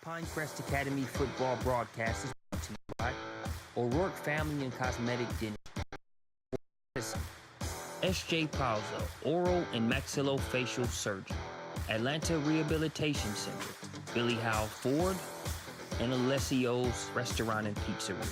Pinecrest Academy football broadcast is brought to you by O'Rourke Family and Cosmetic Dentistry, S.J. Palzo, Oral and Maxillofacial Surgeon, Atlanta Rehabilitation Center, Billy Howell Ford, and Alessio's Restaurant and Pizzeria.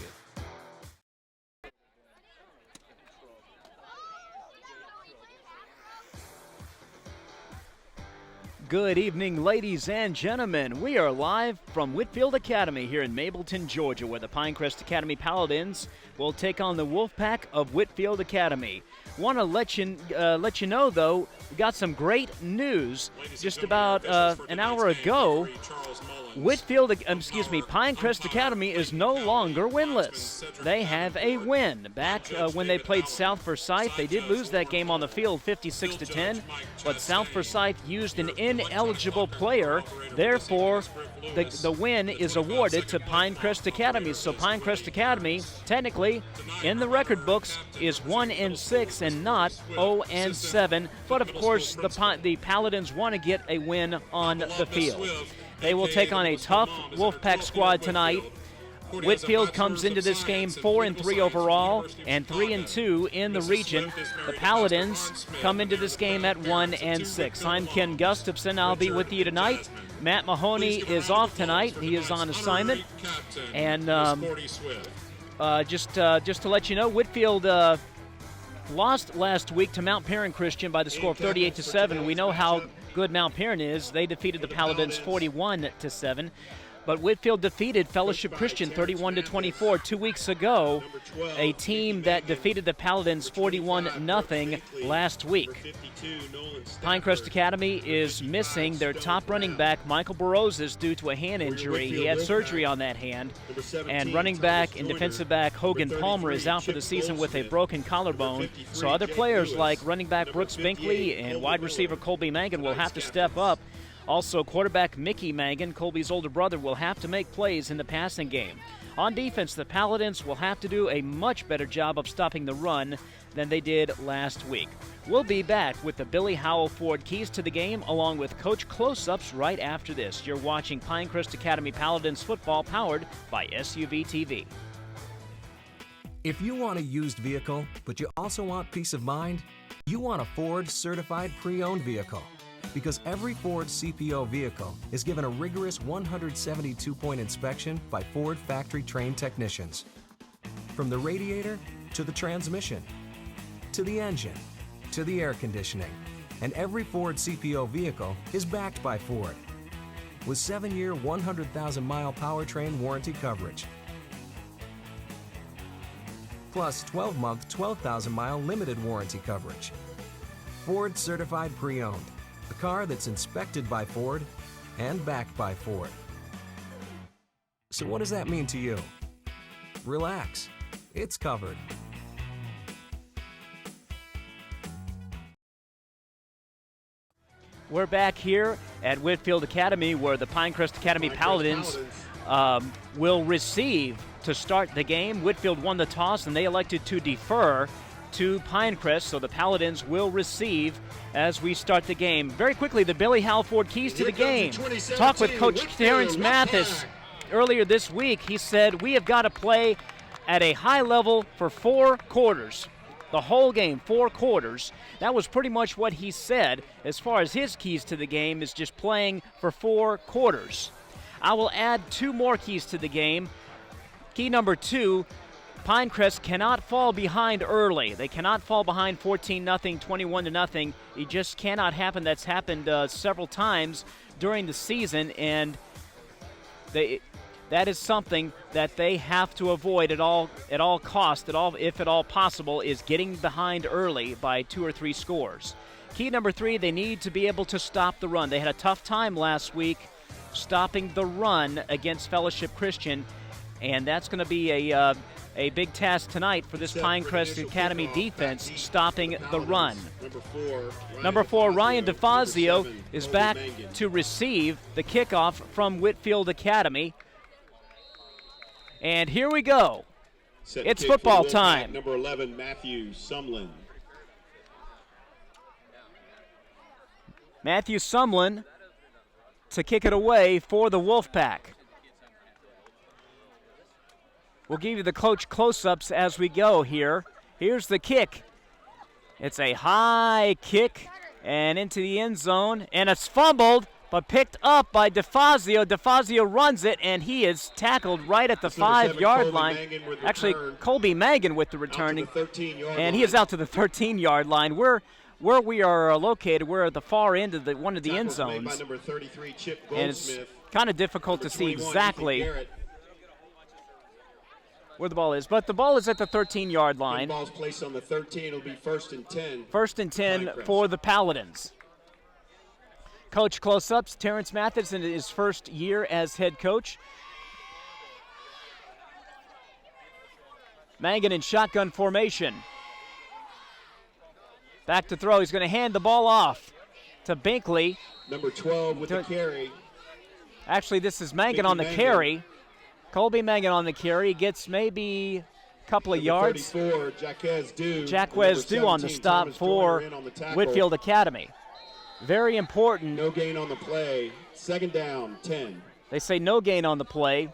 Good evening, ladies and gentlemen. We are live from Whitefield Academy here in Mableton, Georgia, where the Pinecrest Academy Paladins will take on the Wolfpack of Whitefield Academy. Want to let you know, though, we got some great news. Just about an hour ago, Pinecrest Academy is no longer winless. They have a win. Back when they played South Forsyth, they did lose that game on the field 56-10, but South Forsyth used an ineligible player. Therefore, the win is awarded to Pinecrest Academy. So Pinecrest Academy, technically, in the record books, is 1-6 and not 0-7. But of course, the Paladins want to get a win on the field. They will take on a tough Wolfpack squad tonight. Whitefield comes into this game 4-3 overall and 3-2 in the region. The Paladins come into this game at 1-6. I'm Ken Gustafson. I'll be with you tonight. Matt Mahoney is off tonight. He is on assignment. And just to let you know, Whitefield lost last week to Mount Perrin Christian by the score of 38-7. We know how good Mount Perrin is. They defeated the Paladins 41-7. But Whitefield defeated Fellowship Christian 31-24 2 weeks ago, a team that defeated the Paladins 41-0 last week. Pinecrest Academy is missing their top running back, Michael Barozas, due to a hand injury. He had surgery on that hand. And running back and defensive back Hogan Palmer is out for the season with a broken collarbone. So other players like running back Brooks Binkley and wide receiver Colby Mangan will have to step up. Also, quarterback Mickey Mangan, Colby's older brother, will have to make plays in the passing game. On defense, the Paladins will have to do a much better job of stopping the run than they did last week. We'll be back with the Billy Howell Ford keys to the game, along with coach close-ups right after this. You're watching Pinecrest Academy Paladins football, powered by SUV TV. If you want a used vehicle, but you also want peace of mind, you want a Ford certified pre-owned vehicle. Because every Ford CPO vehicle is given a rigorous 172-point inspection by Ford factory-trained technicians. From the radiator to the transmission, to the engine, to the air conditioning. And every Ford CPO vehicle is backed by Ford with 7-year, 100,000-mile powertrain warranty coverage. Plus 12-month, 12,000-mile limited warranty coverage. Ford certified pre-owned. A car that's inspected by Ford and backed by Ford. So what does that mean to you? Relax, it's covered. We're back here at Whitefield Academy, where the Pinecrest Academy Paladins will receive to start the game. Whitefield won the toss, and they elected to defer to Pinecrest, so the Paladins will receive as we start the game. Very quickly, the Billy Howell Ford keys to the game. Talked with Coach Terrence Mathis earlier this week. He said, we have got to play at a high level for 4 quarters. The whole game, 4 quarters. That was pretty much what he said as far as his keys to the game is just playing for 4 quarters. I will add 2 more keys to the game. Key number 2, Pinecrest cannot fall behind early. They cannot fall behind 14-0, 21-0. It just cannot happen. That's happened several times during the season, and that is something that they have to avoid at all costs, if at all possible, is getting behind early by 2 or 3 scores. Key number 3, they need to be able to stop the run. They had a tough time last week stopping the run against Fellowship Christian, and that's going to be a big task tonight for this Pinecrest Academy defense, stopping the run. Number 4, Ryan DeFazio is back to receive the kickoff from Whitefield Academy. And here we go. It's football time. Number 11, Matthew Sumlin. Matthew Sumlin to kick it away for the Wolfpack. We'll give you the coach close-ups as we go here. Here's the kick. It's a high kick and into the end zone, and it's fumbled, but picked up by DeFazio. DeFazio runs it, and he is tackled right at the 5-yard line. Actually, Colby Mangan with the return, and he is out to the 13-yard line. Where we are located, we're at the far end of one of the end zones, and it's kind of difficult to see exactly where the ball is, but the ball is at the 13-yard line. Ball's placed on the 13. It'll be 1st and 10. 1st and 10 for the Paladins. Coach close-ups, Terrence Mathis in his first year as head coach. Mangan in shotgun formation. Back to throw. He's going to hand the ball off to Binkley. Number 12 with the carry. Actually, this is Mangan on the carry. Colby Mangan on the carry. Gets maybe a couple of yards. 34, Jaquez Dew on the stop for Whitefield Academy. Very important. No gain on the play. 2nd down, 10. They say no gain on the play.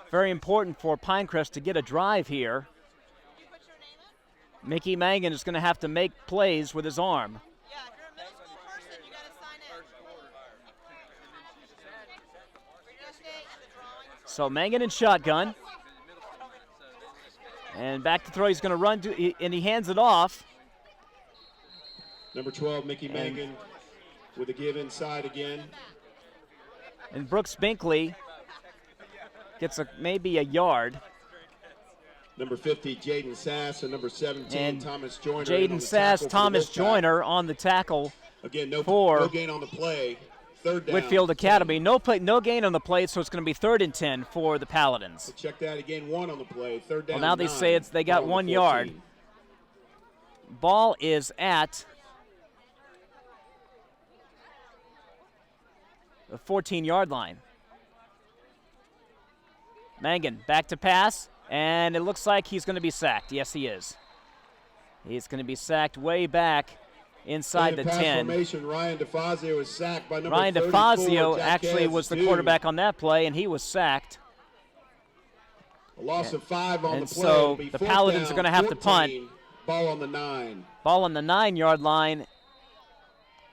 Very important for Pinecrest to get a drive here. Mickey Mangan is going to have to make plays with his arm. Yeah, if you're a middle school person, you got to sign in. So Mangan in shotgun. And back to throw. He's going to run, and he hands it off. Number 12, Mickey Mangan with a give inside again. And Brooks Binkley gets maybe a yard. Number 50, Jaden Sass, and number 17, and Thomas Joyner. Jaden Sass, Thomas Joyner on the tackle. Again, no gain on the play. 3rd down. Whitefield Academy. No gain on the play, so it's going to be 3rd and 10 for the Paladins. So check that again, 1 on the play. 3rd down. Well, now they 9, say they got 1 yard. Ball is at the 14-yard line. Mangan back to pass, and it looks like he's going to be sacked. Yes, he is. He's going to be sacked way back inside the 10. Ryan DeFazio was sacked by number Ryan 34, DeFazio Jaquez actually was the Dew. quarterback on that play, and he was sacked. A loss of 5 on and the play. so the Paladins are going to have to punt. Ball on the 9. Ball on the 9-yard line,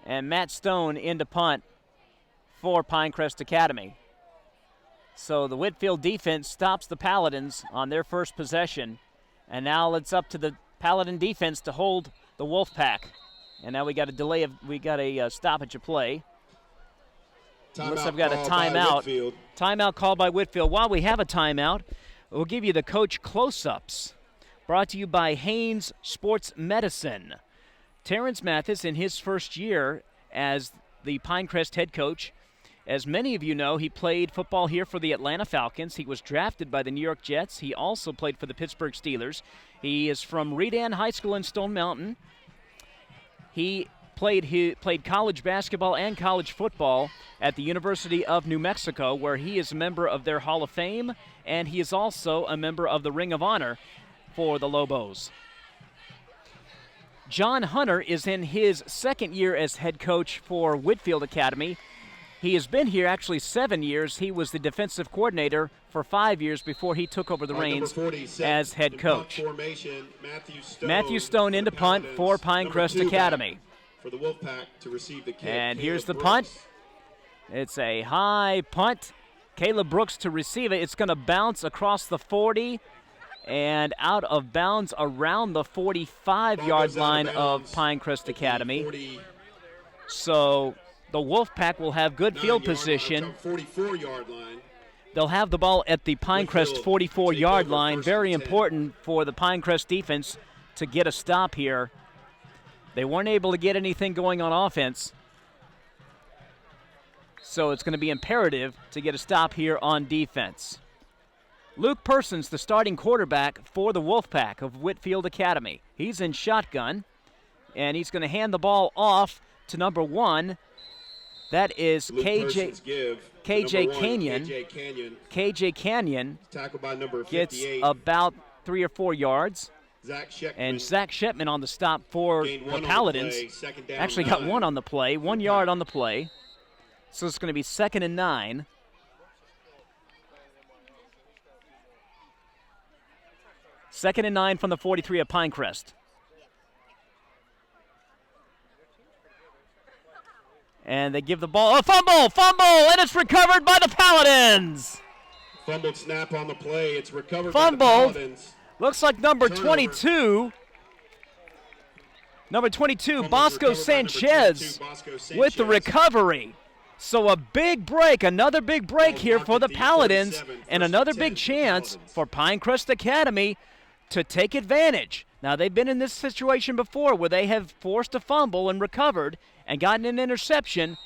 and Matt Stone in to punt for Pinecrest Academy. So the Whitefield defense stops the Paladins on their first possession, and now it's up to the Paladin defense to hold the Wolfpack. And now we got a stoppage of play. Looks like I've got a timeout. Timeout called by Whitefield. While we have a timeout, we'll give you the coach close-ups. Brought to you by Haynes Sports Medicine. Terrence Mathis in his first year as the Pinecrest head coach. As many of you know, he played football here for the Atlanta Falcons. He was drafted by the New York Jets. He also played for the Pittsburgh Steelers. He is from Redan High School in Stone Mountain. He played college basketball and college football at the University of New Mexico, where he is a member of their Hall of Fame, and he is also a member of the Ring of Honor for the Lobos. John Hunter is in his second year as head coach for Whitefield Academy. He has been here actually 7 years. He was the defensive coordinator for 5 years before he took over the reins as head coach. Matthew Stone into punt for Pinecrest Academy. For the Wolfpack to receive the kick. And here's the punt. It's a high punt. Caleb Brooks to receive it. It's going to bounce across the 40 and out of bounds around the 45-yard line of Pinecrest Academy. So the Wolfpack will have good field position. 44-yard line. They'll have the ball at the Pinecrest 44-yard line. Very important for the Pinecrest defense to get a stop here. They weren't able to get anything going on offense. So it's going to be imperative to get a stop here on defense. Luke Persons, the starting quarterback for the Wolfpack of Whitefield Academy. He's in shotgun, and he's going to hand the ball off to number 1. That is KJ Canyon. KJ Canyon Tackled by number 58. Gets about 3 or 4 yards. And Zach Shepman on the stop for the Paladins. Actually got 1 on the play, 1 yard on the play. So it's going to be 2nd and 9. 2nd and 9 from the 43 of Pinecrest. And they give the ball a fumble, and it's recovered by the Paladins. Fumbled snap on the play. It's recovered Fumbled. by the Paladins. Looks like number Turnover. 22. Number 22, Fumble Bosco recovered by number Sanchez 22, Bosco with the Sanchez. recovery. So a big break, another big break Ball here marked for at the the Paladins, 37, and first another and big 10 for the chance Paladins. for Pinecrest Academy to take advantage. Now, they've been in this situation before where they have forced a fumble and recovered and gotten an interception.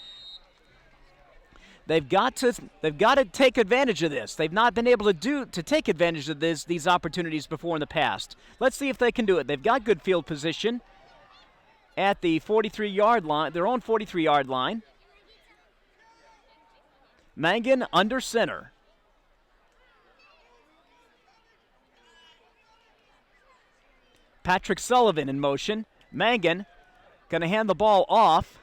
They've got to take advantage of this. They've not been able to take advantage of these opportunities before in the past. Let's see if they can do it. They've got good field position at the 43-yard line, their own 43-yard line. Mangan under center. Patrick Sullivan in motion. Mangan going to hand the ball off.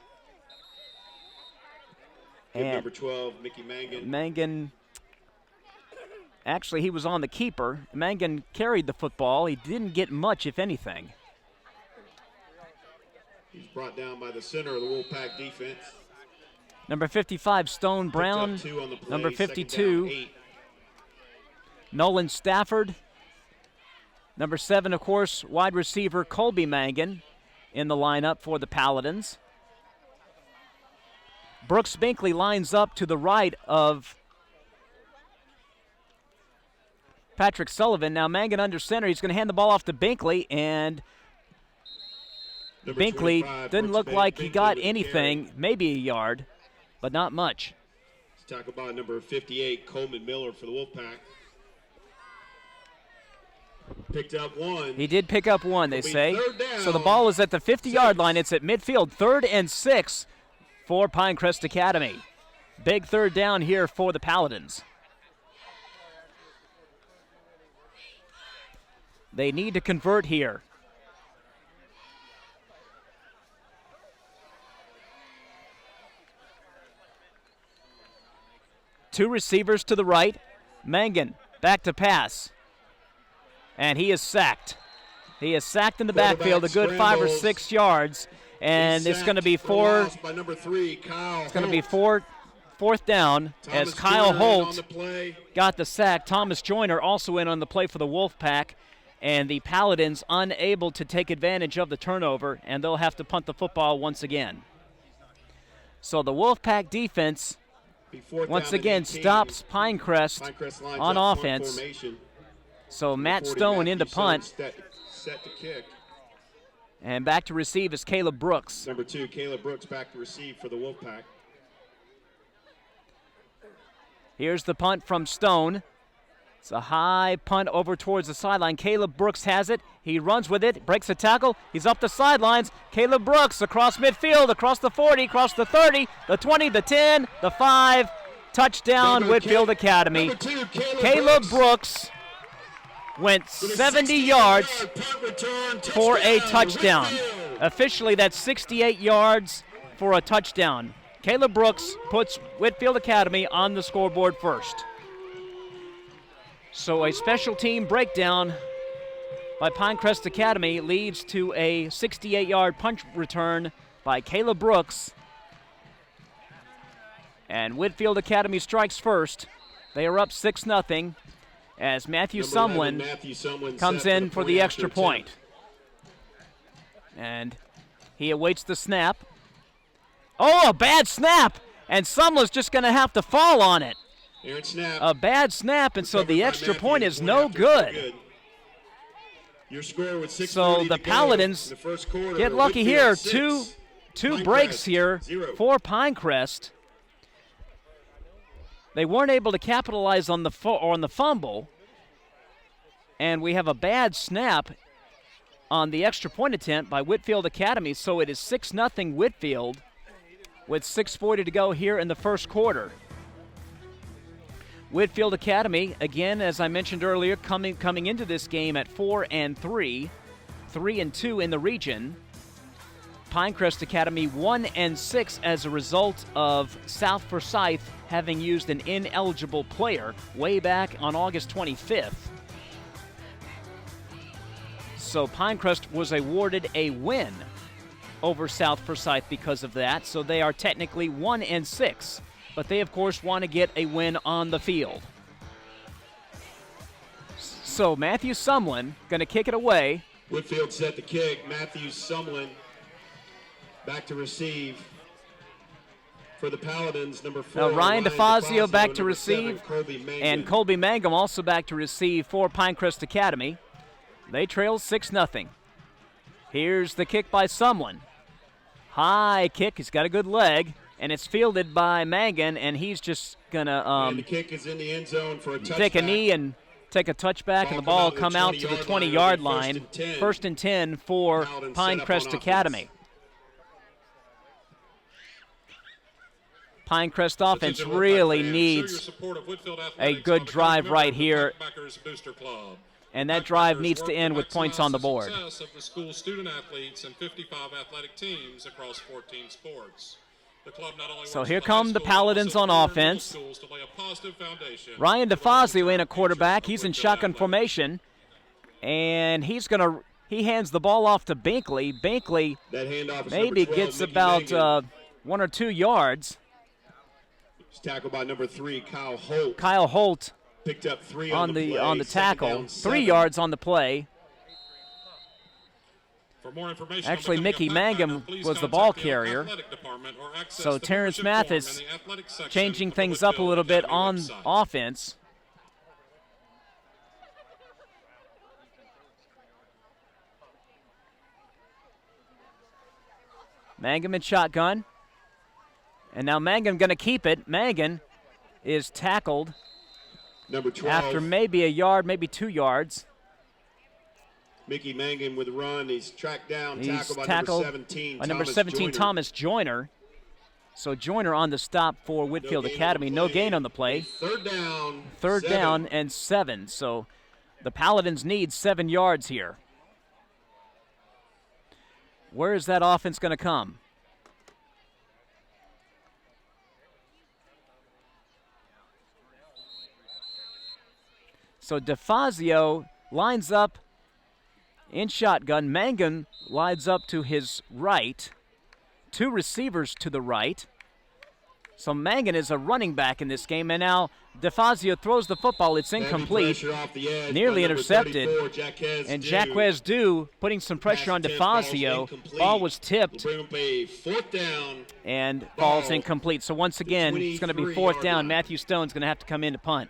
Give And number 12, Mickey Mangan. Mangan, actually, he was on the keeper. Mangan carried the football. He didn't get much, if anything. He's brought down by the center of the Wolfpack defense. Number 55, Stone Picked Brown. up 2 on the play, Number 2nd 52, down, 8. Nolan Stafford. Number 7, of course, wide receiver Colby Mangan in the lineup for the Paladins. Brooks Binkley lines up to the right of Patrick Sullivan. Now Mangan under center. He's going to hand the ball off to Binkley, and Number Binkley 25, didn't Brooks look like he Binkley got with the anything, carry. maybe a yard, but not much. He's tackled by number 58, Coleman Miller for the Wolfpack. Picked up 1. He did pick up 1, they It'll be say. 3rd down. So the ball is at the 50-yard 6. line. It's at midfield, 3rd and 6 for Pinecrest Academy. Big 3rd down here for the Paladins. They need to convert here. Two receivers to the right. Mangan back to pass. And he is sacked. He is sacked in the backfield a good 5 or Scrambles. 6 yards. And it's going to be Sacked for four. loss by number 3, Kyle. It's going to be fourth down as Thomas Kyle Joyner in on Holt the play. got the sack. Thomas Joyner also in on the play for the Wolfpack. And the Paladins unable to take advantage of the turnover, and they'll have to punt the football once again. So the Wolfpack defense Be 4th once down and again 18. stops Pinecrest Pinecrest lines on up, punt offense. formation. So Matt 40, Stone Matthew into punt, Stone set to kick. and back to receive is Caleb Brooks. Number 2, Caleb Brooks back to receive for the Wolfpack. Here's the punt from Stone. It's a high punt over towards the sideline. Caleb Brooks has it. He runs with it, breaks a tackle. He's up the sidelines. Caleb Brooks across midfield, across the 40, across the 30, the 20, the 10, the 5. Touchdown, Number Whitefield Academy. Number 2, Caleb Brooks went with a 70 68-yard yards punt return, for a touchdown. Whitefield. Officially, that's 68 yards for a touchdown. Caleb Brooks puts Whitefield Academy on the scoreboard first. So a special team breakdown by Pinecrest Academy leads to a 68-yard punt return by Caleb Brooks. And Whitefield Academy strikes first. They are up 6-0 as Matthew Number 11, Sumlin Matthew Sumlin comes set in for the extra point. And he awaits the snap. Oh, a bad snap! And Sumlin's just going to have to fall on it. Aaron snap. A bad snap, and so Recovered the by extra Matthew. point is Point no after, good. Your score with 6:30 So to the go Paladins in the first quarter. get lucky here. Whitefield 6, Two Pinecrest breaks here 0. for Pinecrest. They weren't able to capitalize on the fumble, and we have a bad snap on the extra point attempt by Whitefield Academy. So it is 6-0 Whitefield with 6:40 to go here in the first quarter. Whitefield Academy, again, as I mentioned earlier, coming into this game at 4-3, 3-2 in the region. Pinecrest Academy 1-6 as a result of South Forsyth having used an ineligible player way back on August 25th. So Pinecrest was awarded a win over South Forsyth because of that. So they are technically 1-6, but they of course want to get a win on the field. So Matthew Sumlin going to kick it away. Whitefield set the kick. Matthew Sumlin back to receive for the Paladins, number 4. Now Ryan DeFazio back to number receive, 7, and Colby Mangum also back to receive for Pinecrest Academy. They trail 6-0. Here's the kick by Sumlin. High kick. He's got a good leg, and it's fielded by Mangan, and he's just going and the kick is in the end zone for a touchback. take a knee and take a touchback, and the ball come out to the 20-yard line. First and 10 for Pinecrest Academy. Pinecrest offense really needs a good drive right here, and that drive needs to end with points on the board. Of the school student athletes and 55 athletic teams across 14 sports. The club not only So here come the Paladins on offense. Ryan DeFazio in a quarterback. He's in shotgun formation, and he hands the ball off to Binkley. Binkley maybe gets about 1 or 2 yards. Tackled by number 3, Kyle Holt. Kyle Holt picked up 3 on the play. tackle. 3 7. yards on the play. For more information Actually, on Mickey becoming a Mangum Packbacker, please was the contact ball the carrier. athletic department or access So the Terrence membership form Mathis in the athletic section changing of the things up a Whitefield little bit Academy on website. offense. Mangum in shotgun. And now Mangum going to keep it. Mangan is tackled Number 12. after maybe a yard, maybe 2 yards. Mickey Mangan with a run. He's tracked down, He's tackled by tackled number 17, by number Thomas 17, Joyner. Thomas Joyner. So Joyner on the stop for Whitefield Academy. No gain on the play. Third down. Third 7. down and 7. So the Paladins need 7 yards here. Where is that offense going to come? So DeFazio lines up in shotgun. Mangan lines up to his right. 2 receivers to the right. So Mangan is a running back in this game, and now DeFazio throws the football. It's incomplete, nearly intercepted, and Jacquez Dew putting some pressure on DeFazio. Ball was tipped and falls incomplete. So once again, it's going to be 4th down. Matthew Stone's going to have to come in to punt.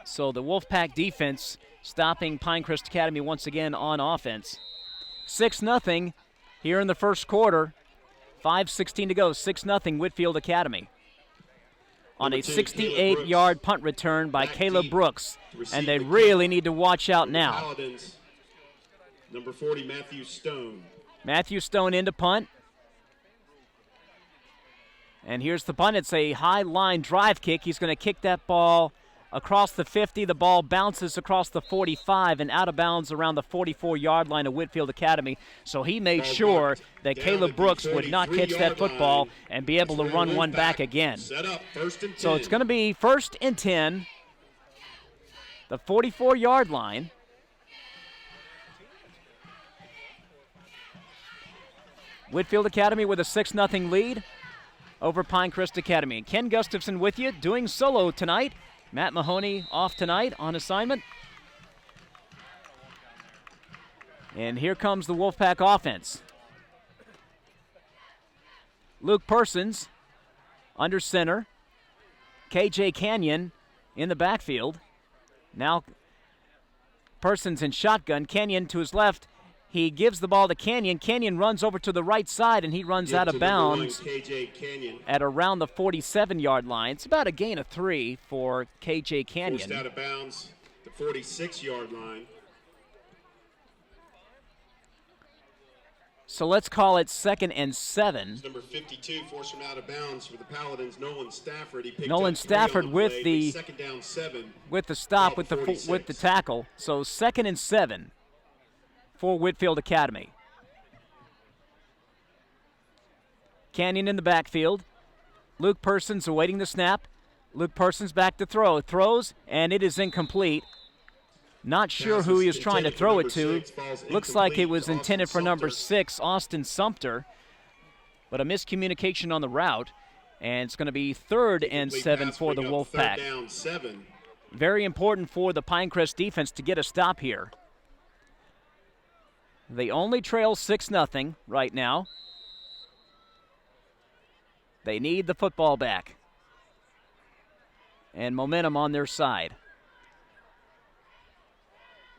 So the Wolfpack defense stopping Pinecrest Academy once again on offense. 6-0 here in the first quarter. 5:16 to go. 6-0 Whitefield Academy. On a 68-yard punt return by Caleb Brooks. And they really need to watch out now. Number 40, Matthew Stone. Matthew Stone into punt. And here's the punt. It's a high line drive kick. He's going to kick that ball across the 50. The ball bounces across the 45 and out of bounds around the 44-yard line of Whitefield Academy. So he made sure that Caleb Brooks would not catch that football and be able to run one back again. So it's going to be 1st and 10, the 44-yard line. Whitefield Academy with a 6-0 lead over Pinecrest Academy. And Ken Gustafson with you, doing solo tonight. Matt Mahoney off tonight on assignment. And here comes the Wolfpack offense. Luke Persons under center. KJ Canyon in the backfield. Now Persons in shotgun. Canyon to his left. He gives the ball to Canyon. Canyon runs over to the right side, and he runs out of bounds at around the 47-yard line. It's about a gain of 3 for KJ Canyon. Forced out of bounds, the 46-yard line. So let's call it 2nd and 7. Number 52 forced him out of bounds for the Paladins. Nolan Stafford. He picked Nolan up 3 Stafford on with play. the 2nd down 7. With the stop, Ball with the tackle. So 2nd and 7 for Whitefield Academy. Canyon in the backfield. Luke Persons awaiting the snap. Luke Persons back to throw. Throws, and it is incomplete. Not sure who he was trying to throw it to. Looks like it was intended for number 6, Austin Sumter. But a miscommunication on the route. And it's going to be 3rd and 7 for the Wolfpack. Very important for the Pinecrest defense to get a stop here. They only trail 6-0 right now. They need the football back. And momentum on their side.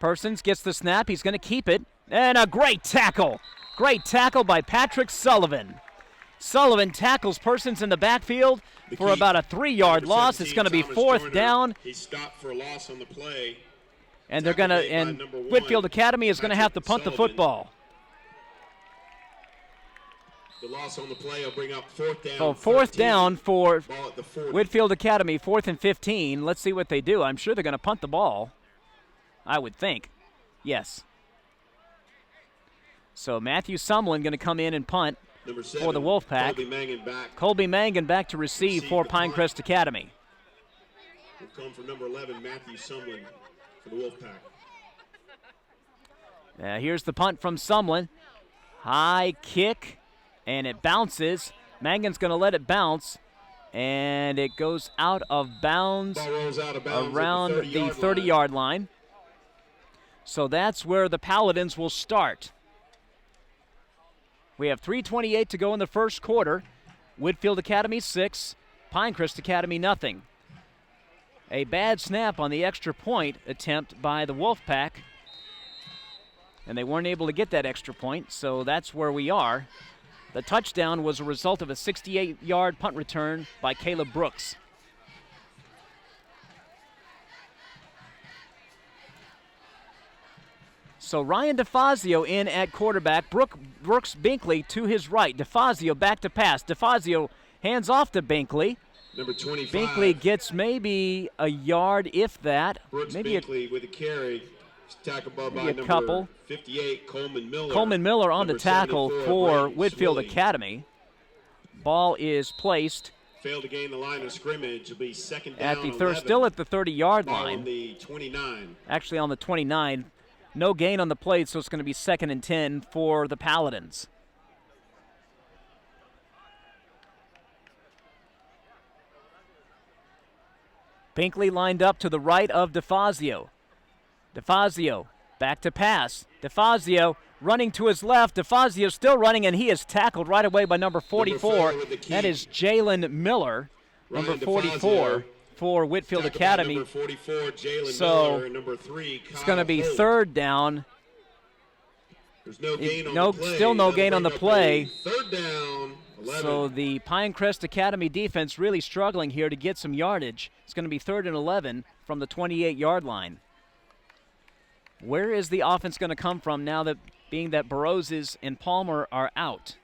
Persons gets the snap. He's going to keep it. And a great tackle. Great tackle by Patrick Sullivan. Sullivan tackles Persons in the backfield for about a 3-yard loss. It's going to be 4th down. He stopped for a loss on the play. And they're going to, and Whitefield Academy is going to have to punt the football. The loss on the play will bring up 4th down. So 4th down for Whitefield Academy, 4th and 15. Let's see what they do. I'm sure they're going to punt the ball. I would think. Yes. So Matthew Sumlin going to come in and punt for the Wolfpack. Colby Mangan back to receive for Pinecrest Academy. Will come from number 11, Matthew Sumlin for the Wolfpack. Here's the punt from Sumlin. High kick, and it bounces. Mangan's going to let it bounce, and it goes out of bounds, around the 30-yard line. So that's where the Paladins will start. We have 3:28 to go in the first quarter. Whitefield Academy 6, Pinecrest Academy nothing. A bad snap on the extra point attempt by the Wolfpack, and they weren't able to get that extra point, so that's where we are. The touchdown was a result of a 68-yard punt return by Caleb Brooks. So Ryan DeFazio in at quarterback. Brooks Binkley to his right. DeFazio back to pass. DeFazio hands off to Binkley. Number 25. Binkley gets maybe a yard, if that. Brooks maybe Binkley with a carry. Tackled by number couple. 58, Coleman Miller. Coleman Miller on the tackle for Brayden Whitefield Swilly. Academy. Ball is placed Failed to gain the line of scrimmage. It'll be 2nd down. at the 11. still at the 30-yard Ball line. on the 29. Actually on the 29. No gain on the play, so it's going to be 2nd and 10 for the Paladins. Binkley lined up to the right of DeFazio. DeFazio back to pass. DeFazio running to his left. DeFazio still running, and he is tackled right away by number 44. That is Jalen Miller, number 44 for Whitefield Academy. Number 44, Jalen So, Miller, number 3, It's going to be Kyle Holt. 3rd down. There's no gain on No, the play. still no That'll gain on the bring up play. a 3rd down, 11. So the Pinecrest Academy defense really struggling here to get some yardage. It's going to be 3rd and 11 from the 28-yard line. Where is the offense going to come from now that being that Burroughs and Palmer are out?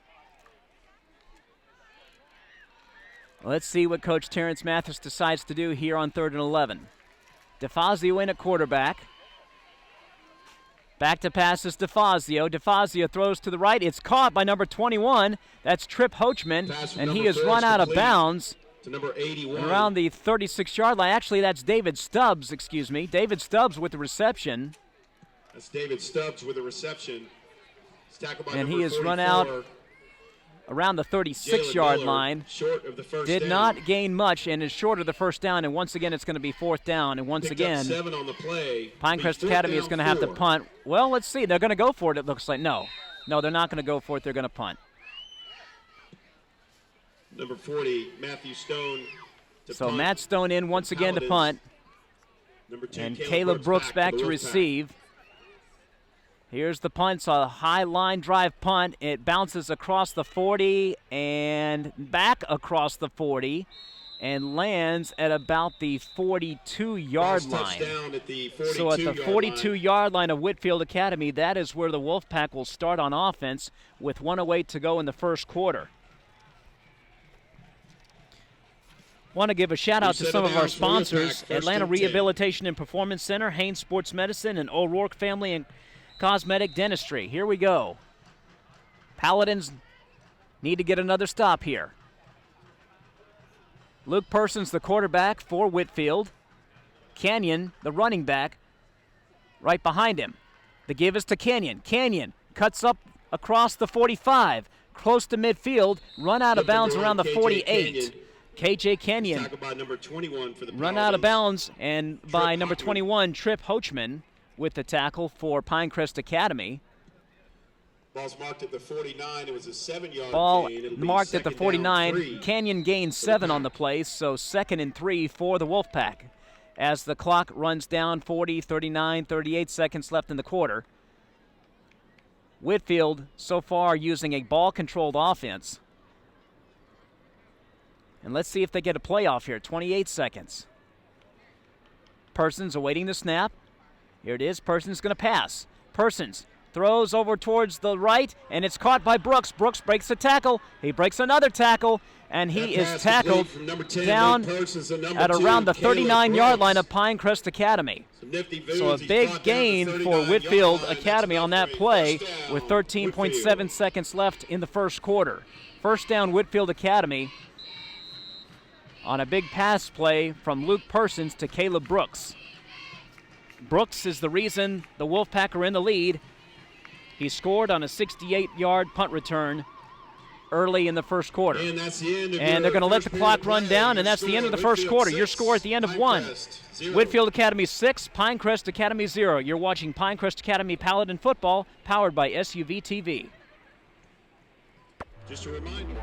Let's see what Coach Terrence Mathis decides to do here on 3rd and 11. DeFazio in at quarterback. Back to passes DeFazio. DeFazio throws to the right. It's caught by number 21. That's Trip Hochman, and he is run out of bounds to number 81. around the 36-yard line. Actually, that's David Stubbs, excuse me. David Stubbs with the reception. That's David Stubbs with a reception. He's tackled by And number he is 44, run out around the 36-yard Jalen Miller, line. Short of the first Did down. not gain much and is short of the first down. And once again, it's going to be 4th down. And once Picked up again, 7 on the play. Pinecrest Be 4th Academy is down, going to have to 4. punt. Well, let's see. They're going to go for it, it looks like. No, they're not going to go for it. They're going to punt. Number 40, Matthew Stone. To So punt. Matt Stone in once again to punt. Number 2, And Caleb Brooks back the to Wolfpack. receive. Here's the punt. It's a high line drive punt. It bounces across the 40 and back across the 40 and lands at about the 42-yard Last line. touchdown at the So at the 42-yard 42-yard line of Whitefield Academy, that is where the Wolfpack will start on offense with 1:08 to go in the first quarter. Want to give a shout out to some of our sponsors: Atlanta Rehabilitation and Performance Center, Haynes Sports Medicine, and O'Rourke Family and Cosmetic Dentistry. Here we go. Paladins need to get another stop here. Luke Persons, the quarterback for Whitefield. Canyon, the running back right behind him. The give is to Canyon. Canyon cuts up across the 45, close to midfield, run out of bounds around the 48. KJ Canyon Tackled by number 21 for the run Paladins. out of bounds, and by Trip number Hochman. 21, Trip Hochman, with the tackle for Pinecrest Academy. Ball's marked at the 49. It was a 7-yard Ball gain. It'll be marked at the second down 49. 3. Canyon gained 7 on the play, so 2nd and 3 for the Wolfpack. As the clock runs down, 40, 39, 38 seconds left in the quarter. Whitefield so far using a ball-controlled offense. And let's see if they get a playoff here. 28 seconds. Persons awaiting the snap. Here it is. Persons going to pass. Persons throws over towards the right, and it's caught by Brooks. Brooks breaks a tackle. He breaks another tackle, and he That is pass tackled complete from number 10, down Luke Persons, and number at 2, around the Caleb 39-yard Brooks. line of Pinecrest Academy. Some nifty So a moves. He's big brought down gain the for 39-yard Whitefield line. Academy That's on that enough for a play first down. with 13.7 Whitefield. seconds left in the first quarter. First down, Whitefield Academy on a big pass play from Luke Persons to Caleb Brooks. Brooks is the reason the Wolfpack are in the lead. He scored on a 68-yard punt return early in the first quarter. And that's the end of And your they're going to let first the clock period run play. down, Your and that's the end of the score, first Whitefield quarter. Your 6, score at the end of 1. Pinecrest 0. Whitefield Academy 6, Pinecrest Academy 0. You're watching Pinecrest Academy Paladin football, powered by SUV TV. Just a reminder.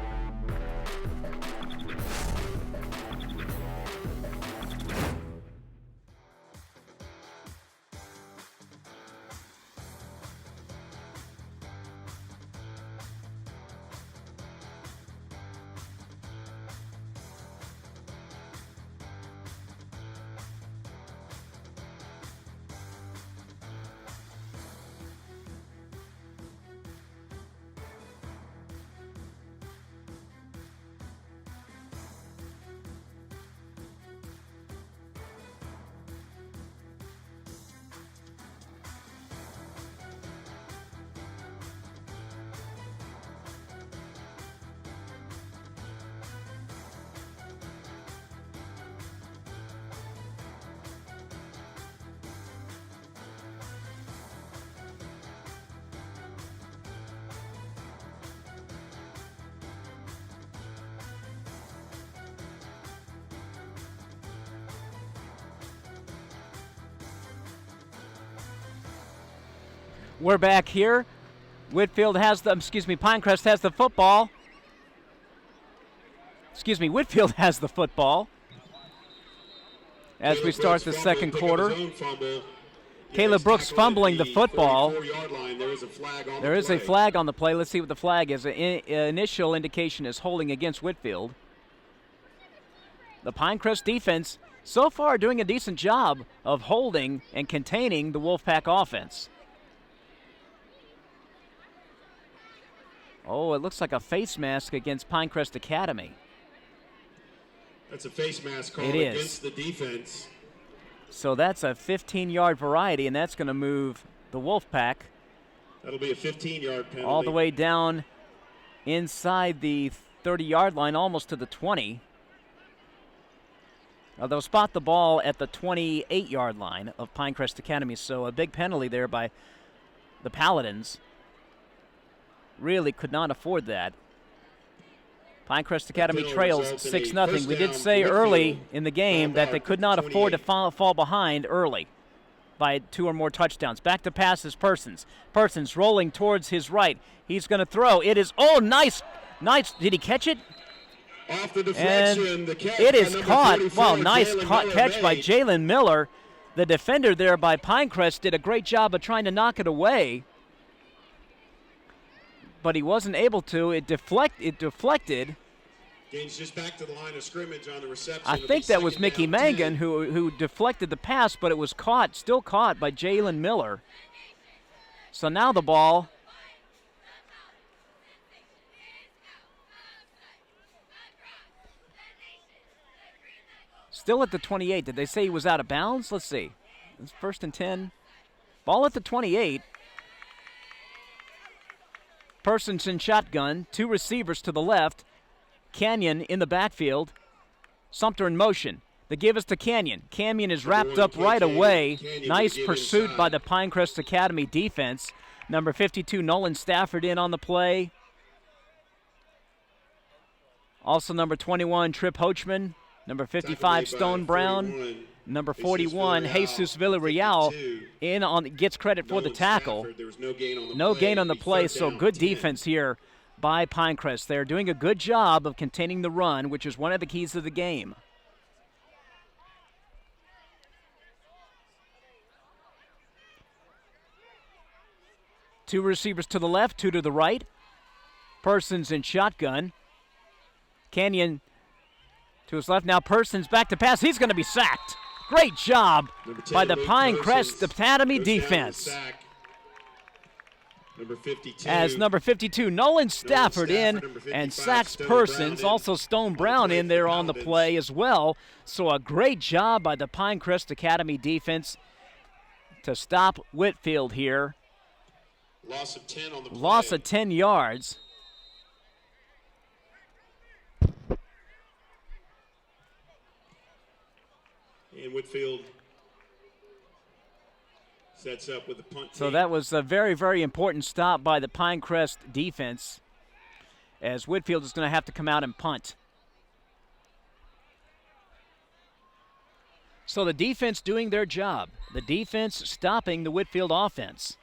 We're back here. Whitefield has the, Pinecrest has the football. Whitefield has the football as we Caleb start the Brooks second fumbling, quarter. picking up his own fumble. Caleb He's Brooks tackled at fumbling the football. 44-yard line. There is a flag on There the is a play. flag on the play. Let's see what the flag is. Initial indication is holding against Whitefield. The Pinecrest defense so far doing a decent job of holding and containing the Wolfpack offense. Oh, it looks like a face mask against Pinecrest Academy. That's a face mask called It is. against the defense. So that's a 15-yard variety, and that's going to move the Wolfpack That'll be a 15-yard penalty. all the way down inside the 30-yard line, almost to the 20. They'll spot the ball at the 28-yard line of Pinecrest Academy, so a big penalty there by the Paladins. Really could not afford that. Pinecrest Academy penalty trails results in a 6-0. first We did down say for early Whitefield. in the game Ball that they back could not afford to 28. fall behind early by 2 or more touchdowns. Back to passes, Persons. Persons rolling towards his right. He's going to throw. It is, nice. Did he catch it? Off the And deflection, the catch it by is number caught. 44, Wow, nice Jalen Miller catch by made. Jalen Miller. The defender there by Pinecrest did a great job of trying to knock it away, but he wasn't able to. It deflected. Gains just back to the line of scrimmage on the reception. I It'll think be that was second Mickey down, Mangan 10. who deflected the pass, but it was still caught by Jalen Miller. So now the ball still at the 28. Did they say he was out of bounds? Let's see. It's 1st and 10. Ball at the 28. Persons in shotgun. 2 receivers to the left. Canyon in the backfield. Sumter in motion. The give is to Canyon. Canyon is wrapped up right away. Nice pursuit by the Pinecrest Academy defense. Number 52, Nolan Stafford in on the play. Also number 21, Trip Hochman. Number 55, Stone Brown. Number 41, Jesus Villarreal in on, gets credit for the tackle. No gain on the play, so good defense here by Pinecrest. They're doing a good job of containing the run, which is one of the keys of the game. Two receivers to the left, two to the right. Persons in shotgun. Canyon to his left. Now Persons back to pass. He's going to be sacked. Great job by the Pinecrest Academy defense. Number 52. As number 52, Nolan Stafford in and sacks Persons. Also Stone Brown in there on the play as well. So a great job by the Pinecrest Academy defense to stop Whitefield here. Loss of 10 on the play. Loss of 10 yards. And Whitefield sets up with the punt. So that was a very, very important stop by the Pinecrest defense, as Whitefield is going to have to come out and punt. So the defense doing their job. The defense stopping the Whitefield offense.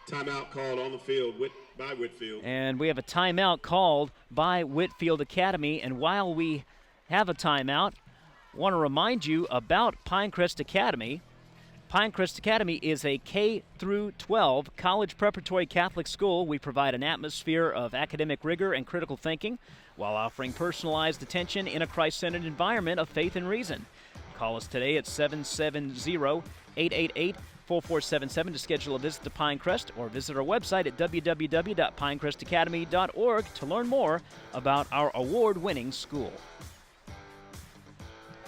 Timeout called on the field by Whitefield. And we have a timeout called by Whitefield Academy. And while we have a timeout, I want to remind you about Pinecrest Academy. Pinecrest Academy is a K through 12 college preparatory Catholic school. We provide an atmosphere of academic rigor and critical thinking while offering personalized attention in a Christ-centered environment of faith and reason. Call us today at 770-888-4477 to schedule a visit to Pinecrest, or visit our website at www.pinecrestacademy.org to learn more about our award-winning school.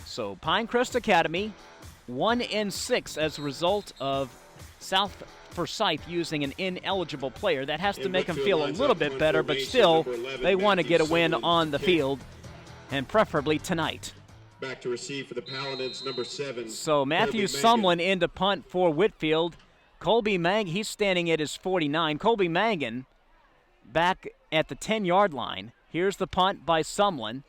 So Pinecrest Academy 1-6 as a result of South Forsyth using an ineligible player. That has to make them feel a little bit better, but still they want to get a win on the field, and preferably tonight. Back to receive for the Paladins, number 7. So Matthew Sumlin in to punt for Whitefield. Colby Mangan, he's standing at his 49. Colby Mangan back at the 10-yard line. Here's the punt by Sumlin.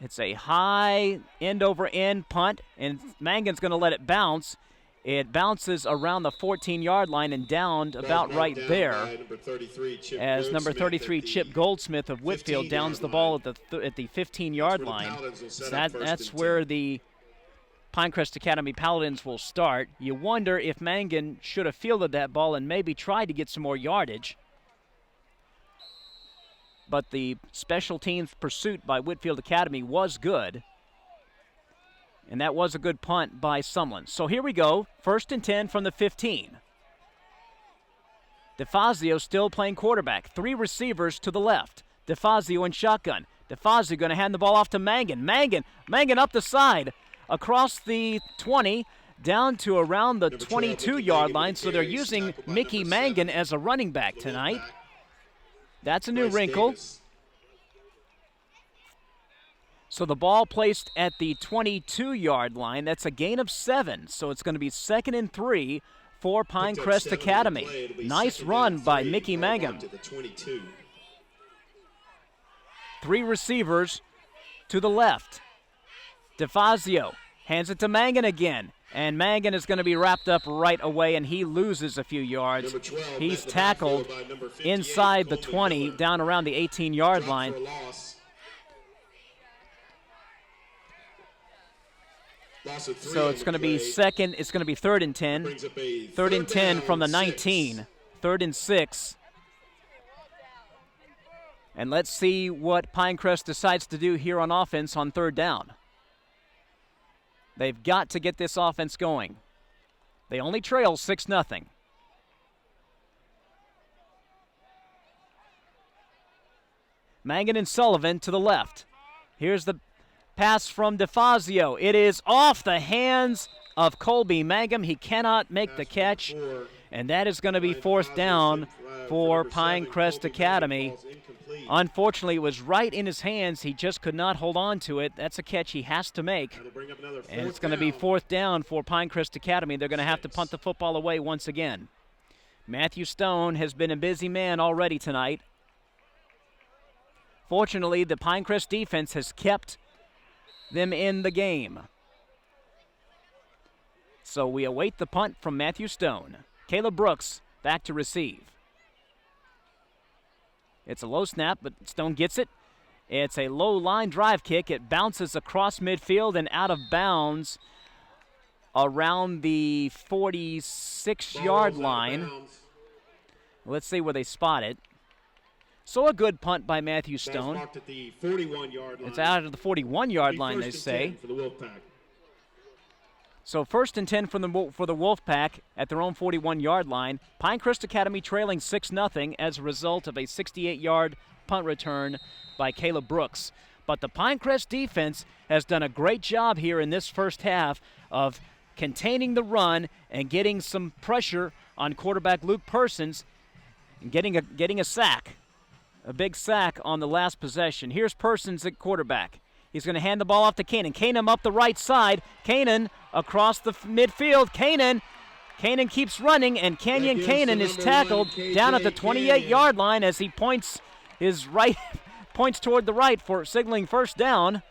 It's a high end-over-end punt, and Mangan's going to let it bounce. It bounces around the 14-yard line and down about right there, as number 33, Chip Goldsmith of Whitefield, downs the ball at the 15-yard line. So that's where the Pinecrest Academy Paladins will start. You wonder if Mangan should have fielded that ball and maybe tried to get some more yardage. But the special teams pursuit by Whitefield Academy was good. And that was a good punt by Sumlin. So here we go, 1st and 10 from the 15. DeFazio still playing quarterback. 3 receivers to the left. DeFazio in shotgun. DeFazio going to hand the ball off to Mangan. Mangan up the side, across the 20, down to around the 22-yard line. So they're using Mickey Mangan as a running back tonight. That's a new wrinkle. So the ball placed at the 22-yard line. That's a gain of 7. So it's going to be 2nd and 3 for Pinecrest Academy. Nice run by Mickey Mangum. 3 receivers to the left. DeFazio hands it to Mangan again. And Mangan is going to be wrapped up right away, and he loses a few yards. He's tackled inside the 20, down around the 18-yard line. So it's going to be 3rd and 10. 3rd and 10 from the 19. 3rd and 6. And let's see what Pinecrest decides to do here on offense on 3rd down. They've got to get this offense going. They only trail 6-0. Mangan and Sullivan to the left. Here's the pass from DeFazio. It is off the hands of Colby Mangum. He cannot make the catch, and that is going to be 4th down for Pinecrest Academy. Unfortunately, it was right in his hands. He just could not hold on to it. That's a catch he has to make. And it's going to be 4th down for Pinecrest Academy. They're going to have to punt the football away once again. Matthew Stone has been a busy man already tonight. Fortunately, the Pinecrest defense has kept them in the game. So we await the punt from Matthew Stone. Caleb Brooks back to receive. It's a low snap, but Stone gets it. It's a low line drive kick. It bounces across midfield and out of bounds around the 46-yard line. Let's see where they spot it. So a good punt by Matthew Stone. At the 41-yard line. It's out of the 41-yard line, they say. For the Wolfpack. So 1st and 10 for the Wolfpack at their own 41-yard line. Pinecrest Academy trailing 6-0 as a result of a 68-yard punt return by Caleb Brooks. But the Pinecrest defense has done a great job here in this first half of containing the run and getting some pressure on quarterback Luke Persons and getting a sack. A big sack on the last possession. Here's Persons at quarterback. He's going to hand the ball off to Kanan. Kanan up the right side. Kanan across the midfield. Kanan keeps running, and Canyon Kanan is tackled down at the 28-yard line as he points toward the right for signaling 1st down.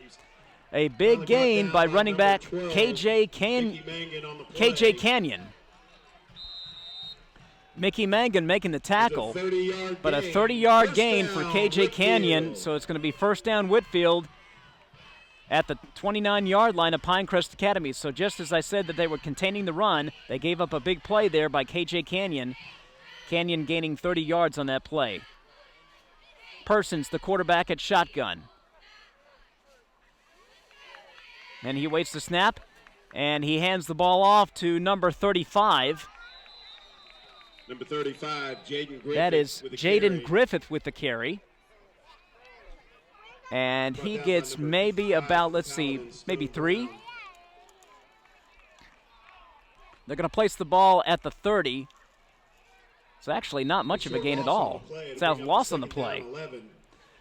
A big gain by running back KJ Canyon. Mickey Mangan making the tackle, but a 30-yard gain for KJ Canyon, so it's going to be 1st down Whitefield at the 29-yard line of Pinecrest Academy. So just as I said that they were containing the run, they gave up a big play there by KJ Canyon. Canyon gaining 30 yards on that play. Persons, the quarterback at shotgun. And he waits the snap, and he hands the ball off to number 35. Number 35, Jaden Griffith. That is Jaden Griffith with the carry. And he gets maybe about, maybe 3. They're going to place the ball at the 30. It's actually not much of a gain at all. It's a loss on the play.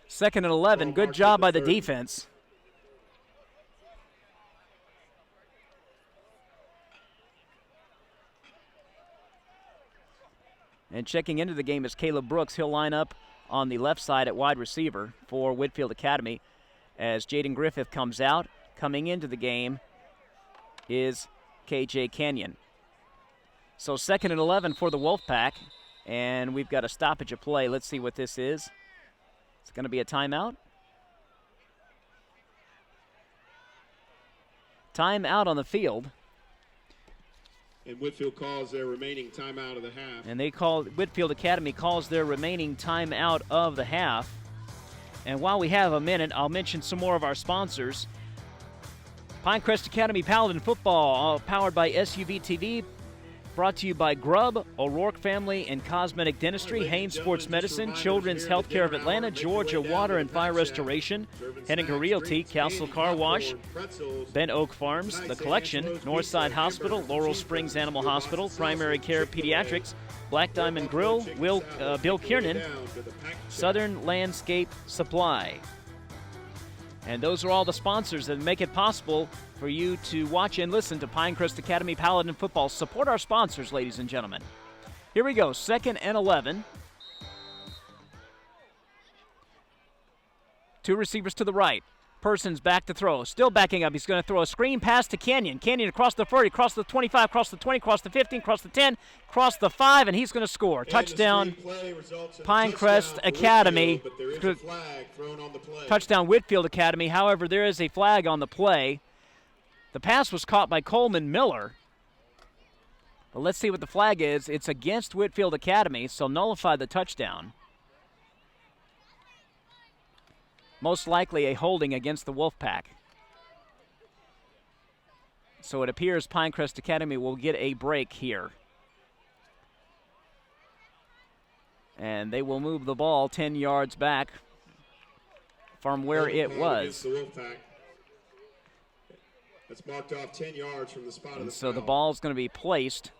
2nd and 11. Good job by the defense. And checking into the game is Caleb Brooks. He'll line up on the left side at wide receiver for Whitefield Academy as Jaden Griffith comes out. Coming into the game is KJ Canyon. So 2nd and 11 for the Wolfpack, and we've got a stoppage of play. Let's see what this is. It's going to be a timeout. Timeout on the field. And Whitefield calls their remaining timeout of the half. And Whitefield Academy calls their remaining timeout of the half. And while we have a minute, I'll mention some more of our sponsors. Pinecrest Academy Paladin Football, powered by SUV TV, brought to you by Grubb, O'Rourke Family and Cosmetic Dentistry, Haines Sports Medicine, Children's Healthcare of Atlanta, Georgia Water and Fire Restoration, Henniger Realty, Castle Car Wash, Ben Oak Farms, The Collection, Northside Hospital, Laurel Springs Animal Hospital, Primary Care Pediatrics, Black Diamond Grill, Bill Kiernan, Southern Landscape Supply. And those are all the sponsors that make it possible for you to watch and listen to Pinecrest Academy Paladin Football. Support our sponsors, ladies and gentlemen. Here we go, 2nd and 11. 2 receivers to the right. Persons back to throw. Still backing up. He's going to throw a screen pass to Canyon. Canyon across the 30, across the 25, across the 20, across the 15, across the 10, across the 5, and he's going to score. Touchdown, Pinecrest Academy. Touchdown, Whitefield Academy. However, there is a flag on the play. The pass was caught by Coleman Miller. But let's see what the flag is. It's against Whitefield Academy, so nullify the touchdown. Most likely a holding against the Wolfpack. So it appears Pinecrest Academy will get a break here. And they will move the ball 10 yards back from where it was. That's marked off 10 yards from the spot of the so foul. The ball's going to be placed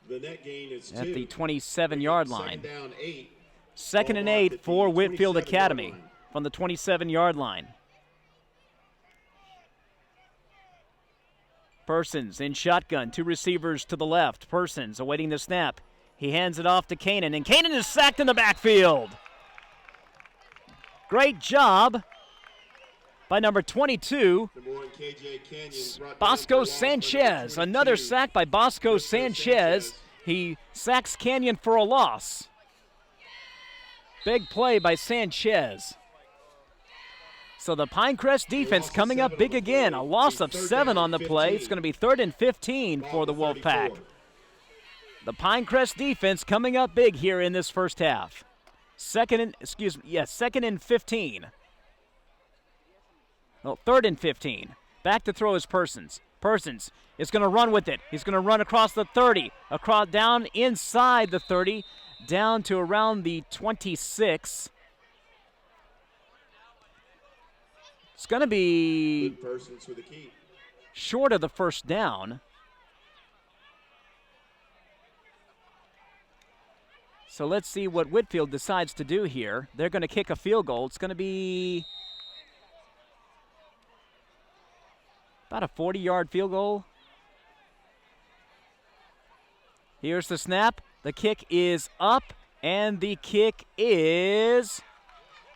The net gain is at 2. the 27-yard line. Second down 8. Second and Ball 8 at for the Whitefield 27-yard Academy line. from the 27-yard line. Persons in shotgun, 2 receivers to the left. Persons awaiting the snap. He hands it off to Kanan, and Kanan is sacked in the backfield. Great job by number 22, Number 1, KJ Canyon, brought down for Bosco loss by number Sanchez. 22. Another sack by Bosco Sanchez. He sacks Canyon for a loss. Big play by Sanchez. So the Pinecrest defense coming up big again. A loss of 7 on the play. It's going to be 3rd and 15 for the Wolfpack. The Pinecrest defense coming up big here in this first half. Second and 15. No, 3rd and 15. Back to throw is Persons. Persons is going to run with it. He's going to run across the 30, down inside the 30, down to around the 26. It's going to be Good Persons with a key. short of the first down. So let's see what Whitefield decides to do here. They're going to kick a field goal. It's going to be about a 40-yard field goal. Here's the snap. The kick is up, and the kick is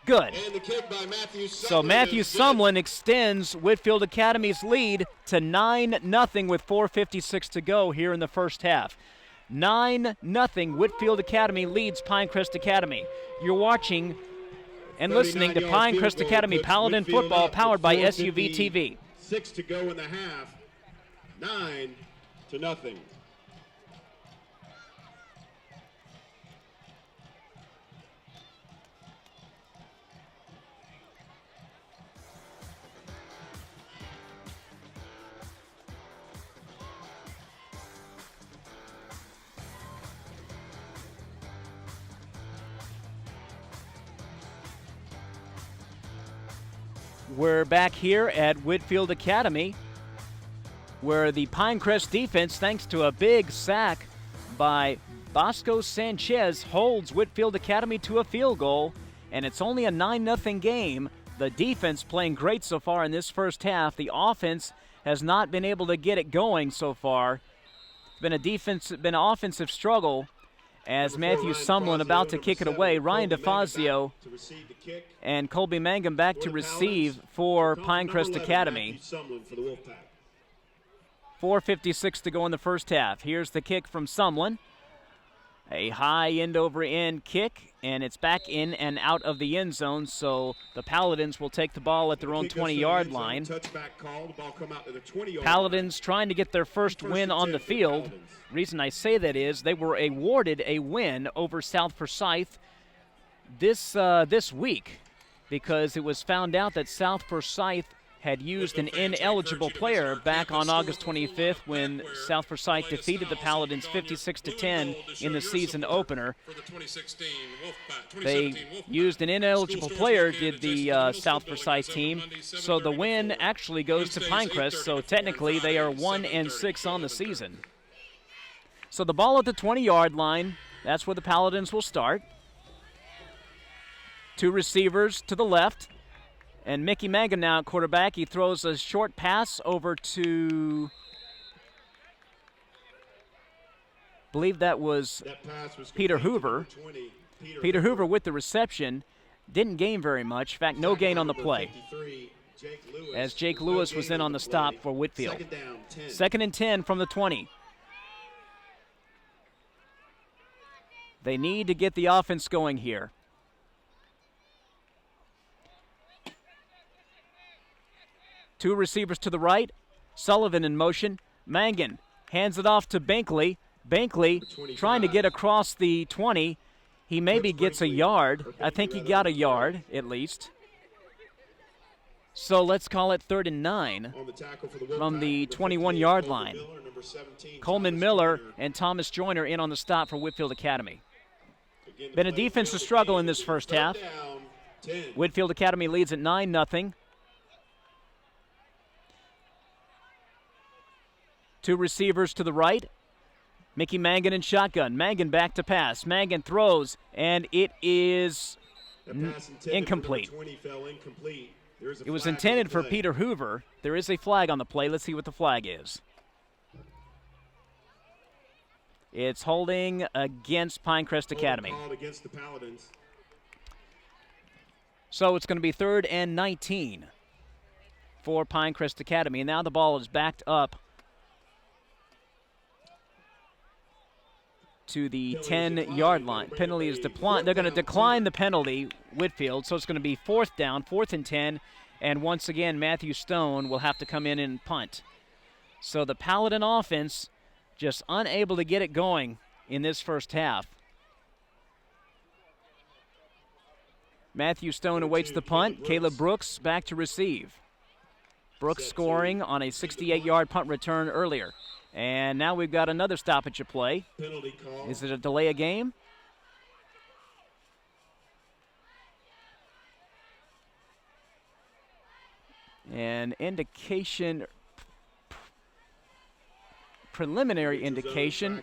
good. And the kick by Matthew Sumlin. So Matthew is good. Sumlin extends Whitefield Academy's lead to 9-0 with 4:56 to go here in the first half. 9-0. Whitefield Academy leads Pinecrest Academy. You're watching and listening to 39-yard field Pinecrest goal Academy puts Paladin Whitefield football up powered with by SUV TV. 4:56 to go in the half. 9-0. We're back here at Whitefield Academy, where the Pinecrest defense, thanks to a big sack by Bosco Sanchez, holds Whitefield Academy to a field goal, and it's only a 9-0 game. The defense playing great so far in this first half. The offense has not been able to get it going so far. It's been an offensive struggle as Matthew Sumlin about to kick it away. Ryan DeFazio and Colby Mangum back to receive for Pinecrest Academy. 4:56 to go in the first half. Here's the kick from Sumlin. A high end-over-end kick, and it's back in and out of the end zone, so the Paladins will take the ball at their own 20-yard line. Paladins trying to get their first win on the field. Reason I say that is they were awarded a win over South Forsyth this week because it was found out that South Forsyth had used an ineligible player back on August 25th when South Forsyth defeated the Paladins 56-10 in the season opener. They used an ineligible player, did the South Forsyth team, so the win actually goes to Pinecrest, so technically they are 1-6 on the season. So the ball at the 20-yard line, that's where the Paladins will start. 2 receivers to the left. And Mickey Mangum now at quarterback. He throws a short pass over to, I believe that was Peter Hoover. Peter Hoover with the reception. Didn't gain very much. In fact, no gain on the play, as Jake Lewis was in on the stop for Whitefield. 2nd and 10 from the 20. They need to get the offense going here. Two receivers to the right. Sullivan in motion. Mangan hands it off to Bankley. Bankley trying to get across the 20. He maybe gets a yard. I think he got a yard at least. So let's call it 3rd and 9 from the 21-yard line. Coleman Miller and Thomas Joyner in on the stop for Whitefield Academy. Been a defensive struggle in this first half. Whitefield Academy leads at 9-0. 2 receivers to the right. Mickey Mangan in shotgun. Mangan back to pass. Mangan throws, and it is incomplete. It was intended for Peter Hoover. There is a flag on the play. Let's see what the flag is. It's holding against Pinecrest Academy. Against the Paladins. So it's going to be 3rd and 19 for Pinecrest Academy. And now the ball is backed up to the 10-yard line. Penalty is declined. They're going to decline the penalty, Whitefield, so it's going to be 4th down, 4th and 10, and once again Matthew Stone will have to come in and punt. So the Paladin offense just unable to get it going in this first half. Matthew Stone awaits the punt. Caleb Brooks back to receive. Brooks scoring on a 68-yard punt return earlier. And now we've got another stoppage of play. Is it a delay of game? An indication, preliminary indication,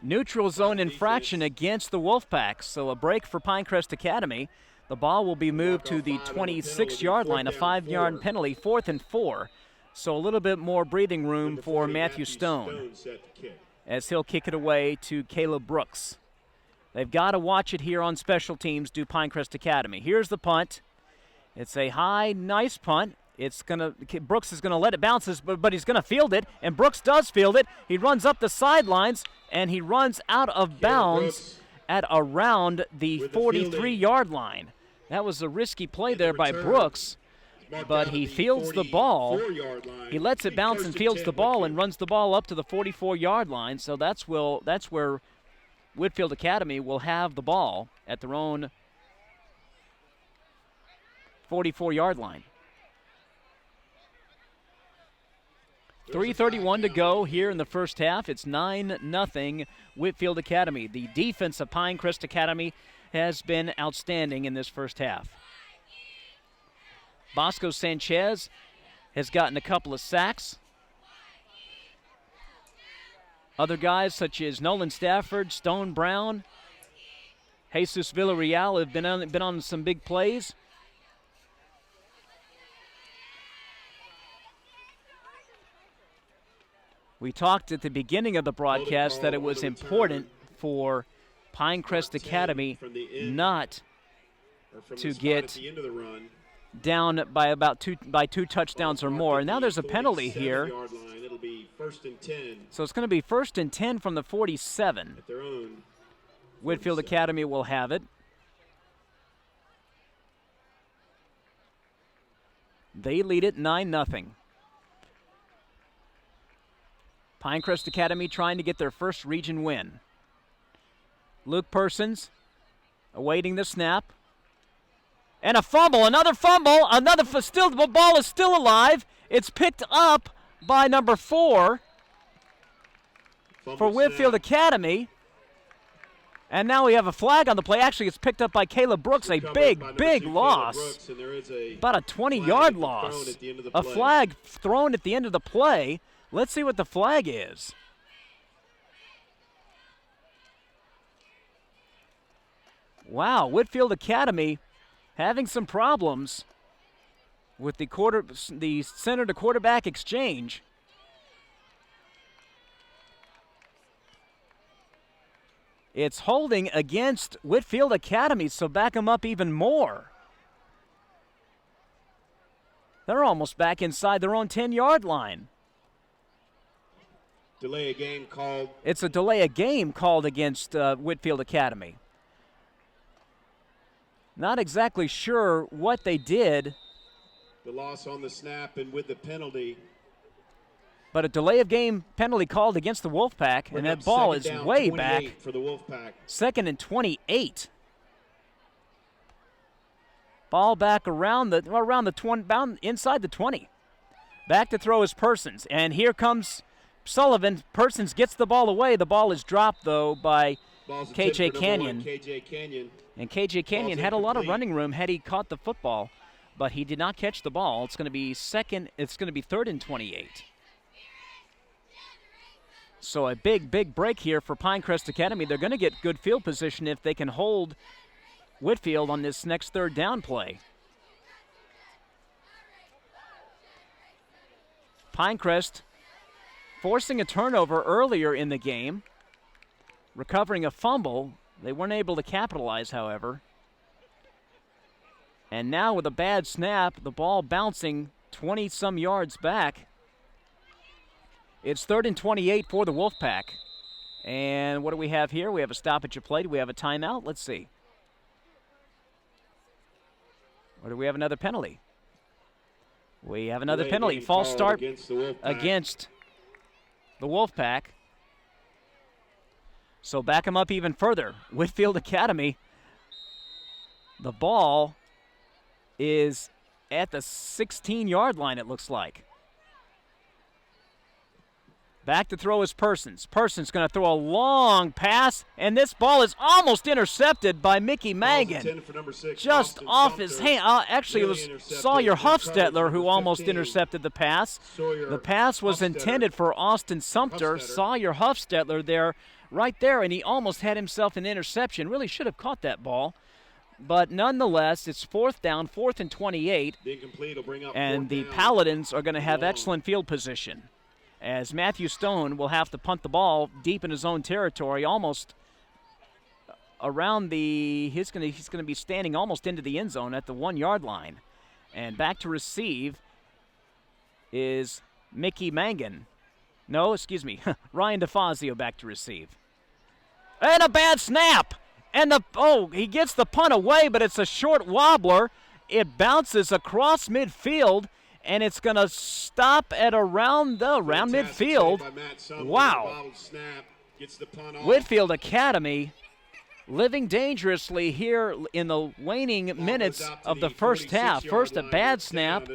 neutral zone infraction against the Wolfpack. So a break for Pinecrest Academy. The ball will be moved to the 26-yard line, a 5-yard penalty, 4th and 4. So a little bit more breathing room for Matthew Stone as he'll kick it away to Caleb Brooks. They've got to watch it here on special teams, do Pinecrest Academy. Here's the punt. It's a high, nice punt. Brooks is gonna let it bounce, but he's gonna field it, and Brooks does field it. He runs up the sidelines, and he runs out of bounds at around the 43-yard line. That was a risky play there by Brooks, but he fields the ball. He lets it bounce and fields the ball and runs the ball up to the 44-yard line. So that's where Whitefield Academy will have the ball at their own 44-yard line. 3:31 to go here in the first half. It's 9-0 Whitefield Academy. The defense of Pinecrest Academy has been outstanding in this first half. Bosco Sanchez has gotten a couple of sacks. Other guys such as Nolan Stafford, Stone Brown, Jesus Villarreal have been on some big plays. We talked at the beginning of the broadcast that it was important for Pinecrest Academy not to get down by about two touchdowns or more. And now there's a penalty here. So it's going to be 1st and 10 from the 47. Whitefield Academy will have it. They lead it 9-0. Pinecrest Academy trying to get their first region win. Luke Persons awaiting the snap. And a fumble, another fumble, the ball is still alive. It's picked up by number 4 for Whitefield Academy. And now we have a flag on the play. Actually, it's picked up by Caleb Brooks, a big loss. About a 20-yard loss. A flag thrown at the end of the play. Let's see what the flag is. Wow, Whitefield Academy having some problems with the center to quarterback exchange. It's holding against Whitefield Academy, so back them up even more. They're almost back inside their own 10-yard line. Delay of game called. It's a delay of game called against Whitefield Academy. Not exactly sure what they did. The loss on the snap and with the penalty. But a delay of game penalty called against the Wolfpack, and that ball is way back. For the Wolfpack. 2nd and 28. Ball back around the 20, bound inside the 20. Back to throw is Persons, and here comes Sullivan. Persons gets the ball away. The ball is dropped though by KJ Canyon. And KJ Canyon had a lot of running room had he caught the football, but he did not catch the ball. It's going to be 3rd and 28. So a big, big break here for Pinecrest Academy. They're going to get good field position if they can hold Whitefield on this next third down play. Pinecrest forcing a turnover earlier in the game, recovering a fumble. They weren't able to capitalize, however. And now with a bad snap, the ball bouncing 20-some yards back. It's 3rd and 28 for the Wolfpack. And what do we have here? We have a stoppage of play. Do we have a timeout? Let's see. Or do we have another penalty? We have another penalty. False start against the Wolfpack. So back them up even further. Whitefield Academy. The ball is at the 16-yard line, it looks like. Back to throw is Persons. Persons going to throw a long pass, and this ball is almost intercepted by Mickey Mangan. Just off his hand. Actually, it was Sawyer Huffstetler who almost intercepted the pass. The pass was intended for Austin Sumter. Sawyer Huffstetler there, right there, and he almost had himself an interception. Really should have caught that ball. But nonetheless, it's 4th down, 4th and 28, and the Paladins are going to have excellent field position, as Matthew Stone will have to punt the ball deep in his own territory, almost around the, he's going to be standing almost into the end zone at the 1-yard line. And back to receive is Mickey Mangan. No, excuse me, Ryan DeFazio back to receive. And a bad snap! And he gets the punt away, but it's a short wobbler. It bounces across midfield, and it's going to stop at around midfield. Wow. Whitefield Academy living dangerously here in the waning minutes of the first half. First, a bad snap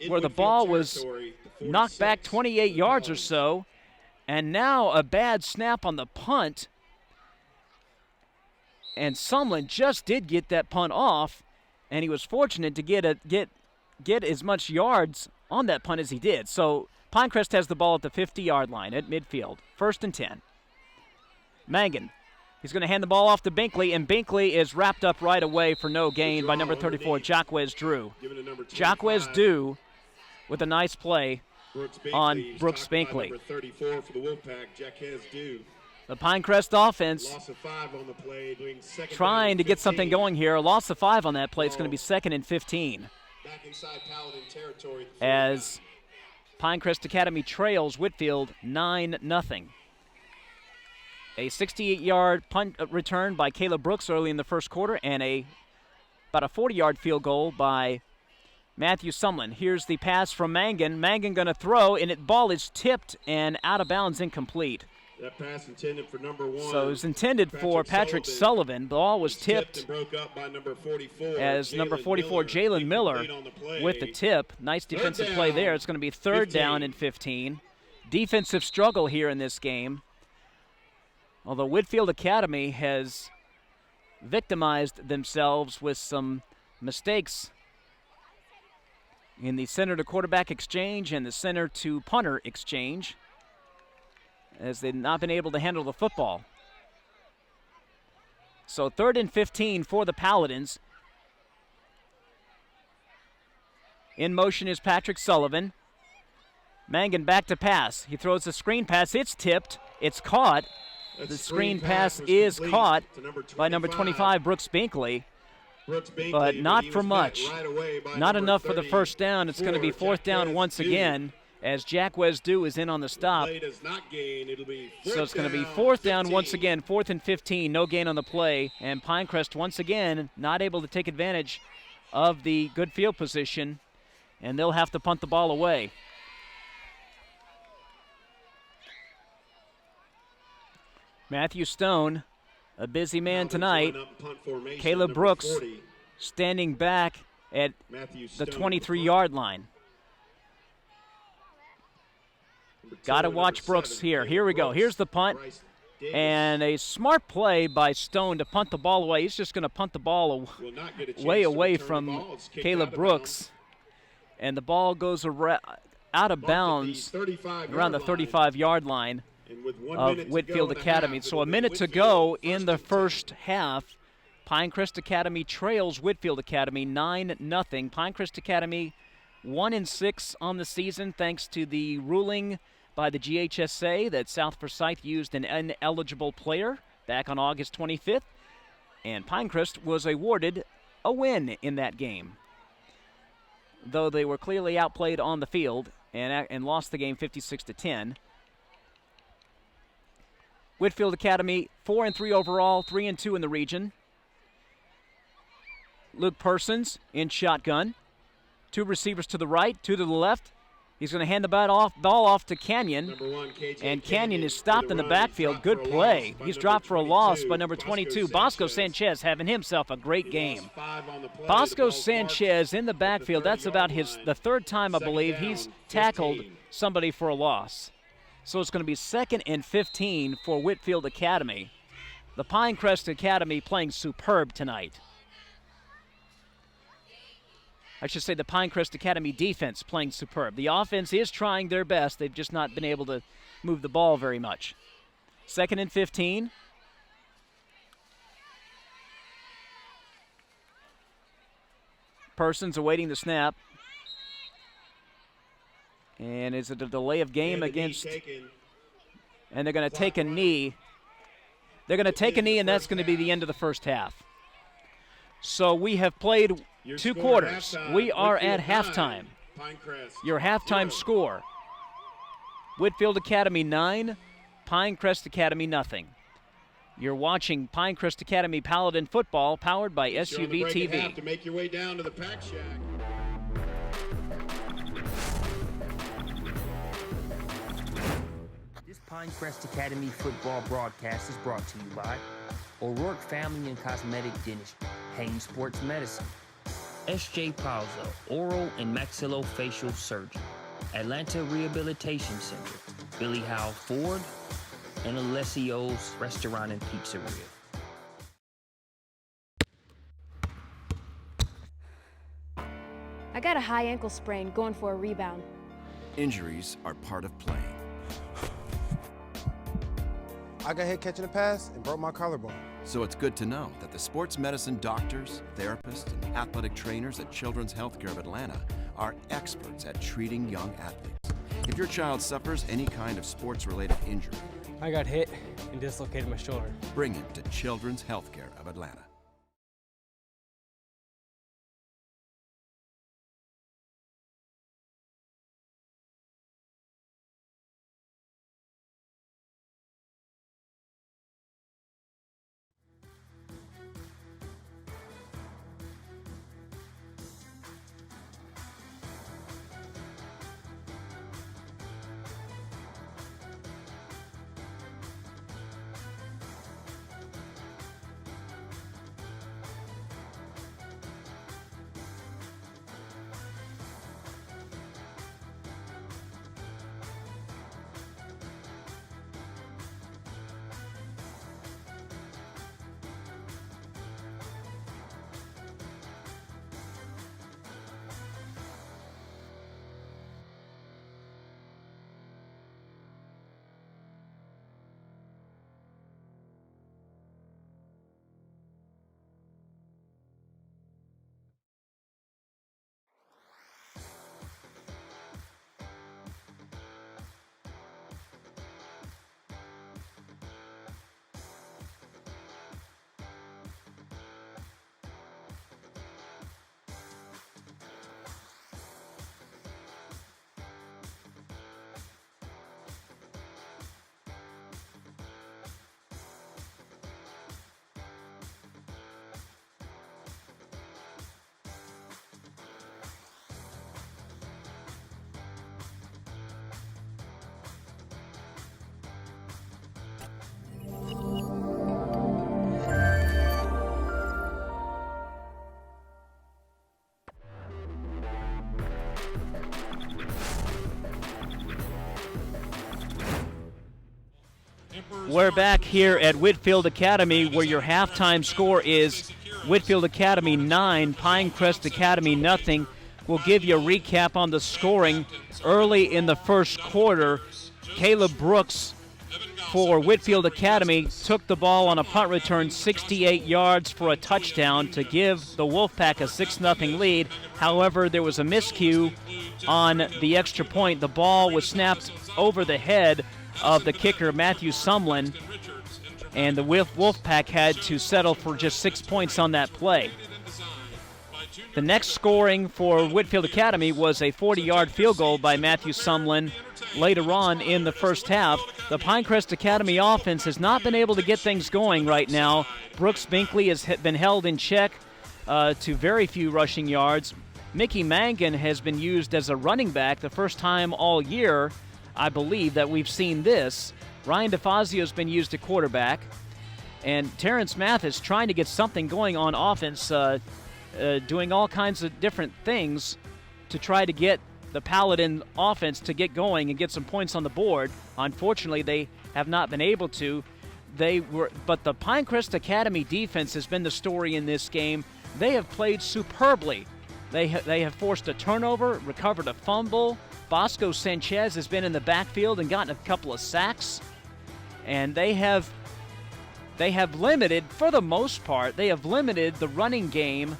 where the ball was knocked back 28 yards or so, and now a bad snap on the punt. And Sumlin just did get that punt off, and he was fortunate to get as much yards on that punt as he did. So Pinecrest has the ball at the 50-yard line at midfield. 1st and 10. Mangan, he's going to hand the ball off to Binkley, and Binkley is wrapped up right away for no gain by number 34, Jacquez Drew. Jacquez Drew with a nice play on Brooks Binkley. Number 34 for the Wolfpack, Jacquez Drew. The Pinecrest offense trying to get something going here. A loss of 5 on that play. It's going to be 2nd and 15. Back inside Paladin territory. As Pinecrest Academy trails Whitefield 9-0. A 68-yard punt return by Caleb Brooks early in the first quarter, and about a 40-yard field goal by Matthew Sumlin. Here's the pass from Mangan. Mangan going to throw, and the ball is tipped and out of bounds, incomplete. That pass intended for number 1. So it was intended for Patrick Sullivan. The ball was tipped and broke up by number 44. As number 44, Jalen Miller, with the tip. Nice defensive play there. It's going to be 3rd down and 15. Defensive struggle here in this game. Although Whitefield Academy has victimized themselves with some mistakes in the center to quarterback exchange and the center to punter exchange, as they've not been able to handle the football. So 3rd and 15 for the Paladins. In motion is Patrick Sullivan. Mangan back to pass. He throws a screen pass. It's tipped. It's caught. The screen pass is caught by number 25, Brooks Binkley. But not for much. Not enough for the first down. It's going to be 4th down once again, as Jacquez Drew is in on the stop. So it's going to be 4th down once again, 4th and 15, no gain on the play. And Pinecrest once again not able to take advantage of the good field position, and they'll have to punt the ball away. Matthew Stone, a busy man tonight. Caleb Brooks standing back at the 23-yard line. Got to watch Brooks here. Here we go. Here's the punt. And a smart play by Stone to punt the ball away. He's just going to punt the ball way away from Caleb Brooks. And the ball goes out of bounds around the 35-yard line of Whitefield Academy. So a minute to go in the first half. Pinecrest Academy trails Whitefield Academy 9-0. Pinecrest Academy 1-6 on the season thanks to the ruling by the GHSA that South Forsyth used an ineligible player back on August 25th. And Pinecrest was awarded a win in that game, though they were clearly outplayed on the field and lost the game 56-10. Whitefield Academy 4-3 overall, 3-2 in the region. Luke Persons in shotgun. 2 receivers to the right, 2 to the left. He's going to hand the ball off to Canyon. And Canyon is stopped in the backfield. Good play. He's dropped for a loss by number 22, Bosco Sanchez, having himself a great game. Bosco Sanchez in the backfield. That's about the third time, I believe, he's tackled somebody for a loss. So it's going to be 2nd and 15 for Whitefield Academy. The Pinecrest Academy playing superb tonight. I should say the Pinecrest Academy defense playing superb. The offense is trying their best. They've just not been able to move the ball very much. 2nd and 15. Persons awaiting the snap. And is it a delay of game against... And they're going to take a knee. They're going to take a knee, and that's going to be the end of the first half. So we have played 2 quarters. We are at halftime. Your halftime score: Whitefield Academy 9, Pinecrest Academy nothing. You're watching Pinecrest Academy Paladin football, powered by SUV TV. To make your way down to the Pack Shack. This Pinecrest Academy football broadcast is brought to you by O'Rourke Family and Cosmetic Dentistry, Haynes Sports Medicine, S.J. Palzo, Oral and Maxillofacial Surgery, Atlanta Rehabilitation Center, Billy Howe Ford, and Alessio's Restaurant and Pizzeria. I got a high ankle sprain going for a rebound. Injuries are part of playing. I got hit catching a pass and broke my collarbone. So it's good to know that the sports medicine doctors, therapists, and athletic trainers at Children's Healthcare of Atlanta are experts at treating young athletes. If your child suffers any kind of sports-related injury, I got hit and dislocated my shoulder. bring him to Children's Healthcare of Atlanta. We're back here at Whitefield Academy, where your halftime score is Whitefield Academy 9, Pinecrest Academy nothing. We'll give you a recap on the scoring. Early in the first quarter, Caleb Brooks for Whitefield Academy took the ball on a punt return 68 yards for a touchdown to give the Wolfpack a 6-0 lead. However, there was a miscue on the extra point. The ball was snapped over the head of the kicker, Matthew Sumlin, and the Wolfpack had to settle for just 6 points on that play. The next scoring for Whitefield Academy was a 40-yard field goal by Matthew Sumlin later on in the first half. The Pinecrest Academy offense has not been able to get things going right now. Brooks Binkley has been held in check to very few rushing yards. Mickey Mangan has been used as a running back, the first time all year, I believe, that we've seen this. Ryan DeFazio has been used at quarterback. And Terrence Mathis trying to get something going on offense, doing all kinds of different things to try to get the Paladin offense to get going and get some points on the board. Unfortunately, they have not been able to. But the Pinecrest Academy defense has been the story in this game. They have played superbly. They have forced a turnover, recovered a fumble. Bosco Sanchez has been in the backfield and gotten a couple of sacks. And they have limited, for the most part, they have limited the running game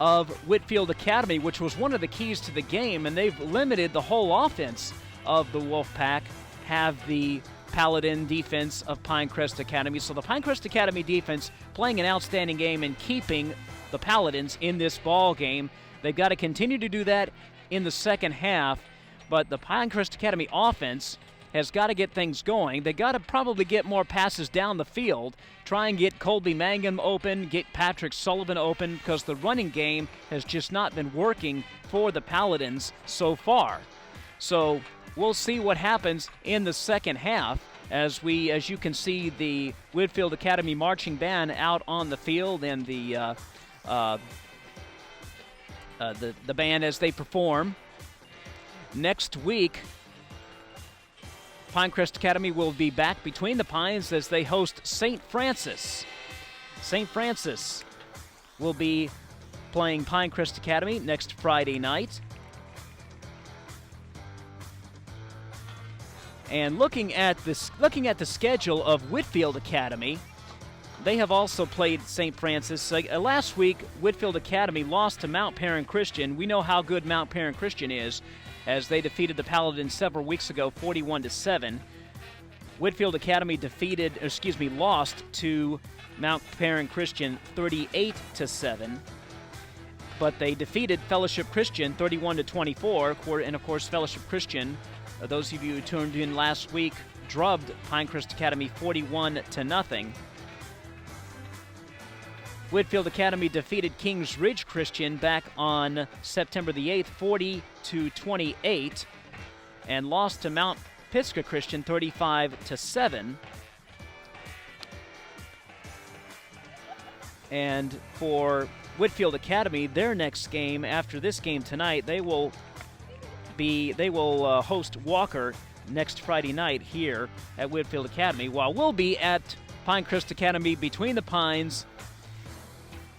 of Whitefield Academy, which was one of the keys to the game, and they've limited the whole offense of the Wolfpack, have the Paladin defense of Pinecrest Academy. So the Pinecrest Academy defense playing an outstanding game and keeping the Paladins in this ball game. They've got to continue to do that in the second half, but the Pinecrest Academy offense has got to get things going. They got to probably get more passes down the field, try and get Colby Mangum open, get Patrick Sullivan open, because the running game has just not been working for the Paladins so far. So we'll see what happens in the second half as you can see the Whitefield Academy marching band out on the field and the band as they perform. Next week, Pinecrest Academy will be back between the Pines as they host St. Francis. St. Francis will be playing Pinecrest Academy next Friday night. And looking at the schedule of Whitefield Academy, they have also played St. Francis. Last week, Whitefield Academy lost to Mount Perrin Christian. We know how good Mount Perrin Christian is, as they defeated the Paladins several weeks ago, 41-7. Whitefield Academy lost to Mount Perrin Christian 38-7. But they defeated Fellowship Christian 31-24, and of course Fellowship Christian, those of you who tuned in last week, drubbed Pinecrest Academy 41-0. Whitefield Academy defeated Kings Ridge Christian back on September the 8th, 40-28, and lost to Mount Pisgah Christian 35-7. And for Whitefield Academy, their next game after this game tonight, they will host Walker next Friday night here at Whitefield Academy, while we'll be at Pinecrest Academy between the Pines,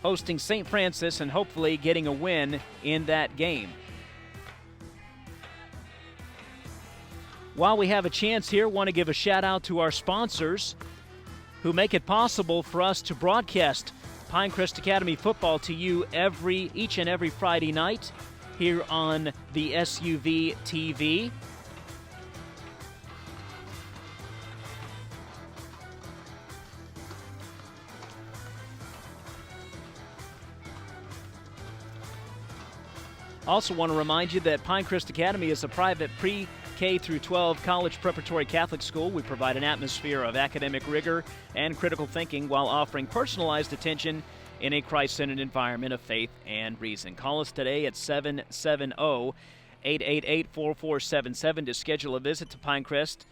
hosting St. Francis and hopefully getting a win in that game. While we have a chance here, want to give a shout out to our sponsors who make it possible for us to broadcast Pinecrest Academy football to you each and every Friday night here on the SUV TV. Also want to remind you that Pinecrest Academy is a private pre-K through 12 college preparatory Catholic school. We provide an atmosphere of academic rigor and critical thinking while offering personalized attention in a Christ-centered environment of faith and reason. Call us today at 770-888-4477 to schedule a visit to Pinecrest,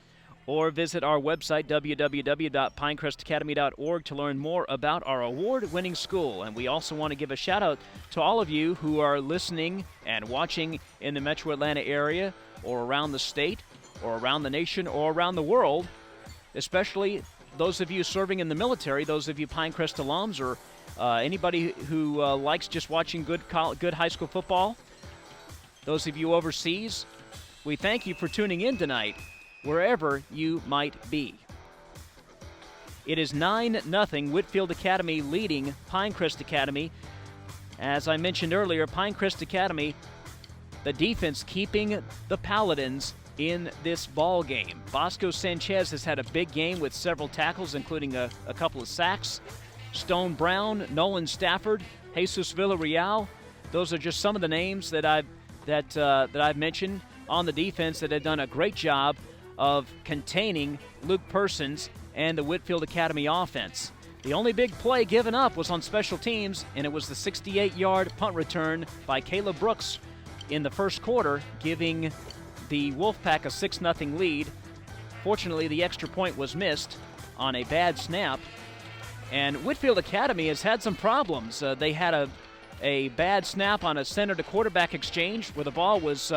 or visit our website, www.pinecrestacademy.org, to learn more about our award-winning school. And we also want to give a shout-out to all of you who are listening and watching in the Metro Atlanta area, or around the state, or around the nation, or around the world, especially those of you serving in the military, those of you Pinecrest alums, or anybody who likes just watching good high school football. Those of you overseas, we thank you for tuning in tonight, wherever you might be. It is 9-0, Whitefield Academy leading Pinecrest Academy. As I mentioned earlier, Pinecrest Academy, the defense keeping the Paladins in this ball game. Bosco Sanchez has had a big game with several tackles, including a couple of sacks. Stone Brown, Nolan Stafford, Jesus Villarreal. Those are just some of the names that I've mentioned on the defense that have done a great job of containing Luke Persons and the Whitefield Academy offense. The only big play given up was on special teams, and it was the 68-yard punt return by Caleb Brooks in the first quarter, giving the Wolfpack a 6-0 lead. Fortunately, the extra point was missed on a bad snap, and Whitefield Academy has had some problems. They had a bad snap on a center-to-quarterback exchange where the ball was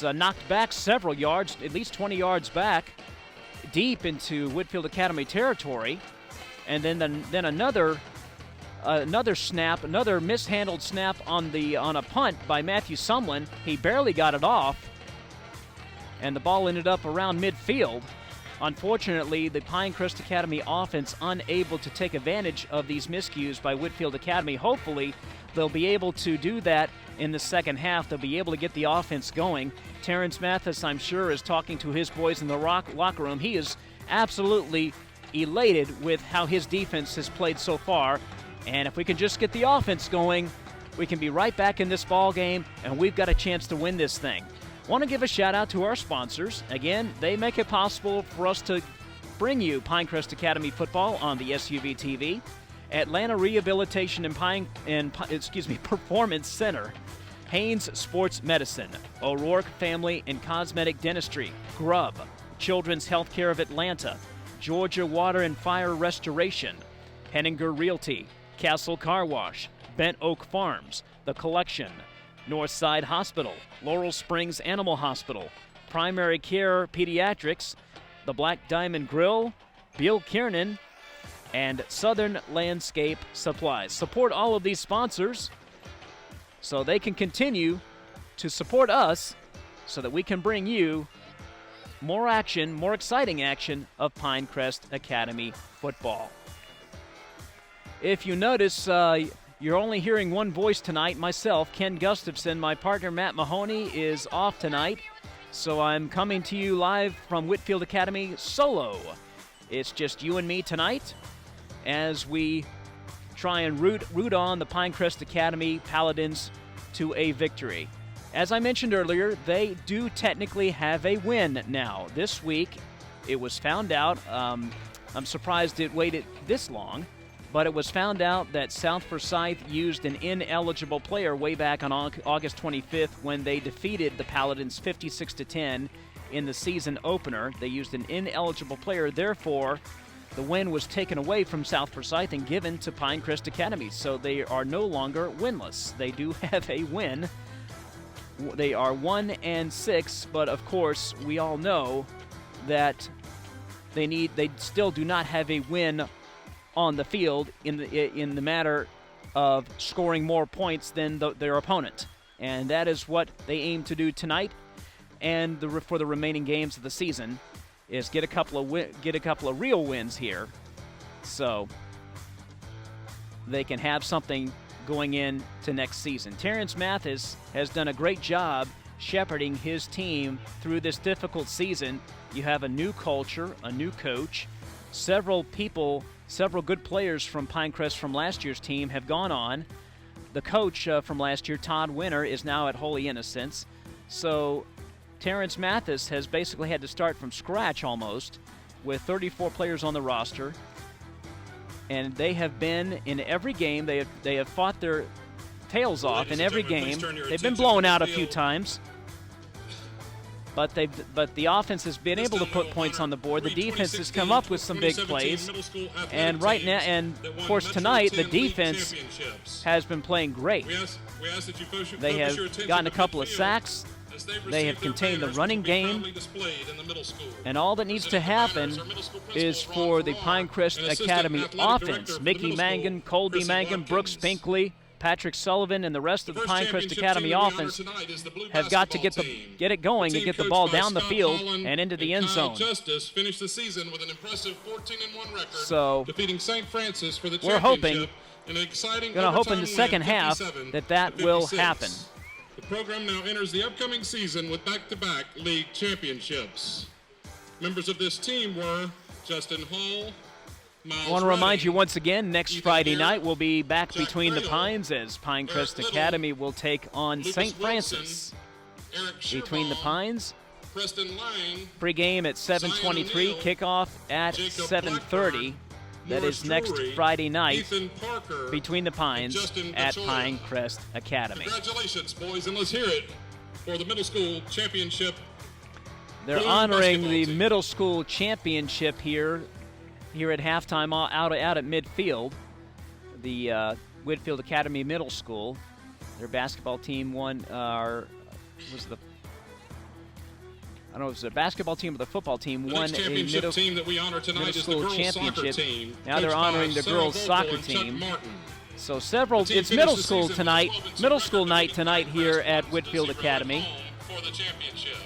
knocked back several yards, at least 20 yards back, deep into Whitefield Academy territory, and then another snap, another mishandled snap on a punt by Matthew Sumlin. He barely got it off, and the ball ended up around midfield. Unfortunately, the Pinecrest Academy offense unable to take advantage of these miscues by Whitefield Academy. Hopefully, they'll be able to do that in the second half. They'll be able to get the offense going. Terrence Mathis, I'm sure, is talking to his boys in the locker room. He is absolutely elated with how his defense has played so far. And if we can just get the offense going, we can be right back in this ball game, and we've got a chance to win this thing. Want to give a shout out to our sponsors. Again, they make it possible for us to bring you Pinecrest Academy football on the SUV TV. Atlanta Rehabilitation and Performance Center, Haynes Sports Medicine, O'Rourke Family and Cosmetic Dentistry, Grubb, Children's Healthcare of Atlanta, Georgia Water and Fire Restoration, Henninger Realty, Castle Car Wash, Bent Oak Farms, The Collection, Northside Hospital, Laurel Springs Animal Hospital, Primary Care Pediatrics, the Black Diamond Grill, Bill Kiernan, and Southern Landscape Supplies. Support all of these sponsors so they can continue to support us so that we can bring you more action, more exciting action of Pinecrest Academy football. If you notice, you're only hearing one voice tonight, myself, Ken Gustafson. My partner, Matt Mahoney, is off tonight, so I'm coming to you live from Whitefield Academy solo. It's just you and me tonight as we try and root on the Pinecrest Academy Paladins to a victory. As I mentioned earlier, they do technically have a win now. This week, it was found out, I'm surprised it waited this long, but it was found out that South Forsyth used an ineligible player way back on August 25th when they defeated the Paladins 56-10 in the season opener. They used an ineligible player. Therefore, the win was taken away from South Forsyth and given to Pinecrest Academy. So they are no longer winless. They do have a win. They are 1-6, but of course, we all know that they still do not have a win on the field in the matter of scoring more points than their opponent, and that is what they aim to do tonight and for the remaining games of the season, is get a couple of real wins here, so they can have something going into next season. Terrence Mathis has done a great job shepherding his team through this difficult season. You have a new culture, a new coach, several good players from Pinecrest from last year's team have gone on. The coach from last year, Todd Winter, is now at Holy Innocents. So Terrence Mathis has basically had to start from scratch almost with 34 players on the roster. And they have been in every game. They have fought their tails off in every game. They've been blown out a few times. But the offense has been able to put points on the board. The defense has come up with some big plays. And right now, and of course tonight, the defense has been playing great. They have gotten a couple of sacks. They have contained the running game. And all that needs to happen is for the Pinecrest Academy offense, Mickey Mangan, Colby Mangan, Brooks Binkley, Patrick Sullivan and the rest of the Pinecrest Academy offense have got to get it going and get the ball down the field and into the end zone. Justice finished the season with an impressive 14-1 record, so defeating St. Francis for the we're hoping in an exciting going to hope in the second half that will happen. The program now enters the upcoming season with back-to-back league championships. Members of this team were Justin Hall, Miles I want to remind Redding, you once again, next Ethan Friday Garrett, night we'll be back Jack between the Cradle, Pines as Pinecrest Little, Academy will take on Lucas St. Wilson, Francis. Eric Between the Sherbaugh, Pines, Preston Lang, pregame at 7:23, kickoff at Jacob 7:30. That Morris is next Drury, Friday night Ethan Parker, between the Pines Justin at Bachoya. Pinecrest Academy. Congratulations, boys, and let's hear it for the middle school championship. They're Blue honoring the basketball team. middle school championship here at halftime out at midfield. The Whitefield Academy Middle School. Their basketball team won. I don't know if it was the basketball team or the football team The won next a championship middle team that we honor tonight is the school girls championship. soccer team. Now they're coached by honoring the Sarah girls Vogel soccer and Chuck team. Martin. So several. The team It's middle finished the school season tonight. with 12 Middle record, school night defeating tonight here Pinecrest at Hawks Whitefield as they run Academy. home for the championship.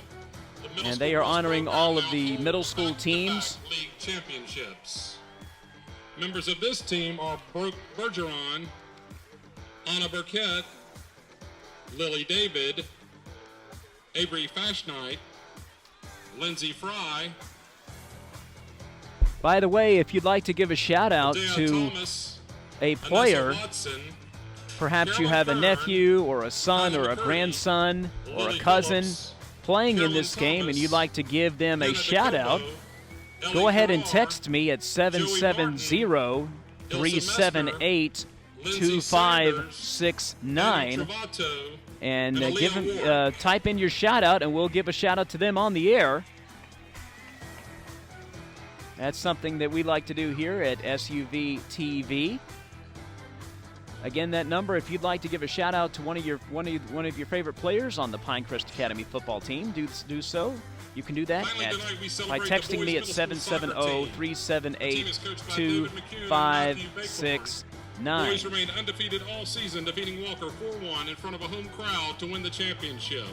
The middle And school they are girls honoring program all of now the holds middle school back-to-back teams. League championships. Members of this team are Brooke Bergeron, Anna Burkett, Lily David, Avery Fashnight, Lindsay Fry, By the way, if you'd like to give a shout out Dea to Thomas, a Vanessa player, Watson, perhaps you Carolyn have a Kern, nephew or a son Hannah or a McCurdy, grandson or a Lily cousin Phillips, playing in Carolyn this game and Thomas, you'd like to give them a Hannah shout out, DeCobo, go Ellie ahead and Farrar, text me at 770-378-2569 and type in your shout out and we'll give a shout out to them on the air. That's something that we like to do here at SUV TV. Again, that number, if you'd like to give a shout out to one of your favorite players on the Pinecrest Academy football team, do so. You can do that by texting me at 770-378-2569. Boys remained undefeated all season, defeating Walker 4-1 in front of a home crowd to win the championship.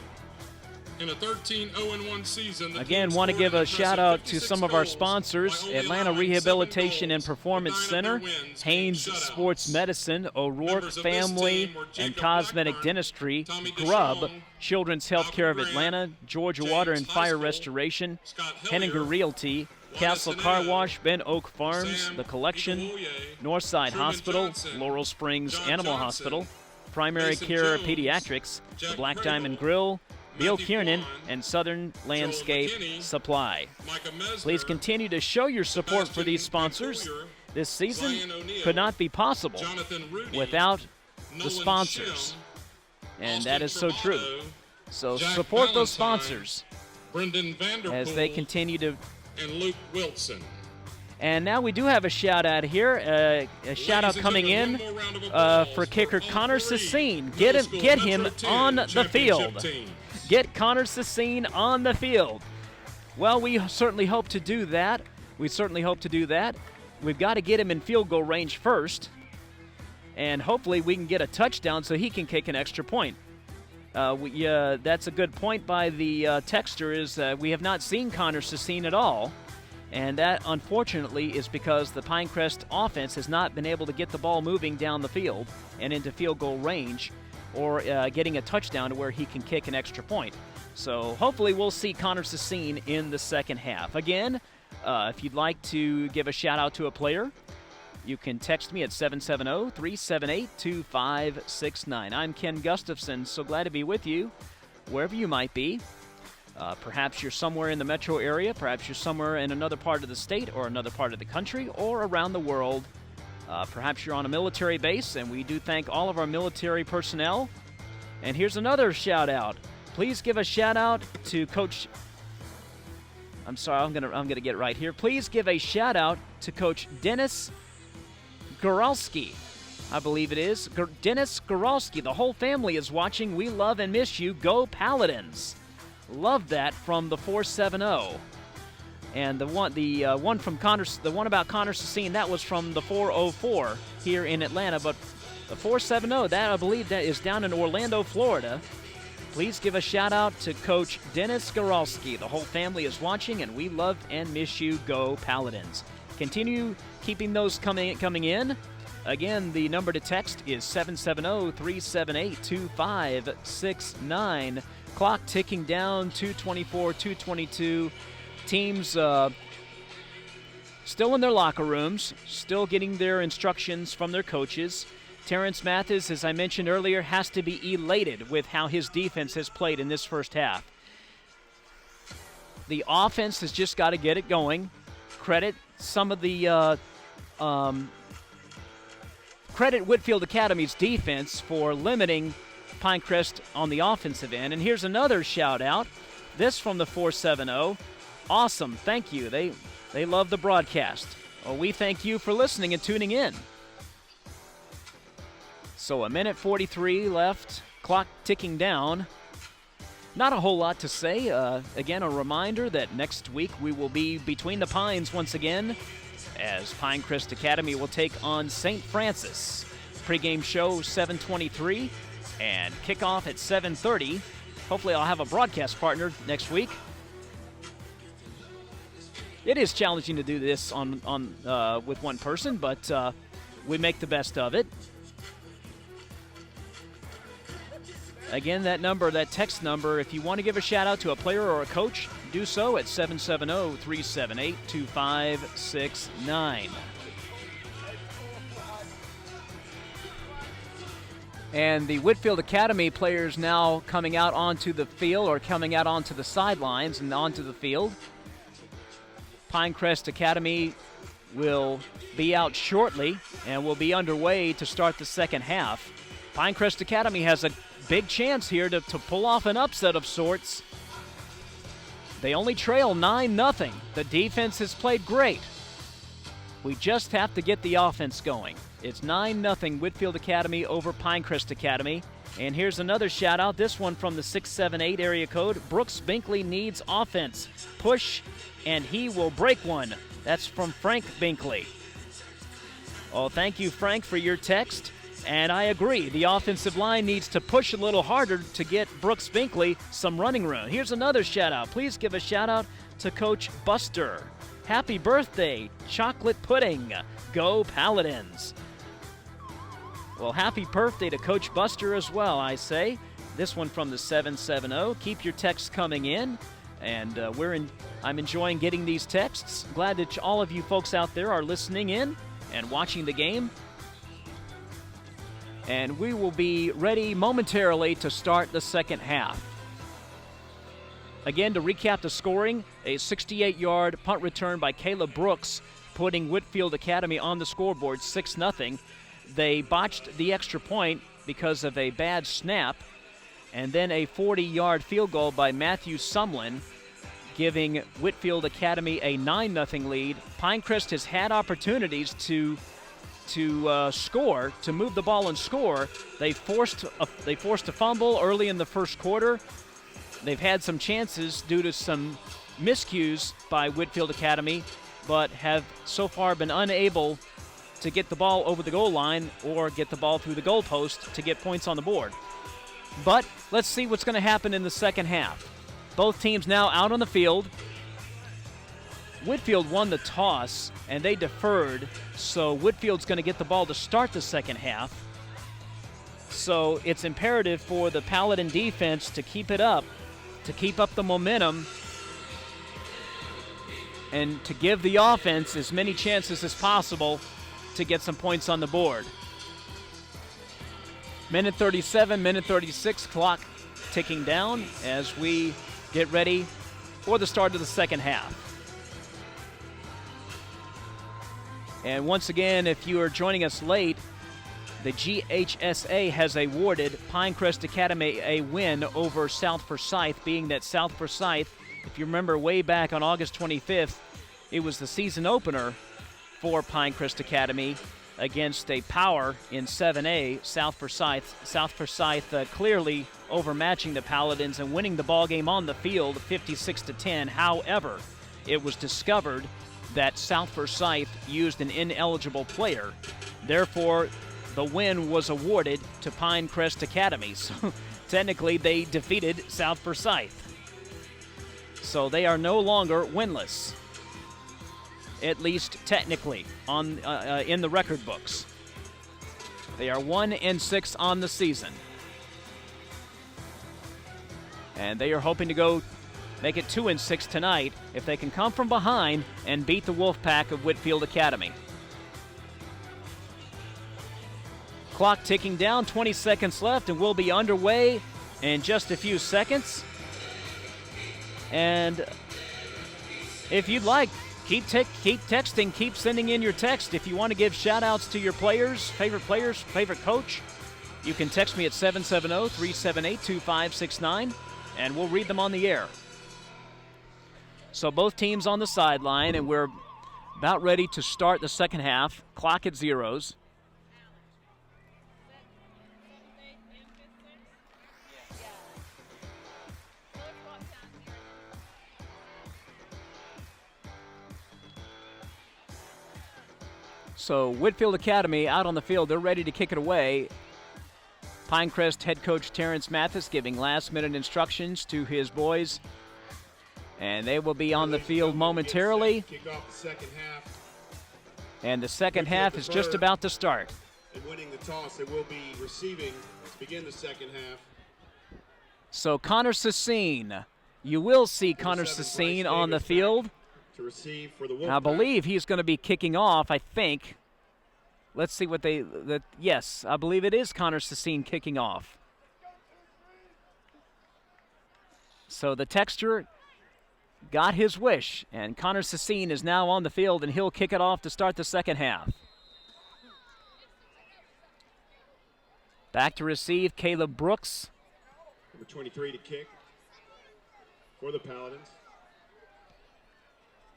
In a 13-0-1 season, again, want to give a shout out to some of our sponsors: Atlanta Rehabilitation and Performance Center, Haynes Sports Medicine, O'Rourke Family and Cosmetic Dentistry, Grubb, Children's Healthcare of Atlanta, Georgia Water and Fire Restoration, Henninger Realty, Castle Car Wash, Ben Oak Farms, The Collection, Northside Hospital, Laurel Springs Animal Hospital, Primary Care Pediatrics, The Black Diamond Grill, Bill Kiernan, and Southern Landscape Supply. Please continue to show your support for these sponsors. This season could not be possible without the sponsors. And that is so true. So support those sponsors as they continue to. And Luke Wilson. And now we do have a shout out here, a shout out coming in for kicker Connor Sassine. Get him on the field. Get Connor Sassine on the field. Well, we certainly hope to do that. We've got to get him in field goal range first. And hopefully we can get a touchdown so he can kick an extra point. That's a good point by the texter, is we have not seen Connor Sassine at all. And that, unfortunately, is because the Pinecrest offense has not been able to get the ball moving down the field and into field goal range, or getting a touchdown to where he can kick an extra point. So hopefully we'll see Connor Sassine in the second half. Again, if you'd like to give a shout out to a player, you can text me at 770-378-2569. I'm Ken Gustafson, so glad to be with you wherever you might be. Perhaps you're somewhere in the metro area, perhaps you're somewhere in another part of the state or another part of the country or around the world. Perhaps you're on a military base, and we do thank all of our military personnel. And here's another shout out. Please give a shout out to Coach. I'm sorry, I'm gonna get it right here. Please give a shout out to Coach Dennis Goralski. I believe it is Dennis Goralski. The whole family is watching. We love and miss you. Go Paladins! Love that from the 470. And the one about Connor Sassine, that was from the 404 here in Atlanta. But The 470, that I believe that is down in Orlando, Florida. Please give a shout out to Coach Dennis Goralski. The whole family is watching, and we love and miss you. Go Paladins. Continue keeping those coming in. Again, the number to text is 770-378-2569. Clock ticking down, 2:24, 2:22. Teams still in their locker rooms, still getting their instructions from their coaches. Terrence Mathis, as I mentioned earlier, has to be elated with how his defense has played in this first half. The offense has just got to get it going. Credit some of the credit Whitefield Academy's defense for limiting Pinecrest on the offensive end. And here's another shout out. This from the 470. Awesome, thank you. They love the broadcast. Well, we thank you for listening and tuning in. So a minute 43 left, clock ticking down. Not a whole lot to say. Again, a reminder that next week we will be between the Pines once again as Pinecrest Academy will take on St. Francis. Pre-game show 7:23 and kickoff at 7:30. Hopefully I'll have a broadcast partner next week. It is challenging to do this with one person, but we make the best of it. Again, that text number, if you want to give a shout out to a player or a coach, do so at 770-378-2569. And the Whitefield Academy players now coming out onto the field, or coming out onto the sidelines and onto the field. Pinecrest Academy will be out shortly and will be underway to start the second half. Pinecrest Academy has a big chance here to pull off an upset of sorts. They only trail 9-0. The defense has played great. We just have to get the offense going. It's 9-0 Whitefield Academy over Pinecrest Academy. And here's another shout out, this one from the 678 area code. Brooks Binkley needs offense. Push and he will break one. That's from Frank Binkley. Oh, thank you, Frank, for your text. And I agree, the offensive line needs to push a little harder to get Brooks Binkley some running room. Here's another shout out. Please give a shout out to Coach Buster. Happy birthday, chocolate pudding. Go Paladins. Well, happy birthday to Coach Buster as well, I say. This one from the 770. Keep your texts coming in. And I'm enjoying getting these texts. Glad that all of you folks out there are listening in and watching the game. And we will be ready momentarily to start the second half. Again, to recap the scoring, a 68-yard punt return by Caleb Brooks, putting Whitefield Academy on the scoreboard 6-0. They botched the extra point because of a bad snap, and then a 40-yard field goal by Matthew Sumlin, giving Whitefield Academy a 9-0 lead. Pinecrest has had opportunities to score, to move the ball and score. They forced a fumble early in the first quarter. They've had some chances due to some miscues by Whitefield Academy, but have so far been unable to get the ball over the goal line or get the ball through the goalpost to get points on the board. But let's see what's going to happen in the second half. Both teams now out on the field. Whitefield won the toss, and they deferred, so Whitefield's going to get the ball to start the second half. So it's imperative for the Paladin defense to keep it up, to keep up the momentum, and to give the offense as many chances as possible to get some points on the board. Minute 37, minute 36, clock ticking down as we get ready for the start of the second half. And once again, if you are joining us late, the GHSA has awarded Pinecrest Academy a win over South Forsyth, being that South Forsyth, if you remember way back on August 25th, it was the season opener for Pinecrest Academy against a power in 7A, South Forsyth. South Forsyth clearly overmatching the Paladins and winning the ball game on the field 56-10. However, it was discovered that South Forsyth used an ineligible player. Therefore, the win was awarded to Pinecrest Academy. So technically they defeated South Forsyth. So they are no longer winless, at least technically, in the record books. They are 1-6 on the season. And they are hoping to go make it 2-6 tonight if they can come from behind and beat the Wolfpack of Whitefield Academy. Clock ticking down, 20 seconds left, and we'll be underway in just a few seconds. And if you'd like, keep texting, keep sending in your text. If you want to give shout-outs to your players, favorite coach, you can text me at 770-378-2569, and we'll read them on the air. So both teams on the sideline, and we're about ready to start the second half. Clock at zeros. So Whitefield Academy out on the field. They're ready to kick it away. Pinecrest head coach Terrence Mathis giving last-minute instructions to his boys. And they will be on the field momentarily. Kick off the second half. And the second half is just about to start. And winning the toss, they will be receiving to begin the second half. So Connor Sassine, you will see Connor Sassine on the field. To receive for the Wolfpack. I believe he's going to be kicking off, I think. Let's see what yes, I believe it is Connor Sassine kicking off. So the texter got his wish, and Connor Sassine is now on the field, and he'll kick it off to start the second half. Back to receive, Caleb Brooks. Number 23 to kick for the Paladins.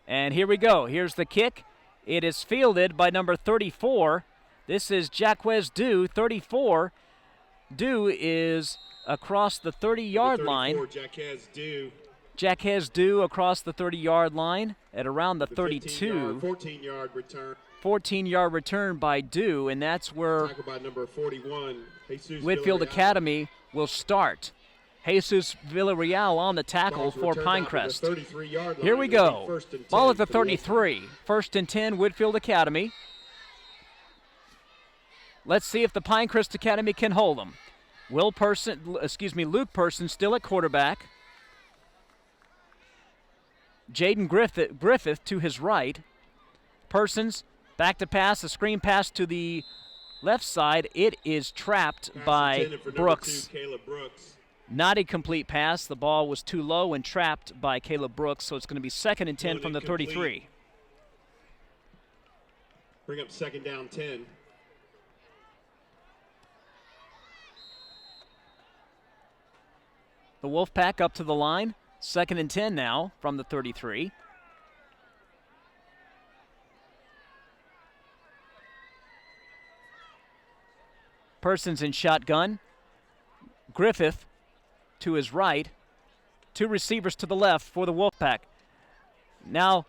And here we go. Here's the kick. It is fielded by number 34. This is Jaquez Dew, 34. Dew is across the 30-yard line. Jaquez Dew across the 30-yard line at around the 32. 14-yard return. 14-yard return by Dew, and that's where Tackle by number 41, Whitefield Academy will start. Jesus Villarreal on the tackle for Pinecrest. Here we go. Ball at the 33. 1st and 10, Whitefield Academy. Let's see if the Pinecrest Academy can hold them. Luke Person still at quarterback. Jaden Griffith to his right. Persons back to pass, a screen pass to the left side. It is trapped by Brooks. Not a complete pass. The ball was too low and trapped by Caleb Brooks, so it's going to be 2nd and 10 from the 33. Bring up 2nd down 10. The Wolfpack up to the line. 2nd and 10 now from the 33. Persons in shotgun. Griffith to his right. 2 receivers to the left for the Wolfpack. Now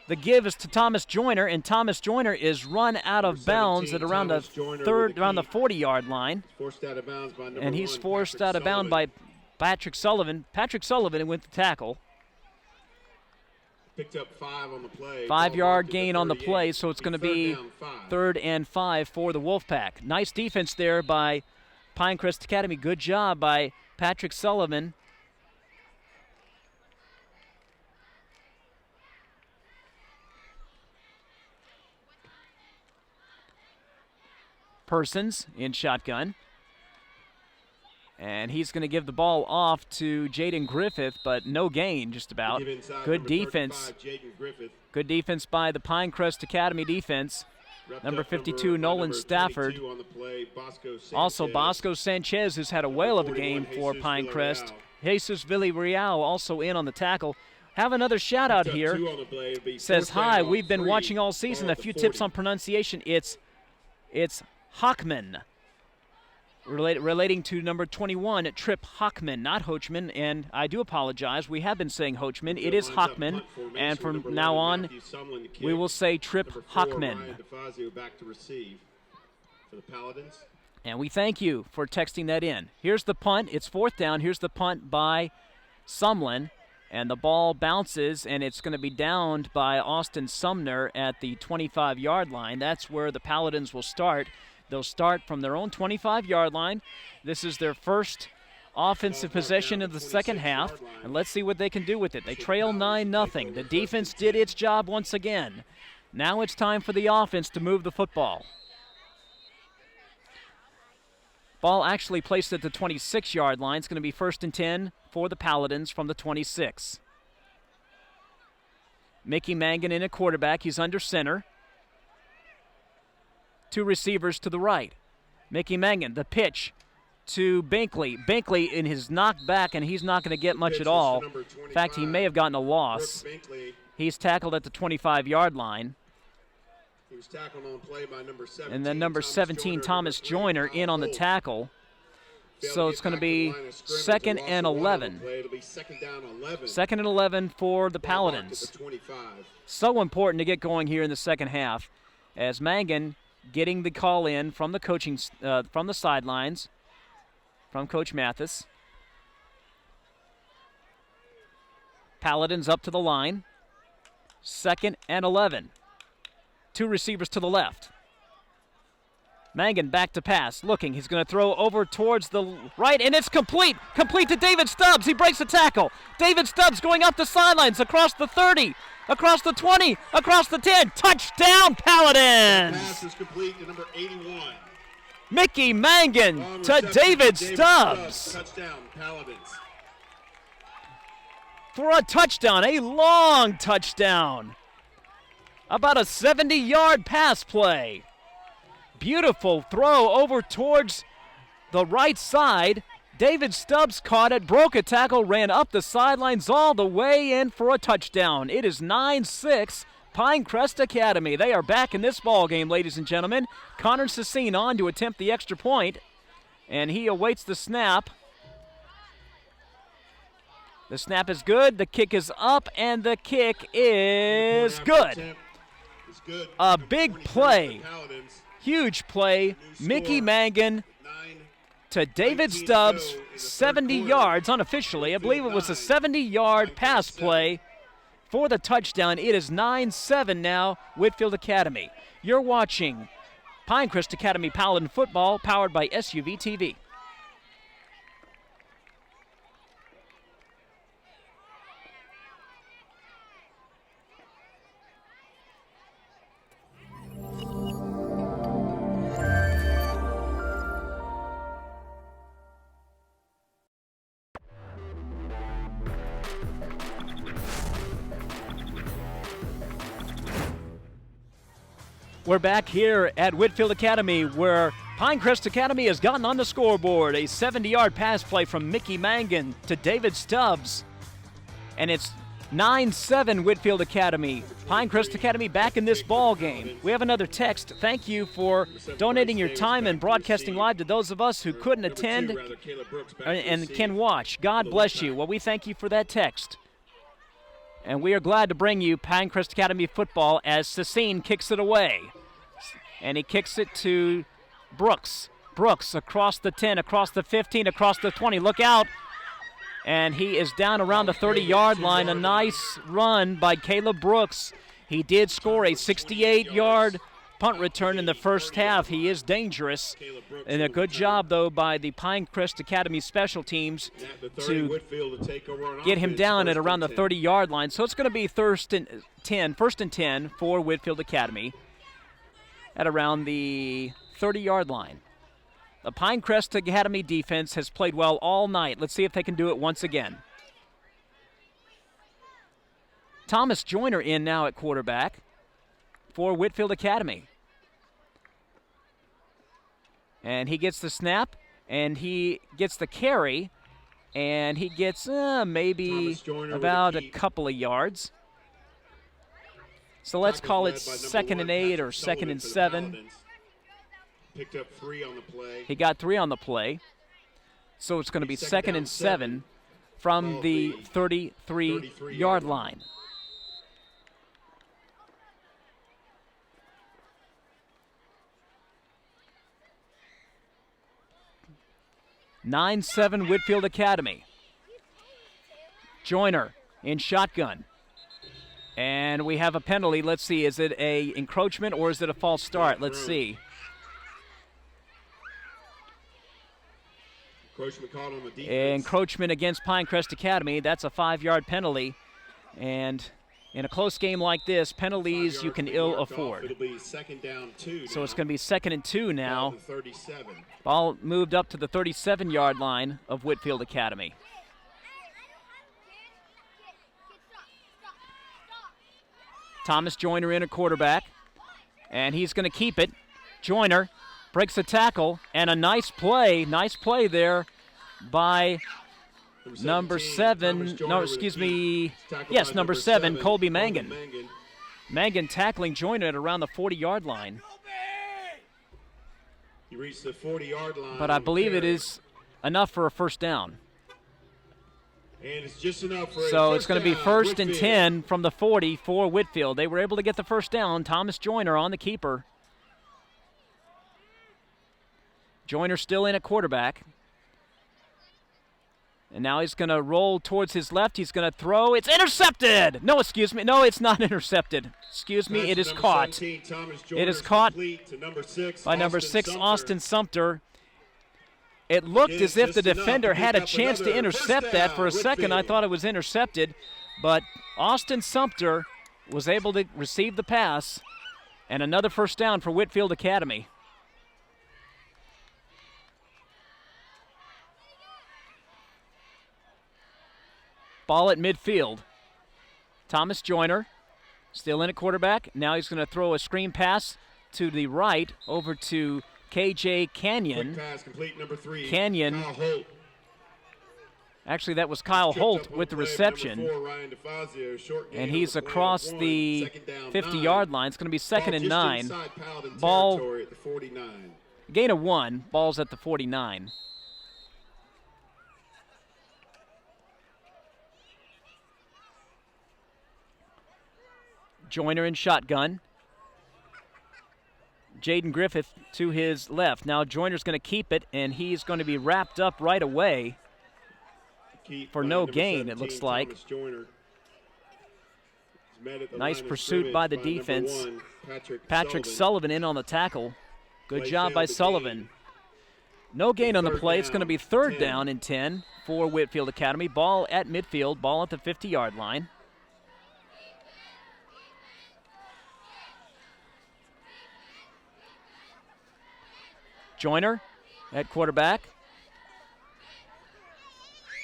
the give is to Thomas Joyner, and Thomas Joyner is run out of bounds at around the 40-yard line. And he's forced out of bounds by Patrick Sullivan. Patrick Sullivan went to tackle. Picked up 5 on the play. 5-yard gain on the play, so it's going to be 3rd and 5 for the Wolfpack. Nice defense there by Pinecrest Academy. Good job by Patrick Sullivan. Persons in shotgun. And he's going to give the ball off to Jaden Griffith, but no gain just about. Good defense. Good defense by the Pinecrest Academy defense. Number 52, Nolan Stafford. Also, Bosco Sanchez, who's had a whale of a game for Pinecrest. Jesus Villarreal also in on the tackle. Have another shout-out here. Says, hi, we've been watching all season. A few tips on pronunciation. It's Hockman. Relating to number 21, Trip Hockman, not Hochman, and I do apologize. We have been saying Hochman. It is Hockman, and from now on, we will say Trip Hockman. for the Paladins. And we thank you for texting that in. Here's the punt. It's 4th down. Here's the punt by Sumlin. And the ball bounces, and it's going to be downed by Austin Sumner at the 25-yard line. That's where the Paladins will start. They'll start from their own 25-yard line. This is their first offensive possession of the second half, and let's see what they can do with it. They trail 9-0. The defense did its job once again. Now it's time for the offense to move the football. Ball actually placed at the 26-yard line. It's going to be 1st and 10 for the Paladins from the 26. Mickey Mangan in at quarterback. He's under center. 2 receivers to the right. Mickey Mangan, the pitch to Binkley. Binkley in his knockback, and he's not going to get much at all. In fact, he may have gotten a loss. He's tackled at the 25-yard line. He was tackled on play by number 17. And then number 17, Thomas Joyner, in on the tackle. So it's going to be 2nd and 11. It'll be 2nd down 11. 2nd and 11 for the Paladins. So important to get going here in the second half, as Mangan getting the call in from the coaching, from the sidelines, from Coach Mathis. Paladins up to the line. 2nd and 11. 2 receivers to the left. Mangan back to pass, looking. He's going to throw over towards the right, and it's complete. Complete to David Stubbs. He breaks the tackle. David Stubbs going up the sidelines, across the 30, across the 20, across the 10. Touchdown, Paladins! Pass is complete to number 81. Mickey Mangan to David Stubbs. Touchdown, Paladins. For a touchdown, a long touchdown. About a 70-yard pass play. Beautiful throw over towards the right side. David Stubbs caught it, broke a tackle, ran up the sidelines all the way in for a touchdown. It is 9-6, Pinecrest Academy. They are back in this ball game, ladies and gentlemen. Connor Sassine on to attempt the extra point, and he awaits the snap. The snap is good, the kick is up, and the kick is good. A big play, huge play. Mickey Mangan to David Stubbs, 70 yards unofficially. I believe it was a 70-yard pass play for the touchdown. It is 9-7 now, Whitefield Academy. You're watching Pinecrest Academy Paladin football, powered by SUV TV. We're back here at Whitefield Academy, where Pinecrest Academy has gotten on the scoreboard. A 70-yard pass play from Mickey Mangan to David Stubbs. And it's 9-7 Whitefield Academy. Pinecrest Academy back in this ball game. We have another text. Thank you for donating your time and broadcasting live to those of us who couldn't attend and can watch. God bless you. Well, we thank you for that text. And we are glad to bring you Pinecrest Academy football as Sassine kicks it away. And he kicks it to Brooks. Brooks across the 10, across the 15, across the 20. Look out. And he is down around the 30-yard line. A nice run by Caleb Brooks. He did score a 68-yard punt return in the first half. He is dangerous. And a good job, though, by the Pinecrest Academy special teams to get him down at around the 30-yard line. So it's going to be first and 10 for Whitefield Academy at around the 30-yard line. The Pinecrest Academy defense has played well all night. Let's see if they can do it once again. Thomas Joyner in now at quarterback for Whitefield Academy. And he gets the snap, and he gets the carry, and he gets maybe about a couple of yards. So let's call it 2nd and 8 or 2nd and 7. Picked up 3 on the play. He got 3 on the play. So it's going to be 2nd and 7 from the 33-yard line. 9-7 Whitefield Academy. Joyner in shotgun. And we have a penalty. Let's see, is it a encroachment or is it a false start? Let's see. Encroachment called on the defense. Encroachment against Pinecrest Academy. That's a 5-yard penalty. And in a close game like this, penalties you can ill afford. It'll be 2nd down 2 So it's going to be 2nd and 2 now. 37. Ball moved up to the 37-yard line of Whitefield Academy. Thomas Joyner in a quarterback, and he's going to keep it. Joyner breaks a tackle, and a nice play there by number 7, number 7, Colby Mangan. Mangan tackling Joyner at around the 40-yard line. He reached the 40-yard line. But I believe it is enough for a first down. And it's just enough for so it's going to be 1st and 10 from the 40 for Whitefield. They were able to get the first down. Thomas Joyner on the keeper. Joyner still in at quarterback. And now he's going to roll towards his left. He's going to throw. It's intercepted! No, excuse me. No, it's not intercepted. Excuse me, it is caught. It is caught by number 6, Austin Sumter. It looked as if the defender had a chance to intercept that. For a second, I thought it was intercepted. But Austin Sumter was able to receive the pass. And another first down for Whitefield Academy. Ball at midfield. Thomas Joyner still in at quarterback. Now he's going to throw a screen pass to the right over to KJ Canyon. Quick pass complete, number 3. Canyon. Kyle Holt. Actually, that was Kyle Holt with the reception. 4, Ryan DeFazio, short gain and he's on the across play the 50-yard line. It's going to be 2nd and 9. Ball Ball at the 49. gain of 1. Ball's at the 49. Joyner in shotgun. Jaden Griffith to his left. Now Joyner's going to keep it, and he's going to be wrapped up right away for no gain, it looks like. Nice pursuit by the defense. Patrick Sullivan in on the tackle. Good job by Sullivan. No gain on the play. It's going to be 3rd down and 10 for Whitefield Academy. Ball at midfield, ball at the 50-yard line. Joyner at quarterback.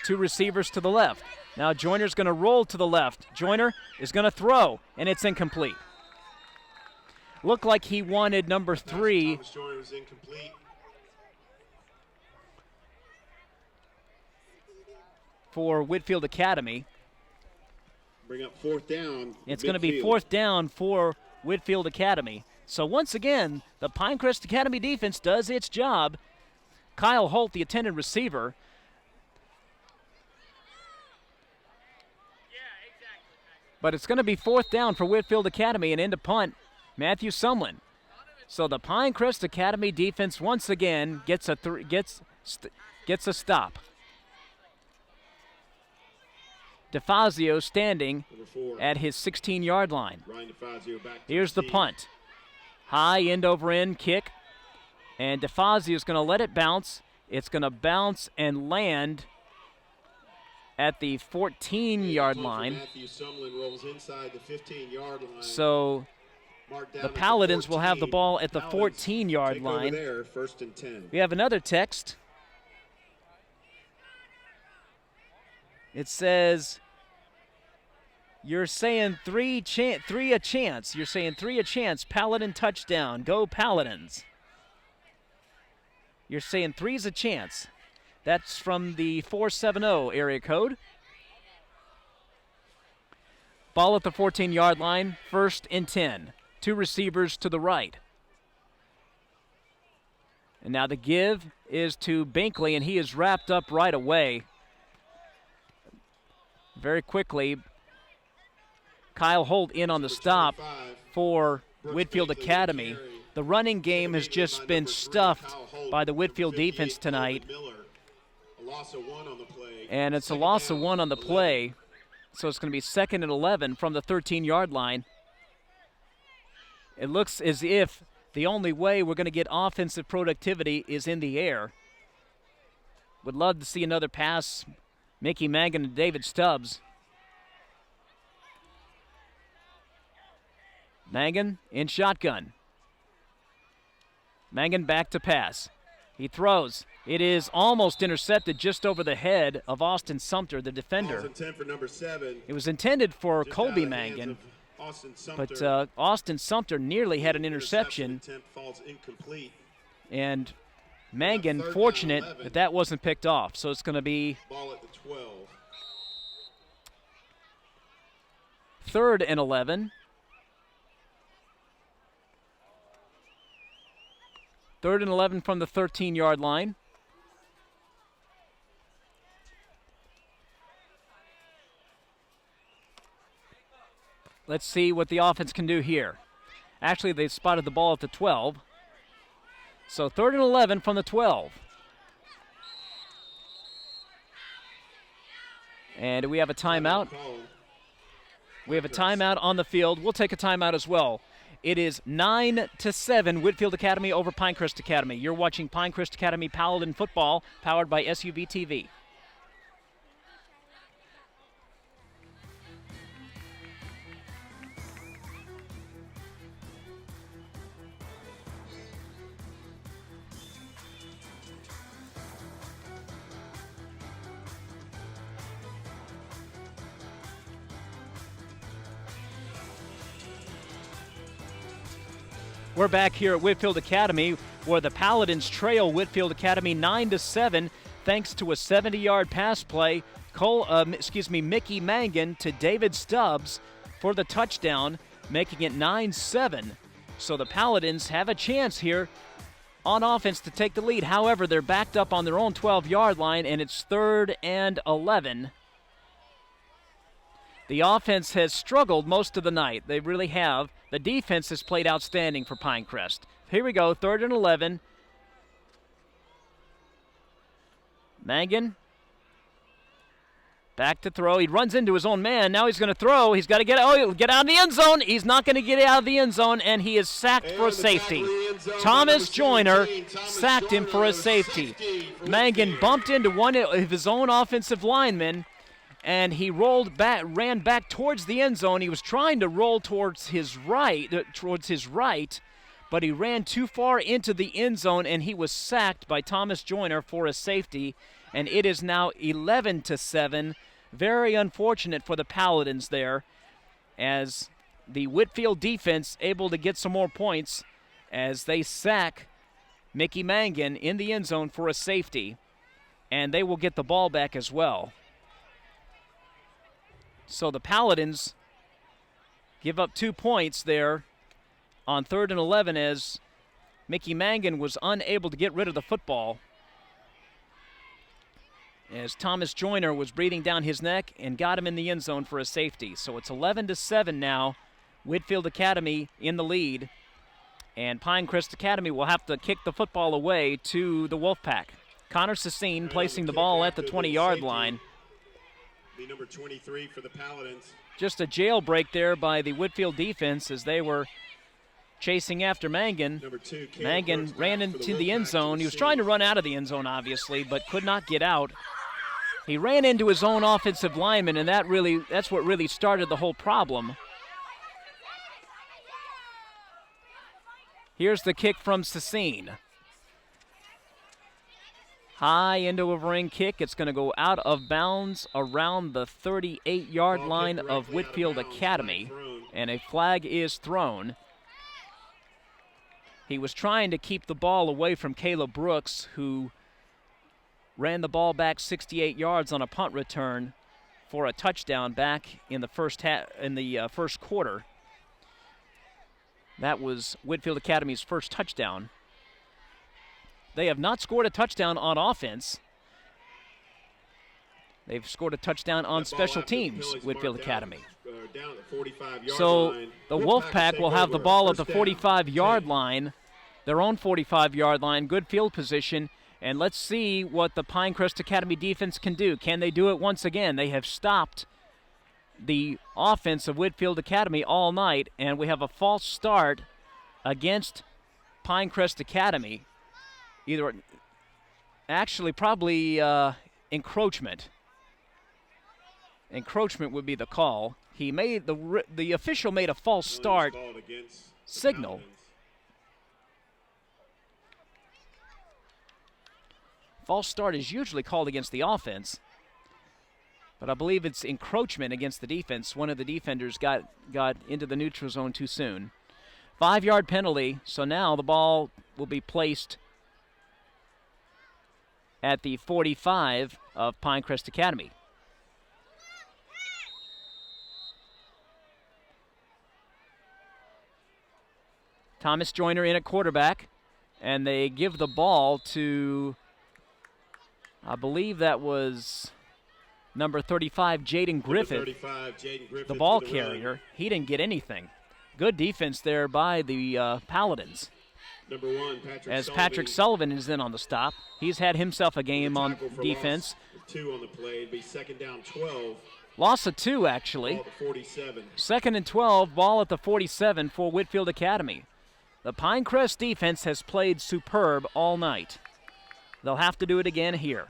2 receivers to the left. Now Joyner's going to roll to the left. Joyner is going to throw, and it's incomplete. Looked like he wanted number 3. Thomas Joyner was incomplete. For Whitefield Academy. Bring up 4th down. It's going to be 4th down for Whitefield Academy. So once again, the Pinecrest Academy defense does its job. Kyle Holt, the attendant receiver. But it's going to be 4th down for Whitefield Academy and into punt, Matthew Sumlin. So the Pinecrest Academy defense once again gets a stop. DeFazio standing at his 16-yard line. Here's the punt. High end over end kick, and DeFazio is going to let it bounce. It's going to bounce and land at the 14-yard line. So the Paladins will have the ball at the 14-yard line. We have another text. It says, you're saying 3 a chance. You're saying 3 a chance. Paladin touchdown. Go Paladins. You're saying 3's a chance. That's from the 470 area code. Ball at the 14-yard line. 1st and 10. 2 receivers to the right. And now the give is to Binkley, and he is wrapped up right away. Very quickly, Kyle Holt in on the stop for Whitefield Academy. The running game has just been stuffed by the Whitefield defense tonight. A loss of 1 on the play. And it's a loss of 1 on the play. So it's going to be 2nd and 11 from the 13-yard line. It looks as if the only way we're going to get offensive productivity is in the air. Would love to see another pass, Mickey Mangan and David Stubbs. Mangan in shotgun. Mangan back to pass. He throws. It is almost intercepted just over the head of Austin Sumter, the defender. For number 7. It was intended for Colby Mangan, but Austin Sumter nearly had an interception. Falls incomplete. And Mangan fortunate that that wasn't picked off. So it's going to be ball at the 12. 3rd and 11. 3rd and 11 from the 13-yard line. Let's see what the offense can do here. Actually, they spotted the ball at the 12. So 3rd and 11 from the 12. And we have a timeout. We have a timeout on the field. We'll take a timeout as well. It is 9-7, Whitefield Academy over Pinecrest Academy. You're watching Pinecrest Academy Paladin football, powered by SUV TV. We're back here at Whitefield Academy, where the Paladins trail Whitefield Academy 9-7, thanks to a 70-yard pass play. Mickey Mangan to David Stubbs for the touchdown, making it 9-7. So the Paladins have a chance here on offense to take the lead. However, they're backed up on their own 12-yard line, and it's 3rd and 11. The offense has struggled most of the night. They really have. The defense has played outstanding for Pinecrest. Here we go, 3rd and 11. Mangan. Back to throw. He runs into his own man. Now he's going to throw. He's got to get out of the end zone. He's not going to get out of the end zone, and he is sacked for a safety. Thomas Joyner sacked him for a safety. Mangan bumped into one of his own offensive linemen, and he ran back towards the end zone. He was trying to roll towards his right, but he ran too far into the end zone, and he was sacked by Thomas Joyner for a safety. And it is now 11-7. Very unfortunate for the Paladins there, as the Whitefield defense able to get some more points as they sack Mickey Mangan in the end zone for a safety, and they will get the ball back as well. So the Paladins give up 2 points there on 3rd and 11 as Mickey Mangan was unable to get rid of the football, as Thomas Joyner was breathing down his neck and got him in the end zone for a safety. So it's 11-7 now. Whitefield Academy in the lead, and Pinecrest Academy will have to kick the football away to the Wolfpack. Connor Sassine placing the ball at the 20-yard line. The number 23 for the Paladins. Just a jailbreak there by the Whitefield defense as they were chasing after Mangan. Mangan ran into the end zone. He was trying to run out of the end zone, obviously, but could not get out. He ran into his own offensive lineman, and that's what really started the whole problem. Here's the kick from Sassine. High into a ring kick. It's going to go out of bounds around the 38-yard line of Whitefield Academy, and a flag is thrown. He was trying to keep the ball away from Caleb Brooks, who ran the ball back 68 yards on a punt return for a touchdown back in the first quarter. That was Whitefield Academy's first touchdown. They have not scored a touchdown on offense. They've scored a touchdown on special teams, Whitefield Academy. So the Wolfpack will have the ball at the 45-yard line, their own 45-yard line, good field position, And let's see what the Pinecrest Academy defense can do. Can they do it once again? They have stopped the offense of Whitefield Academy all night, and we have a false start against Pinecrest Academy. Probably encroachment. Encroachment would be the call. He made the official made a false start signal. False start is usually called against the offense, but I believe it's encroachment against the defense. One of the defenders got into the neutral zone too soon. 5-yard penalty, so now the ball will be placed at the 45 of Pinecrest Academy. Thomas Joyner in at quarterback, and they give the ball to, I believe that was number 35, Jaden Griffith, the ball carrier. He didn't get anything. Good defense there by the Paladins. Number 1, Patrick Sullivan is in on the stop. He's had himself a game on defense. 2 on the play. It'd be 2nd down 12. Loss of 2, actually. Ball at the 47. 2nd and 12, ball at the 47 for Whitefield Academy. The Pinecrest defense has played superb all night. They'll have to do it again here.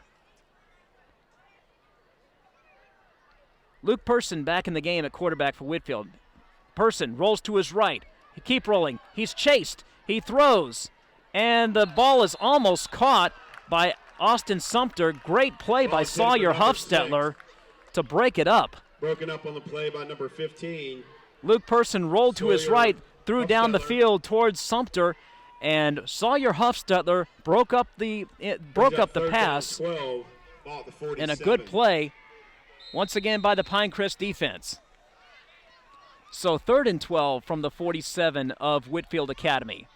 Luke Person back in the game at quarterback for Whitefield. Person rolls to his right. He keep rolling. He's chased. He throws. And the ball is almost caught by Austin Sumter. Great play by Sawyer Huffstetler to break it up. Broken up on the play by number 15. Luke Person rolled to his right, threw down the field towards Sumter, and Sawyer Huffstetler broke up the pass. 12, and a good play once again by the Pinecrest defense. So 3rd and 12 from the 47 of Whitefield Academy.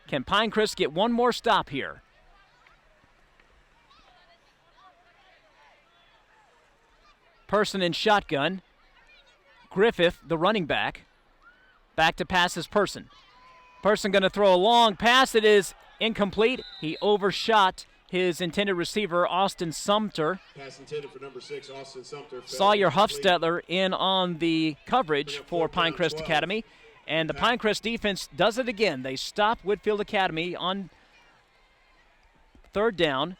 Can Pinecrest get one more stop here? Person in shotgun. Griffith, the running back. Back to pass is Person. Person going to throw a long pass. It is incomplete. He overshot his intended receiver, Austin Sumter. Pass intended for number 6, Austin Sumter. Sawyer Huffstetler in on the coverage for Pinecrest Academy. And the Pinecrest defense does it again. They stop Whitefield Academy on 3rd down,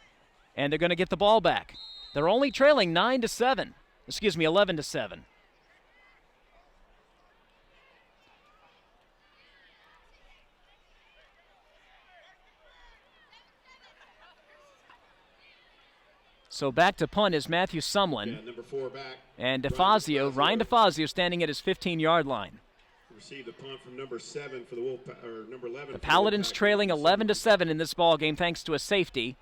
and they're going to get the ball back. They're only trailing 11-7. So back to punt is Matthew Sumlin. Number 4 back. And Ryan DeFazio standing at his 15-yard line. Receive the punt from number 7 for the Wolfpack, or number 11. The Paladins trailing 11-7 in this ball game thanks to a safety.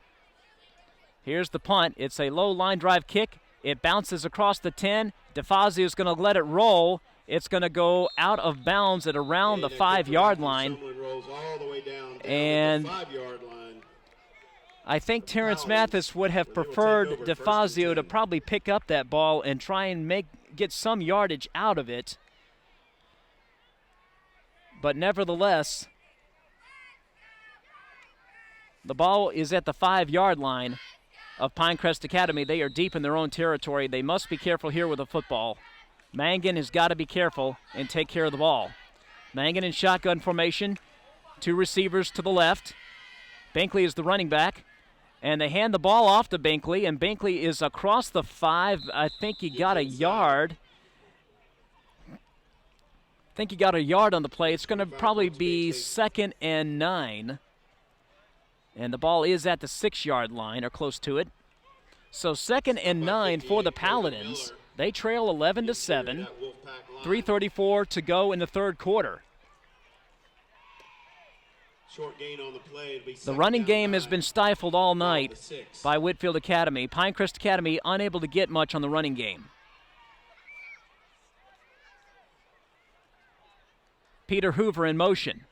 Here's the punt. It's a low line drive kick. It bounces across the 10. DeFazio is going to let it roll. It's going to go out of bounds at around the 5-yard line. Rolls all the way down and the 5-yard line. I think Terrence Mathis would have preferred DeFazio to probably pick up that ball and try and get some yardage out of it. But nevertheless, the ball is at the 5-yard line of Pinecrest Academy. They are deep in their own territory. They must be careful here with the football. Mangan has got to be careful and take care of the ball. Mangan in shotgun formation. 2 receivers to the left. Binkley is the running back. And they hand the ball off to Binkley, and Binkley is across the 5. I think he got a yard. On the play. It's going to probably be 2nd and 9. And the ball is at the 6-yard line, or close to it. So 2nd and 9 for the Paladins. They trail 11-7. 3:34 to go in the 3rd quarter. Short gain on the play. The running game has been stifled all night by Whitefield Academy. Pinecrest Academy unable to get much on the running game. Peter Hoover in motion.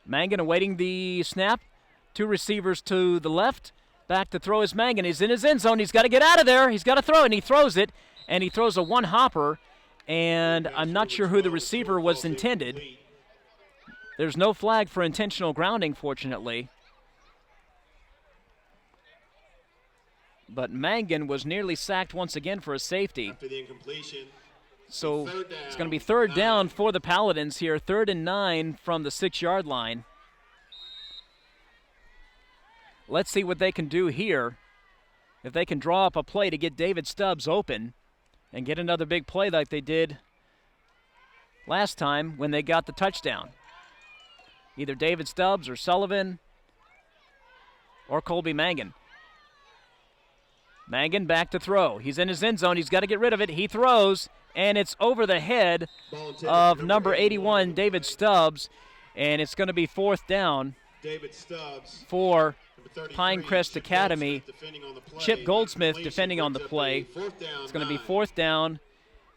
Mangan awaiting the snap. 2 receivers to the left. Back to throw is Mangan. He's in his end zone. He's got to get out of there. He's got to throw, and he throws it. And he throws a one-hopper, and I'm not sure who the receiver was intended. There's no flag for intentional grounding, fortunately. but Mangan was nearly sacked once again for a safety. After the incompletion. So it's going to be third down for the Paladins here, 3rd and 9 from the 6-yard line. Let's see what they can do here. If they can draw up a play to get David Stubbs open and get another big play like they did last time when they got the touchdown. Either David Stubbs or Sullivan or Colby Mangan. Mangan back to throw. He's in his end zone. He's got to get rid of it. He throws, and it's over the head of number 81, David Stubbs, and it's going to be 4th down for Pinecrest Academy. Chip Goldsmith defending on the play. It's going to be 4th down,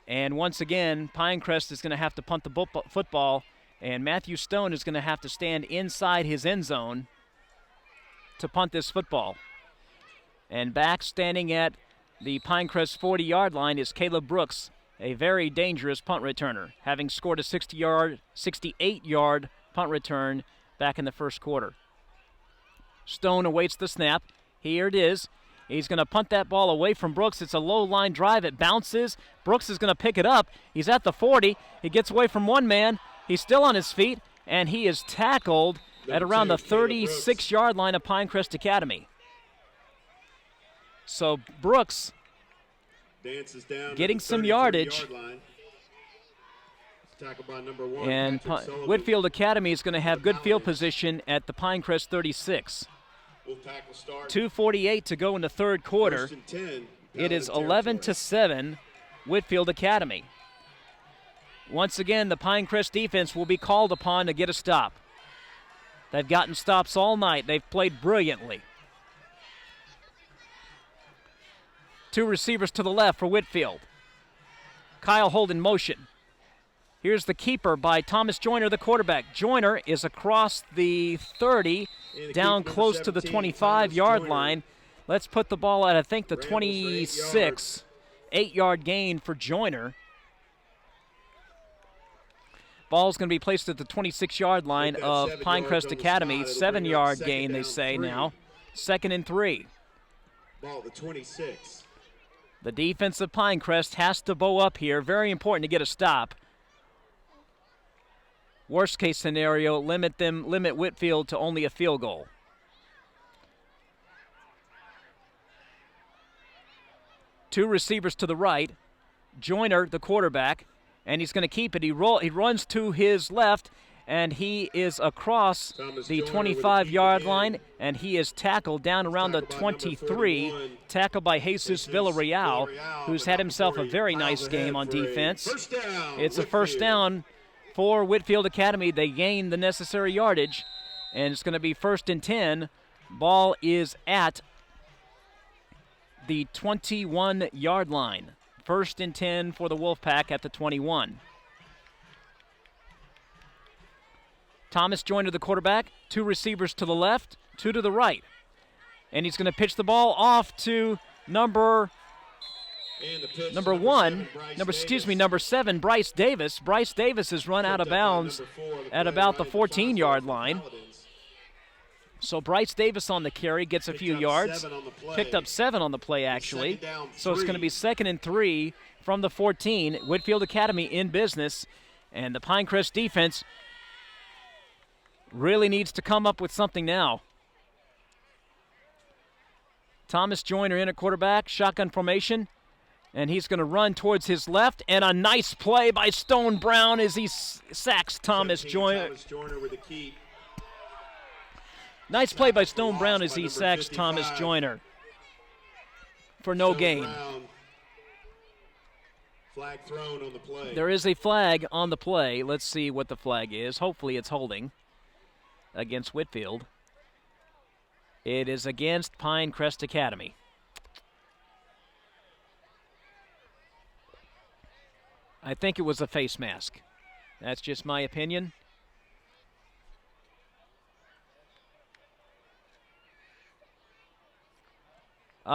and once again, Pinecrest is going to have to punt the football, and Matthew Stone is going to have to stand inside his end zone to punt this football. And back standing at the Pinecrest 40-yard line is Caleb Brooks, a very dangerous punt returner, having scored a 68-yard punt return back in the first quarter. Stone awaits the snap. Here it is. He's going to punt that ball away from Brooks. It's a low-line drive. It bounces. Brooks is going to pick it up. He's at the 40. He gets away from one man. He's still on his feet, and he is tackled at around the 36-yard line of Pinecrest Academy. So Brooks getting some yardage. And Whitefield Academy is going to have good field position at the Pinecrest 36. 2:48 to go in the third quarter. It is 11-7, Whitefield Academy. Once again, the Pinecrest defense will be called upon to get a stop. They've gotten stops all night. They've played brilliantly. 2 receivers to the left for Whitefield. Kyle Holt in motion. Here's the keeper by Thomas Joyner, the quarterback. Joyner is across the 30, down close to the 25-yard line. Let's put the ball at, I think, the 26. 8-yard gain for Joyner. Ball's going to be placed at the 26-yard line of Pinecrest Academy. 7-yard gain, they say now. 2nd and 3. Ball at the 26. The defense of Pinecrest has to bow up here. Very important to get a stop. Worst case scenario, limit Whitefield to only a field goal. Two receivers to the right. Joyner, the quarterback, and he's going to keep it. He runs to his left, and he is across the 25-yard line, and he is tackled down around the 23, tackled by Jesus Villarreal, who's had himself a very nice game on defense. It's a first down for Whitefield Academy. They gain the necessary yardage, and it's going to be 1st and 10. Ball is at the 21-yard line. 1st and 10 for the Wolfpack at the 21. Thomas Joyner, the quarterback. 2 receivers to the left, 2 to the right. And he's going to pitch the ball off to number 7, Bryce Davis. Bryce Davis is run out of bounds at about the 14-yard line. So Bryce Davis on the carry gets a few yards. Picked up 7 on the play, actually. So it's going to be 2nd and 3 from the 14. Whitefield Academy in business. And the Pinecrest defense really needs to come up with something now. Thomas Joyner in at quarterback, shotgun formation. And he's going to run towards his left. And a nice play by Stone Brown as he sacks Thomas Joyner. Nice play by Stone Brown as he sacks Thomas Joyner for no gain. Flag thrown on the play. There is a flag on the play. Let's see what the flag is. Hopefully it's holding against Whitefield. It is against Pinecrest Academy. I think it was a face mask. That's just my opinion.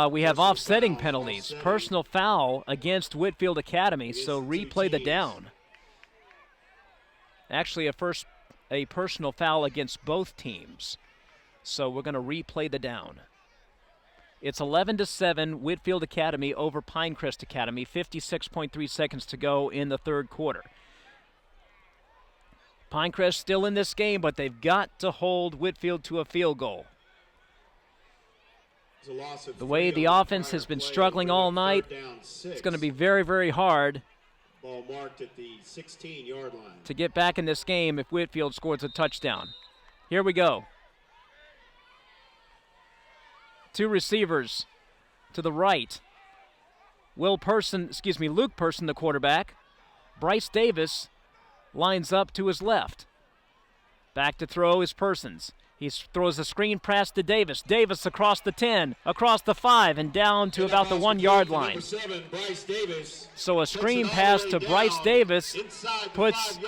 We have offsetting penalties. Personal foul against Whitefield Academy, so replay the down. Actually, a personal foul against both teams. So we're going to replay the down. It's 11-7, Whitefield Academy over Pinecrest Academy, 56.3 seconds to go in the third quarter. Pinecrest still in this game, but they've got to hold Whitefield to a field goal. The way the offense has been struggling all night, it's going to be very, very hard Ball marked at the 16-yard line. to get back in this game if Whitefield scores a touchdown. Here we go. Two receivers to the right. Luke Person, the quarterback. Bryce Davis lines up to his left. Back to throw is Persons. He throws a screen pass to Davis. Davis across the 10, across the 5, and down to about the 1-yard line. Number 7, Bryce Davis. So a screen pass to Bryce Davis puts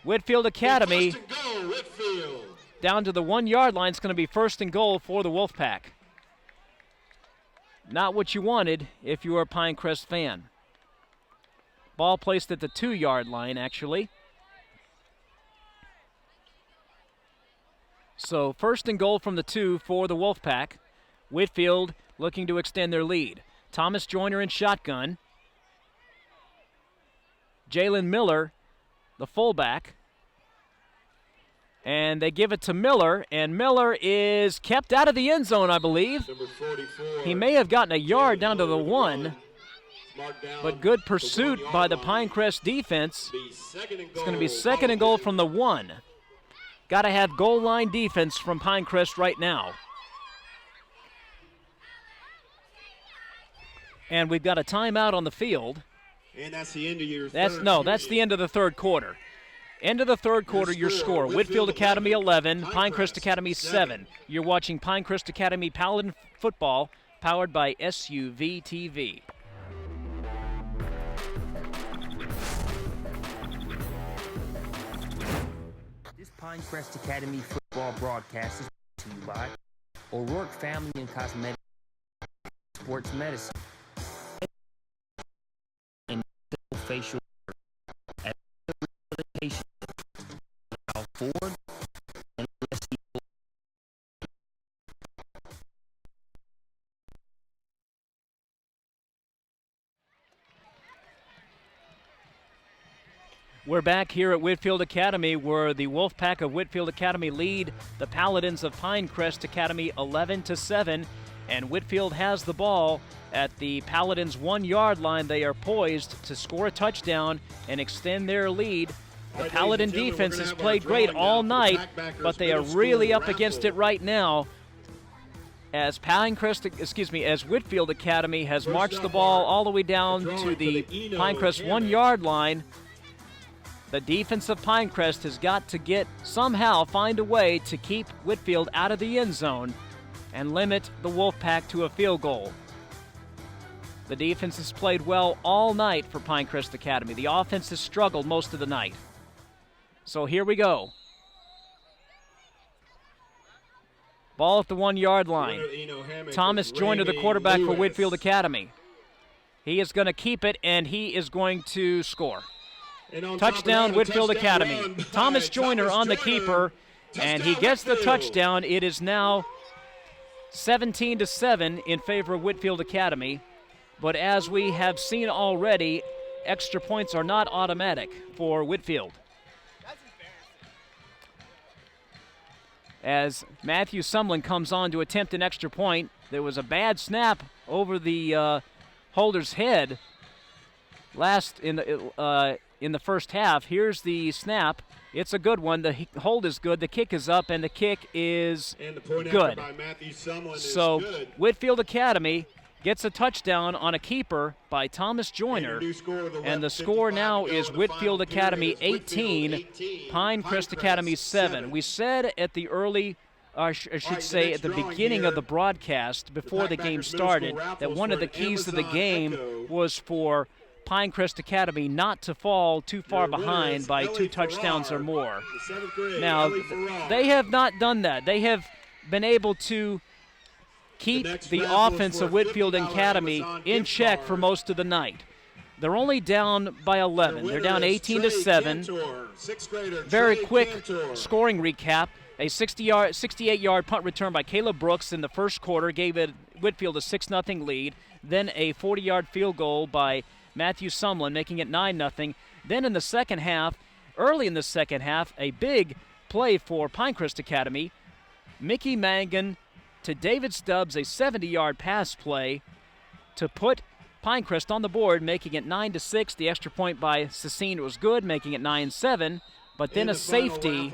Whitefield Academy First and goal, Whitefield. down to the 1-yard line. It's going to be first and goal for the Wolfpack. Not what you wanted if you were a Pinecrest fan. Ball placed at the 2-yard line, actually. So first and goal from the 2 for the Wolfpack. Whitefield looking to extend their lead. Thomas Joyner in shotgun. Jalen Miller, the fullback. And they give it to Miller, and Miller is kept out of the end zone, I believe. Number 44. He may have gotten a yard down to the 1, but good pursuit by the Pinecrest defense. It's going to be second and goal from the 1. Got to have goal line defense from Pinecrest right now. And we've got a timeout on the field. And that's the end of your that's the end of the third quarter. End of the third quarter, your score. Whitefield Academy 11, Pinecrest Academy 7. You're watching Pinecrest Academy Paladin football, powered by SUV TV. This Pinecrest Academy football broadcast is brought to you by O'Rourke Family and Cosmetic Sports Medicine and facial at rehabilitation. Ford and We're back here at Whitefield Academy, where the Wolfpack of Whitefield Academy lead the Paladins of Pinecrest Academy 11-7, and Whitefield has the ball at the Paladins' 1-yard line. They are poised to score a touchdown and extend their lead. The Paladin defense has played great all night, but they are really up against it right now as Whitefield Academy has marched the ball all the way down to the Pinecrest 1-yard line. The defense of Pinecrest has got to find a way to keep Whitefield out of the end zone and limit the Wolfpack to a field goal. The defense has played well all night for Pinecrest Academy. The offense has struggled most of the night. So here we go. Ball at the 1-yard line. Thomas Joyner, the quarterback for Whitefield Academy. He is going to keep it, and he is going to score. Touchdown, Whitefield Academy. Thomas Joyner on the keeper, and he gets the touchdown. It is now 17-7 in favor of Whitefield Academy. But as we have seen already, extra points are not automatic for Whitefield. As Matthew Sumlin comes on to attempt an extra point, there was a bad snap over the holder's head last in the first half. Here's the snap. It's a good one. The hold is good. The kick is up, and the kick is good. So Whitefield Academy gets a touchdown on a keeper by Thomas Joyner, and the score now is Whitefield Academy 18, Pinecrest Academy 7. We said at the at the beginning of the broadcast, before the game started, that one of the keys to the game was for Pinecrest Academy not to fall too far behind by 2 touchdowns or more. Now, they have not done that. They have been able to keep the offense of Whitefield Academy in check for most of the night. They're only down by 11. They're down 18-7. Very quick scoring recap. A 68-yard punt return by Caleb Brooks in the first quarter gave Whitefield a 6-0 lead. Then a 40-yard field goal by Matthew Sumlin, making it 9-0. Then in the second half, early in the second half, a big play for Pinecrest Academy. Mickey Mangan to David Stubbs, a 70-yard pass play to put Pinecrest on the board, making it 9-6. The extra point by Sassine was good, making it 9-7. But then a safety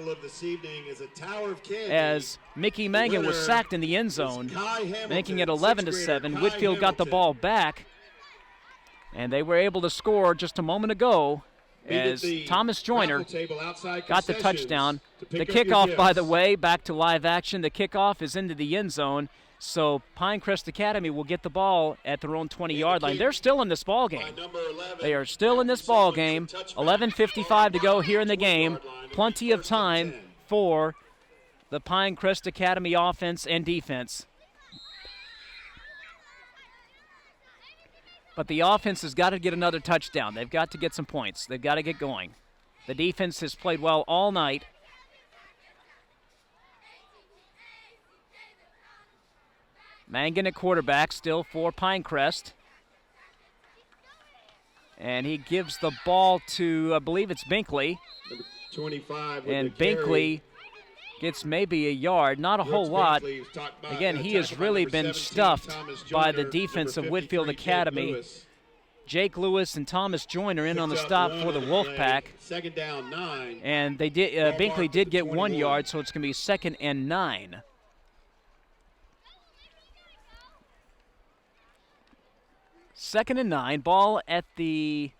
as Mickey Mangan was sacked in the end zone, making it 11-7. Whitefield got the ball back, and they were able to score just a moment ago as Thomas Joyner got the touchdown. The kickoff, by the way, back to live action. The kickoff is into the end zone, so Pinecrest Academy will get the ball at their own 20-yard line. They're still in this ball game. They are still in this ball game. 11:55 to go here in the game. Plenty of time for the Pinecrest Academy offense and defense. But the offense has got to get another touchdown. They've got to get some points. They've got to get going. The defense has played well all night. Mangan at quarterback still for Pinecrest. And he gives the ball to, I believe it's Binkley. Number 25 and Binkley gets maybe a yard, not a whole lot. Again, he has really been stuffed by the defense of Whitefield Academy. Jake Lewis and Thomas Joyner in on the stop for the Wolfpack. Second down, 9. And they did. Binkley did get 1 yard, so it's going to be 2nd and 9. Second and 9, ball at the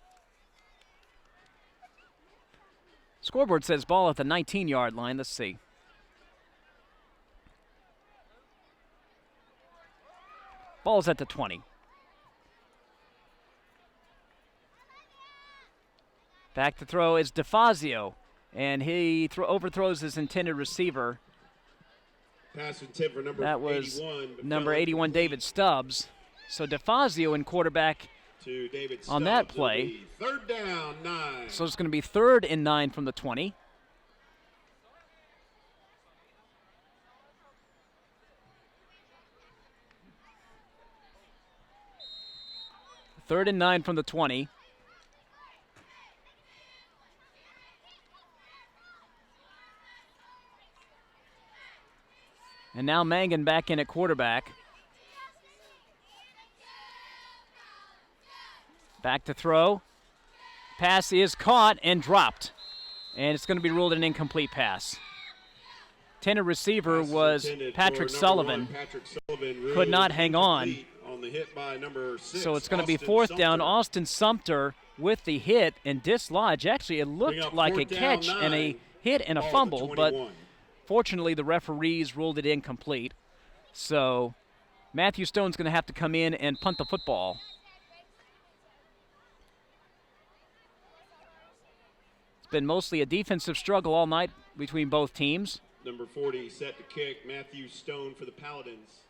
scoreboard says ball at the 19-yard line. Let's see. Ball's at the 20. Back to throw is DeFazio, and he overthrows his intended receiver. Pass intended for number that was 81, number 81, David Stubbs. So DeFazio in quarterback on that play. Third down, 9. So it's going to be 3rd and 9 from the 20. Third and 9 from the 20. And now Mangan back in at quarterback. Back to throw. Pass is caught and dropped. And it's going to be ruled an incomplete pass. Intended receiver was Patrick Sullivan. Could not hang on. The hit by number 6, so it's going to be 4th down. Austin Sumter with the hit and dislodge. Actually, it looked like a catch and a hit and a fumble, but fortunately the referees ruled it incomplete. So Matthew Stone's going to have to come in and punt the football. It's been mostly a defensive struggle all night between both teams. Number 40 set to kick, Matthew Stone for the Paladins.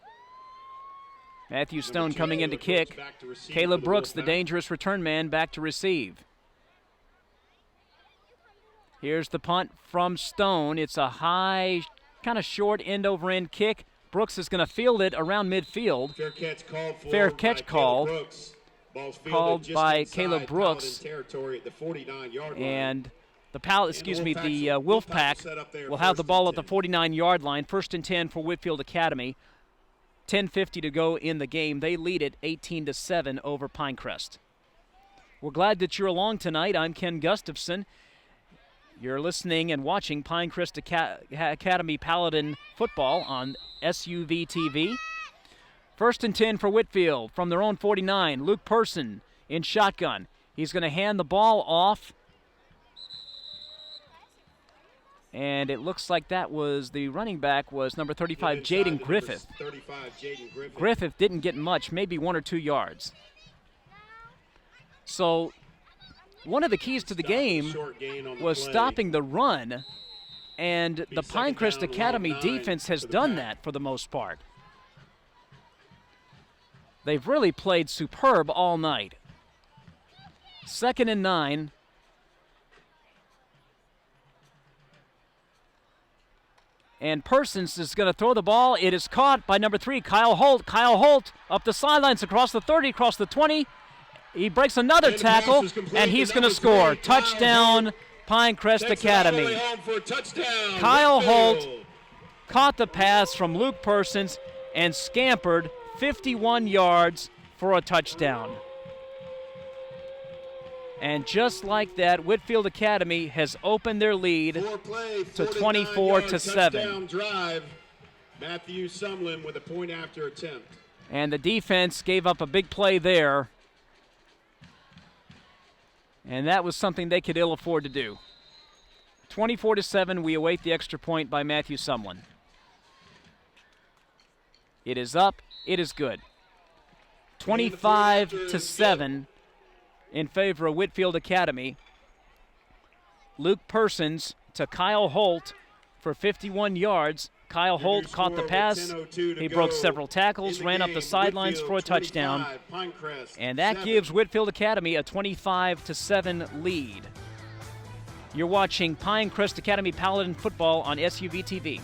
Matthew Stone coming in to kick. Caleb Brooks, the dangerous return man, back to receive. Here's the punt from Stone. It's a high, kind of short end-over-end kick. Brooks is going to field it around midfield. Fair catch called. Called by Caleb Brooks. And the Wolfpack will have the ball at the 49-yard line. 1st and 10 for Whitefield Academy. 10:50 to go in the game. They lead it 18-7 over Pinecrest. We're glad that you're along tonight. I'm Ken Gustafson. You're listening and watching Pinecrest Academy Paladin football on SUV TV. 1st and 10 for Whitefield from their own 49. Luke Person in shotgun. He's going to hand the ball off. And it looks like that was the running back was number 35, Jaden Griffith. Griffith didn't get much, maybe 1 or 2 yards. So one of the keys to the game was stopping the run, and the Pinecrest Academy defense has done that for the most part. They've really played superb all night. 2nd and 9. And Persons is going to throw the ball. It is caught by number 3, Kyle Holt. Kyle Holt up the sidelines, across the 30, across the 20. He breaks another tackle, and he's going to score. Touchdown, Pinecrest Academy. Kyle Holt caught the pass from Luke Persons and scampered 51 yards for a touchdown. And just like that, Whitefield Academy has opened their lead to 24-7. Drive. Matthew Sumlin with a point after attempt. And the defense gave up a big play there. And that was something they could ill afford to do. 24-7, we await the extra point by Matthew Sumlin. It is up, it is good. 25-7 in favor of Whitefield Academy. Luke Persons to Kyle Holt for 51 yards. Kyle Holt caught the pass. He broke several tackles, ran up the sidelines for a touchdown. And that gives Whitefield Academy a 25-7 lead. You're watching Pinecrest Academy Paladin football on SUV TV.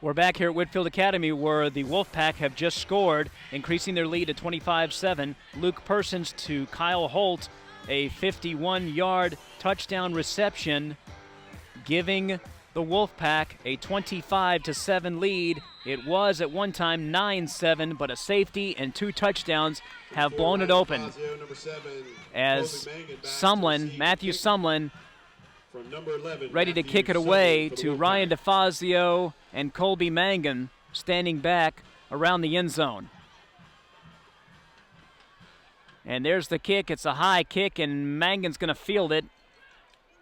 We're back here at Whitefield Academy where the Wolfpack have just scored, increasing their lead to 25-7. Luke Persons to Kyle Holt, a 51-yard touchdown reception, giving the Wolfpack a 25-7 lead. It was at one time 9-7, but a safety and 2 touchdowns have blown it open as Matthew Sumlin, ready to kick it away to Ryan DeFazio and Colby Mangan standing back around the end zone. And there's the kick. It's a high kick, and Mangan's going to field it.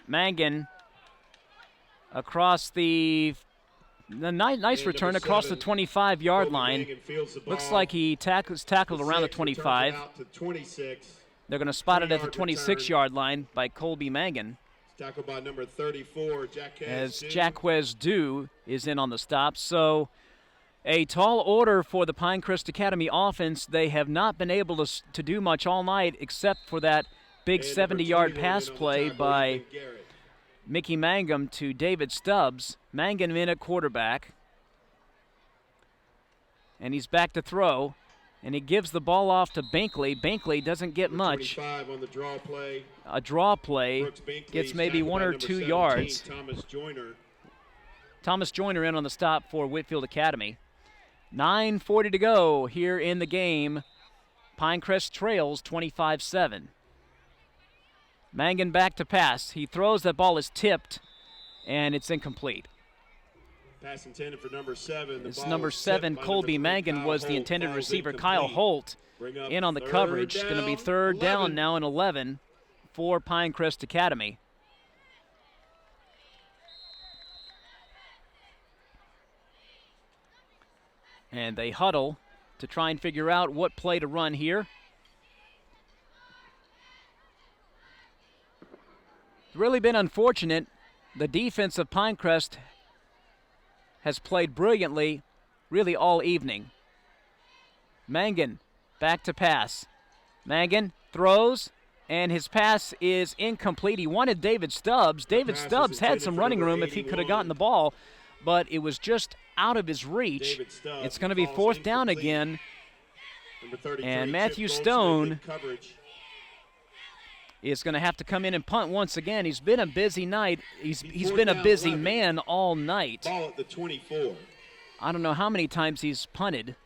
Mangan across the nice return across the 25-yard line. Looks like he tackled around the 25. They're going to spot it at the 26-yard line by Colby Mangan. Tackled by number 34, as Jaquez Dew is in on the stop. So a tall order for the Pinecrest Academy offense. They have not been able to do much all night except for that big 70-yard pass play by Mickey Mangum to David Stubbs. Mangum in at quarterback. And he's back to throw. And he gives the ball off to Binkley. Binkley doesn't get much. On the draw play. A draw play gets maybe 1 or 2 yards. Thomas Joyner in on the stop for Whitefield Academy. 9:40 to go here in the game. Pinecrest trails 25-7. Mangan back to pass. He throws, that ball is tipped, and it's incomplete. Pass intended for number 7. It's number 7, Colby Mangan, was the intended receiver. Kyle Holt in on the coverage. Going to be 3rd down now and 11 for Pinecrest Academy. And they huddle to try and figure out what play to run here. It's really been unfortunate. The defense of Pinecrest has played brilliantly really all evening. Mangan back to pass. Mangan throws, and his pass is incomplete. He wanted David Stubbs. David Stubbs had some running room if he could have gotten the ball, but it was just out of his reach. It's going to be 4th down again, and Matthew Stone is going to have to come in and punt once again. He's been a busy night. He's been a busy man all night. Ball at the 24. I don't know how many times he's punted,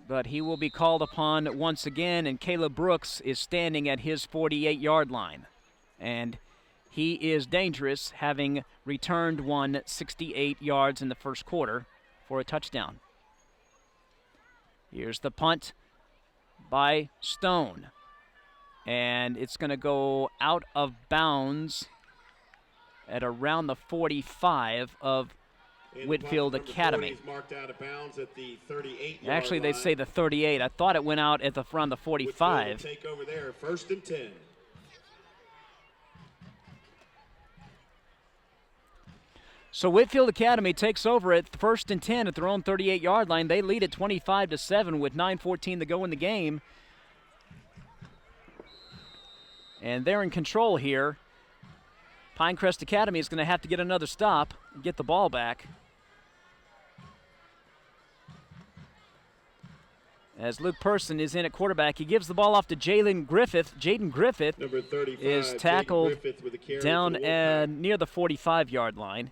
but he will be called upon once again, and Caleb Brooks is standing at his 48-yard line. And he is dangerous, having returned one 68 yards in the first quarter for a touchdown. Here's the punt by Stone, and it's going to go out of bounds at around the 45 of Whitefield Academy. Marked out of bounds at the 38-yard Actually, they line. say the 38. I thought it went out at around the 45. Take over there, 1st and 10. So Whitefield Academy takes over at 1st and 10 at their own 38-yard line. They lead at 25-7 with 9:14 to go in the game. And they're in control here. Pinecrest Academy is going to have to get another stop and get the ball back. As Luke Person is in at quarterback, he gives the ball off to Jaden Griffith. Jaden Griffith Number 35, is tackled Griffith with a carry down for the Wolfpack. near the 45-yard line.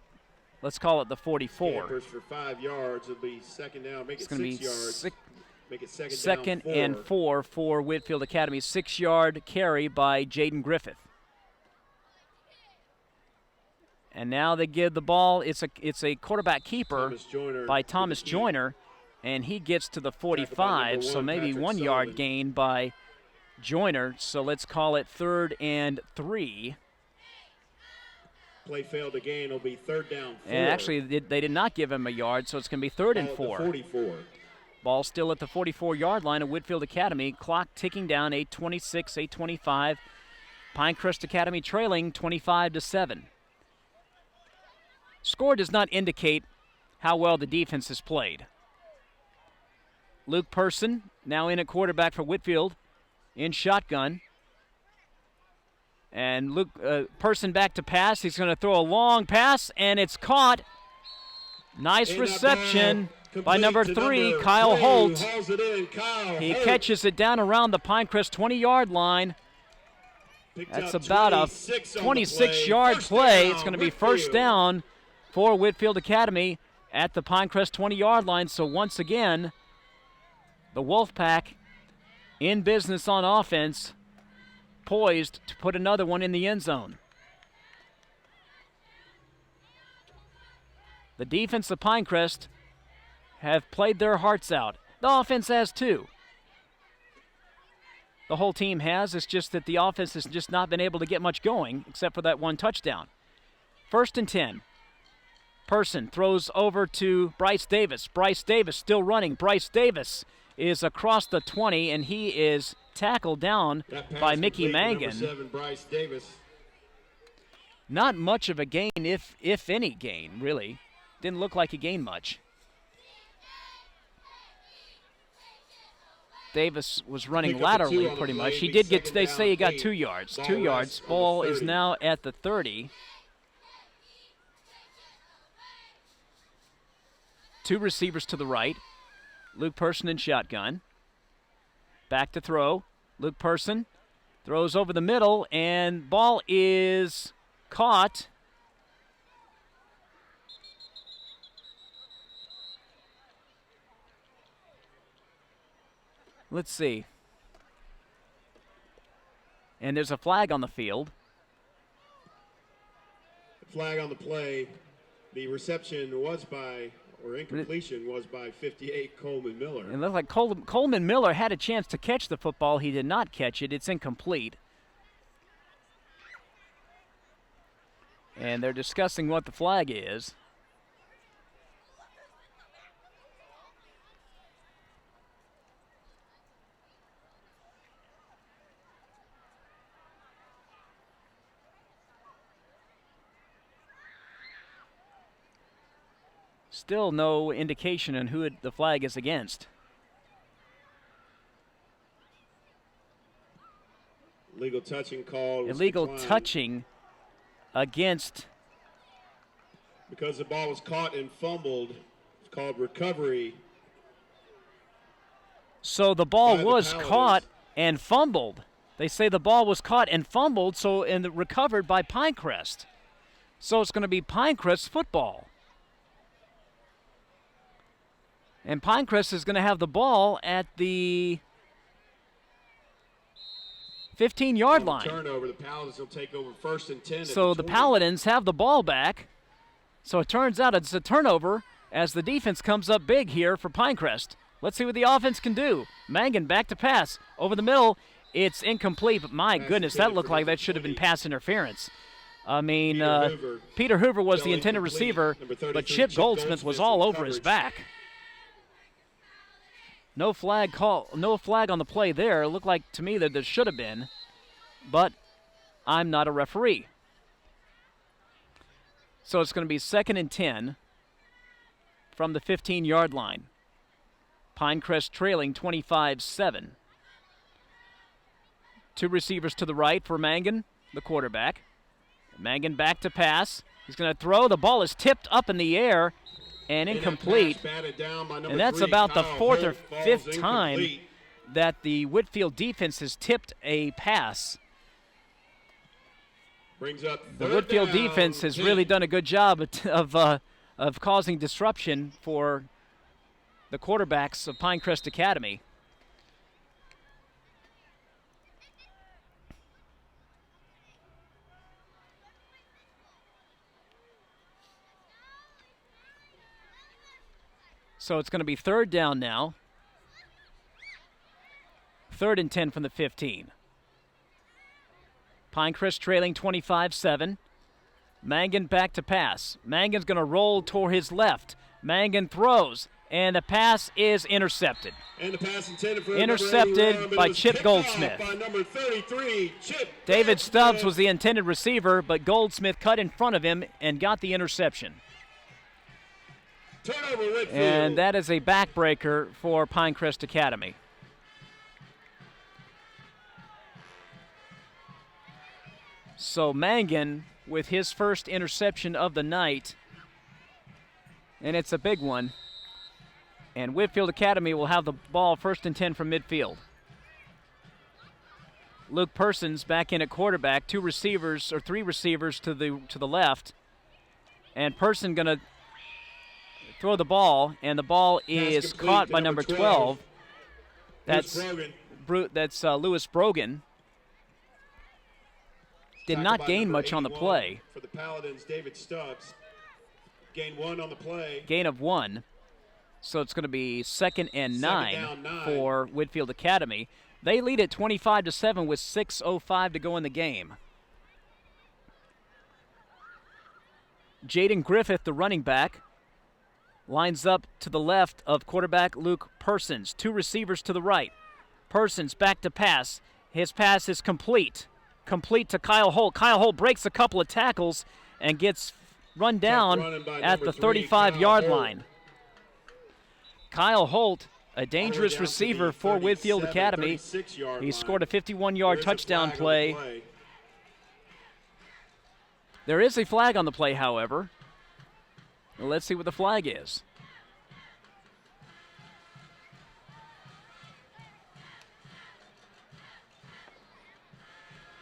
Let's call it the 44. Campers for 5 yards. It'll be second down. Make It's it going to 6 be yards. Make it second down, and 4 for Whitefield Academy. 6-yard carry by Jaden Griffith. And now they give the ball. It's a quarterback keeper by Thomas Joyner, and he gets to the 45. So maybe 1 yard gain by Joyner. So let's call it 3rd and 3. Play failed again. It'll be 3rd down 4. And actually, they did not give him a yard, so it's going to be 3rd and 4. 44. Ball still at the 44-yard line of Whitefield Academy. Clock ticking down, 8:26, 8:25. Pinecrest Academy trailing 25-7. Score does not indicate how well the defense has played. Luke Person now in at quarterback for Whitefield in shotgun. And Luke Person back to pass. He's going to throw a long pass, and it's caught. Nice reception by number 3, Kyle Holt. He catches it down around the Pinecrest 20-yard line. That's about a 26-yard play. It's going to be first down for Whitefield Academy at the Pinecrest 20-yard line. So once again, the Wolfpack in business on offense, poised to put another one in the end zone. The defense of Pinecrest have played their hearts out. The offense has too. The whole team has. It's just that the offense has just not been able to get much going except for that one touchdown. 1st and 10. Person throws over to Bryce Davis. Bryce Davis still running. Bryce Davis is across the 20, and he is tackled down by Mickey Mangan. Number 7, Bryce Davis. Not much of a gain, if any gain, really. Didn't look like he gained much. Davis was running laterally pretty much. He did get, they say he got 2 yards. 2 yards. Ball is now at the 30. 2 receivers to the right. Luke Person in shotgun. Back to throw. Luke Person throws over the middle, and ball is caught. Let's see. And there's a flag on the field. Flag on the play. The reception was by, or incompletion was by 58 Coleman Miller. It looked like Coleman Miller had a chance to catch the football. He did not catch it. It's incomplete. And they're discussing what the flag is. Still no indication on who the flag is against. Illegal touching call. Illegal touching against. Because the ball was caught and fumbled. It's called recovery. So the ball was caught and fumbled. They say the ball was caught and fumbled, and recovered by Pinecrest. So it's going to be Pinecrest football. And Pinecrest is going to have the ball at the 15-yard line. Turnover. The Paladins will take over 1st and 10. So the Paladins have the ball back. So it turns out it's a turnover as the defense comes up big here for Pinecrest. Let's see what the offense can do. Mangan back to pass. Over the middle, it's incomplete, but my goodness, that looked like that should have been pass interference. I mean, Hoover. Peter Hoover was the Still intended incomplete. receiver, Number 33, but Chip Goldsmith was all over his back. No flag on the play there. It looked like to me that there should have been, but I'm not a referee. So it's going to be 2nd and 10 from the 15-yard line. Pinecrest trailing 25-7. Two receivers to the right for Mangan, the quarterback. Mangan back to pass. He's going to throw. The ball is tipped up in the air and incomplete. And that's about the 4th or 5th time that the Whitefield defense has tipped a pass. The Whitefield defense has really done a good job of causing disruption for the quarterbacks of Pinecrest Academy. So it's going to be 3rd down now. 3rd and 10 from the 15. Pinecrest trailing 25-7. Mangan back to pass. Mangan's going to roll toward his left. Mangan throws, and the pass is intercepted. And the pass intended for intercepted by Chip Goldsmith. By number 33, Chip David Stubbs was the intended receiver, but Goldsmith cut in front of him and got the interception. Turnover, Whitefield. And that is a backbreaker for Pinecrest Academy. So Mangan with his first interception of the night, and it's a big one. And Whitefield Academy will have the ball 1st and 10 from midfield. Luke Persons back in at quarterback, 3 receivers to the left, and Person going to throw the ball, and the ball is caught by number 12. That's Lewis Brogan. Did not gain much on the play. For the Paladins, David Stubbs. Gain 1 on the play. Gain of 1. So it's going to be 2nd and 9 for Whitefield Academy. They lead at 25-7 with 6:05 to go in the game. Jaden Griffith, the running back, lines up to the left of quarterback Luke Persons. 2 receivers to the right. Persons back to pass. His pass is complete. Complete to Kyle Holt. Kyle Holt breaks a couple of tackles and gets run down at the 35-yard line. Kyle Holt, a dangerous receiver for Whitefield Academy. He scored a 51-yard touchdown play. There is a flag on the play, however. Let's see what the flag is.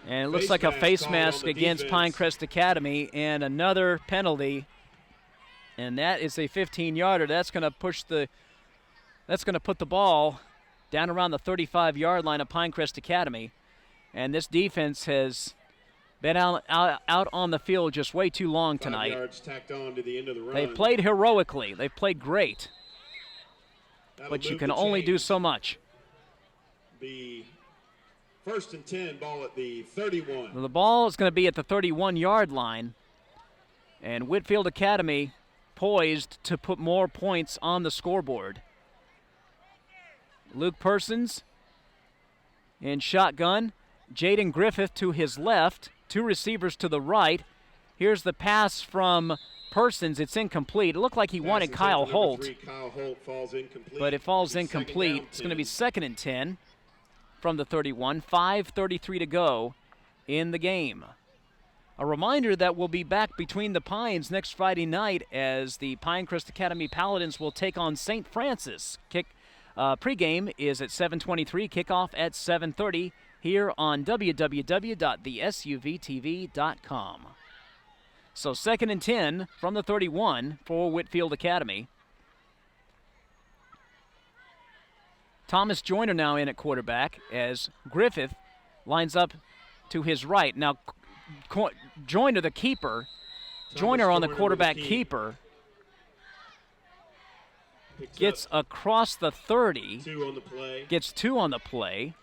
And it looks like a face mask against Pinecrest Academy, and another penalty. And that is a 15-yarder. That's going to put the ball down around the 35-yard line of Pinecrest Academy. And this defense has been out on the field just way too long tonight. 5 yards tacked on to the end of the run. They played heroically. They played great. But you can only do so much. The 1st and 10, ball at the 31. The ball is going to be at the 31-yard line. And Whitefield Academy poised to put more points on the scoreboard. Luke Persons in shotgun. Jaden Griffith to his left. 2 receivers to the right. Here's the pass from Persons. It's incomplete. It looked like he wanted Kyle Holt. 3, Kyle Holt falls incomplete. But it falls incomplete. It's going to be 2nd and 10 from the 31. 5:33 to go in the game. A reminder that we'll be back between the Pines next Friday night as the Pinecrest Academy Paladins will take on St. Francis. Pregame is at 7:23, kickoff at 7:30 here on www.thesuvtv.com. So 2nd and 10 from the 31 for Whitefield Academy. Thomas Joyner now in at quarterback as Griffith lines up to his right. Now Joyner the keeper, Joyner on the quarterback keeper, gets across the 30, 2 on the play. gets 2 on the play,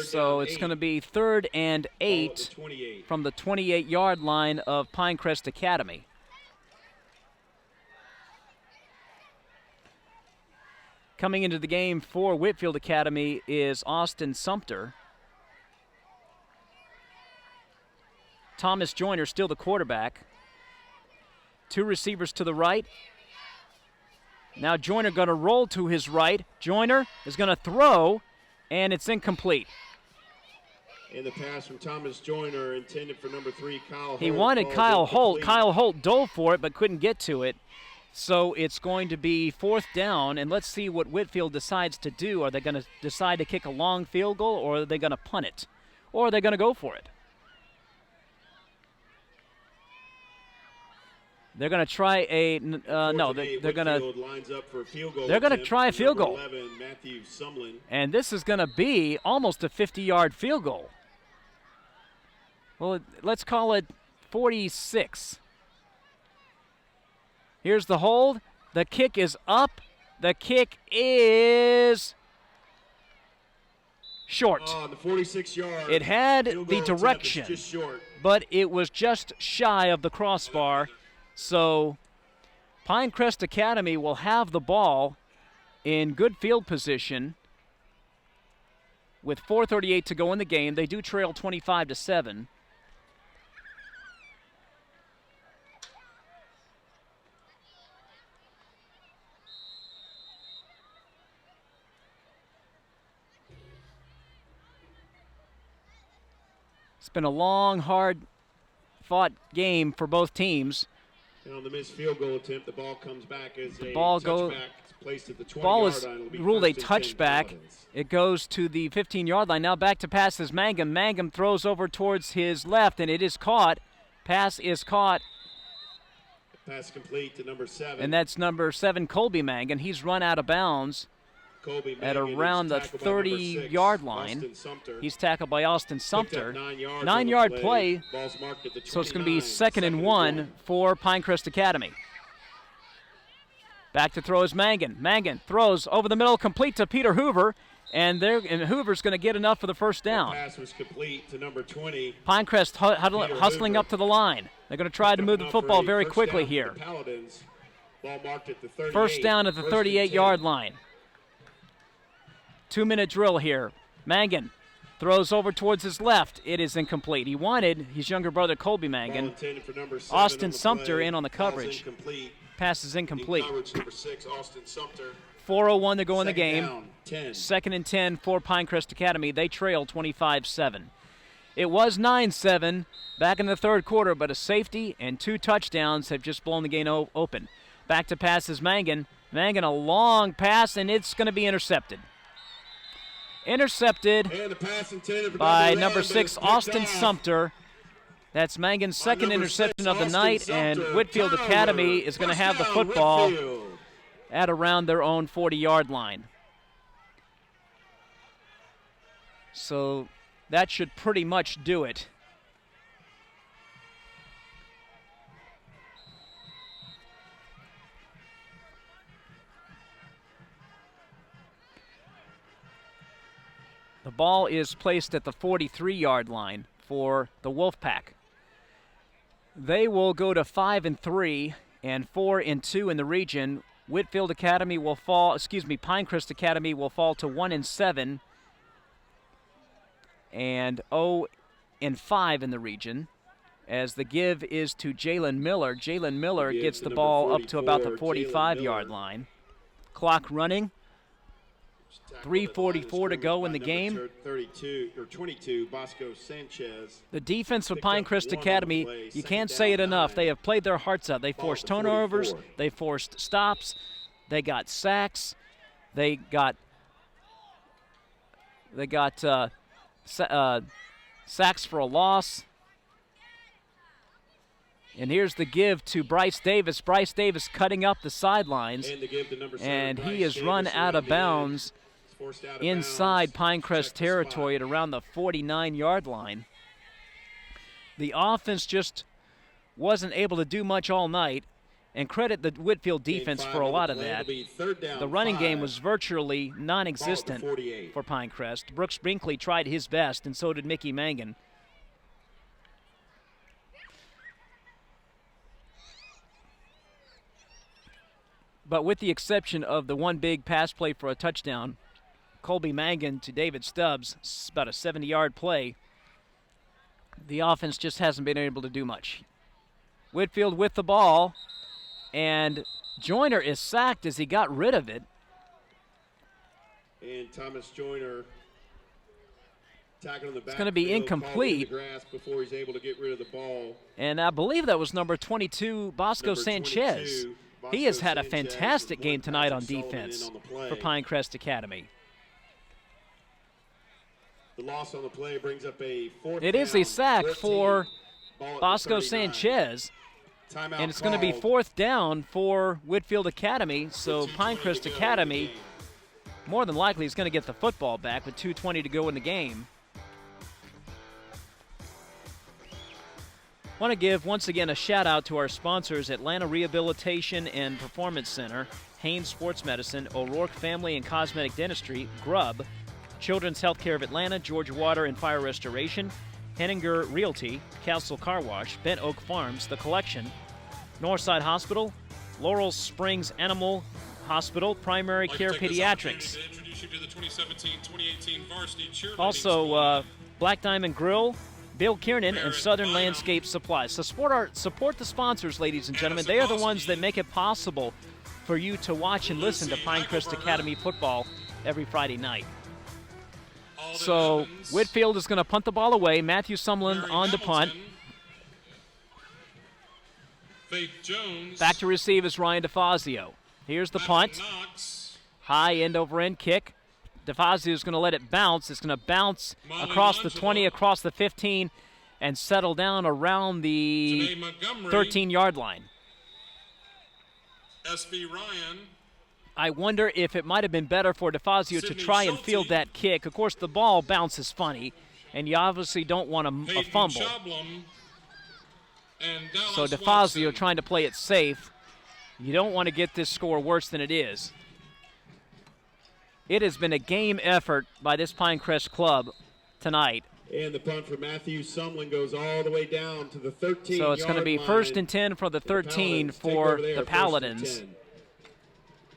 So it's going to be 3rd and 8 from the 28-yard line of Pinecrest Academy. Coming into the game for Whitefield Academy is Austin Sumter. Thomas Joyner still the quarterback. 2 receivers to the right. Now Joyner going to roll to his right. Joyner is going to throw, and it's incomplete. And the pass from Thomas Joyner intended for number 3, Kyle Holt. He wanted Kyle Holt. Kyle Holt dove for it but couldn't get to it. So it's going to be 4th down, and let's see what Whitefield decides to do. Are they going to decide to kick a long field goal, or are they going to punt it? Or are they going to go for it? They're going to try a no. They're going to try a field goal. 11, Matthew Sumlin. And this is going to be almost a 50-yard field goal. Well, let's call it 46. Here's the hold. The kick is up. The kick is short. The 46-yard. It had the direction, just short. But it was just shy of the crossbar. So Pinecrest Academy will have the ball in good field position with 4:38 to go in the game. They do trail 25-7. It's been a long, hard-fought game for both teams. And on the missed field goal attempt, the ball comes back as a ball touchback. It's placed at the 20-yard ball is line. It'll be ruled a 1st and 10 touchback. Paladins. It goes to the 15-yard line. Now back to pass is Mangum. Mangum throws over towards his left, and it is caught. Pass is caught. Pass complete to number 7. And that's number 7, Colby Mangum. He's run out of bounds at around the 30-yard line. He's tackled by Austin Sumter. 9-yard play, so it's going to be 2nd and 1 for Pinecrest Academy. Back to throw is Mangan. Mangan throws over the middle, complete to Peter Hoover, and Hoover's going to get enough for the first down. The pass was complete to number 20. Pinecrest hustling up to the line. They're going to try to move the football very quickly here. Ball marked at the 38. First down at the 38-yard line. 2-minute drill here. Mangan throws over towards his left. It is incomplete. He wanted his younger brother Colby Mangan. Austin Sumter in on the coverage. Pass is incomplete. 4:01 to go in the game. 2nd and 10 for Pinecrest Academy. They trail 25-7. It was 9-7 back in the third quarter, but a safety and 2 touchdowns have just blown the game open. Back to pass is Mangan. Mangan, a long pass, and it's going to be intercepted. Intercepted by number 6, Austin Sumter. That's Mangan's second interception of the night, and Whitefield Academy is going to have the football at around their own 40-yard line. So that should pretty much do it. The ball is placed at the 43-yard line for the Wolfpack. They will go to 5-3 and 4-2 in the region. Whitefield Academy will fall, Pinecrest Academy will fall to 1-7 and 0-5 in the region, as the give is to Jalen Miller. Jalen Miller gets the ball up to about the 45-yard line. Clock running. 3:44 to go in the game. 22, Bosco Sanchez. The defense of Pinecrest Academy, you can't say it enough. They have played their hearts out. They forced turnovers. They forced stops. They got sacks. They got sacks for a loss. And here's the give to Bryce Davis. Bryce Davis cutting up the sidelines. And he is run out of bounds inside Pinecrest territory at around the 49-yard line. The offense just wasn't able to do much all night. and credit the Whitefield defense for a lot of that. The running game was virtually non-existent for Pinecrest. Brooks Brinkley tried his best, and so did Mickey Mangan. But with the exception of the one big pass play for a touchdown, Colby Mangan to David Stubbs, it's about a 70-yard play, the offense just hasn't been able to do much. Whitefield with the ball, and Joyner is sacked as he got rid of it. And Thomas Joyner tackling in the back. It's going to be incomplete. The grass before he's able to get rid of the ball. And I believe that was number 22, Bosco Sanchez. He has had a fantastic game tonight on defense for Pinecrest Academy. The loss on the play brings up a fourth. It is a sack for Bosco Sanchez, and it's going to be fourth down for Whitefield Academy. So Pinecrest Academy, more than likely, is going to get the football back with 2:20 to go in the game. I want to give once again a shout out to our sponsors: Atlanta Rehabilitation and Performance Center, Haynes Sports Medicine, O'Rourke Family and Cosmetic Dentistry, Grubb, Children's Healthcare of Atlanta, Georgia Water and Fire Restoration, Henninger Realty, Castle Car Wash, Bent Oak Farms, The Collection, Northside Hospital, Laurel Springs Animal Hospital, Primary Care Pediatrics. Also, Black Diamond Grill, Bill Kiernan, and Southern Landscape Supplies. So support the sponsors, ladies and gentlemen. They are the ones that make it possible for you to watch and listen to Pinecrest Academy football every Friday night. So Whitefield is going to punt the ball away. Matthew Sumlin on the punt. Back to receive is Ryan DeFazio. Here's the punt. High end over end kick. DeFazio is going to let it bounce. It's going to bounce across the 20, across the 15, and settle down around the 13-yard line. S.B. Ryan. I wonder if it might have been better for DeFazio to try and field that kick. Of course, the ball bounces funny, and you obviously don't want a fumble. So DeFazio trying to play it safe. You don't want to get this score worse than it is. It has been a game effort by this Pinecrest club tonight. And the punt for Matthew Sumlin goes all the way down to the 13-yard line. So it's going to be 1st and 10 for the 13 for the Paladins.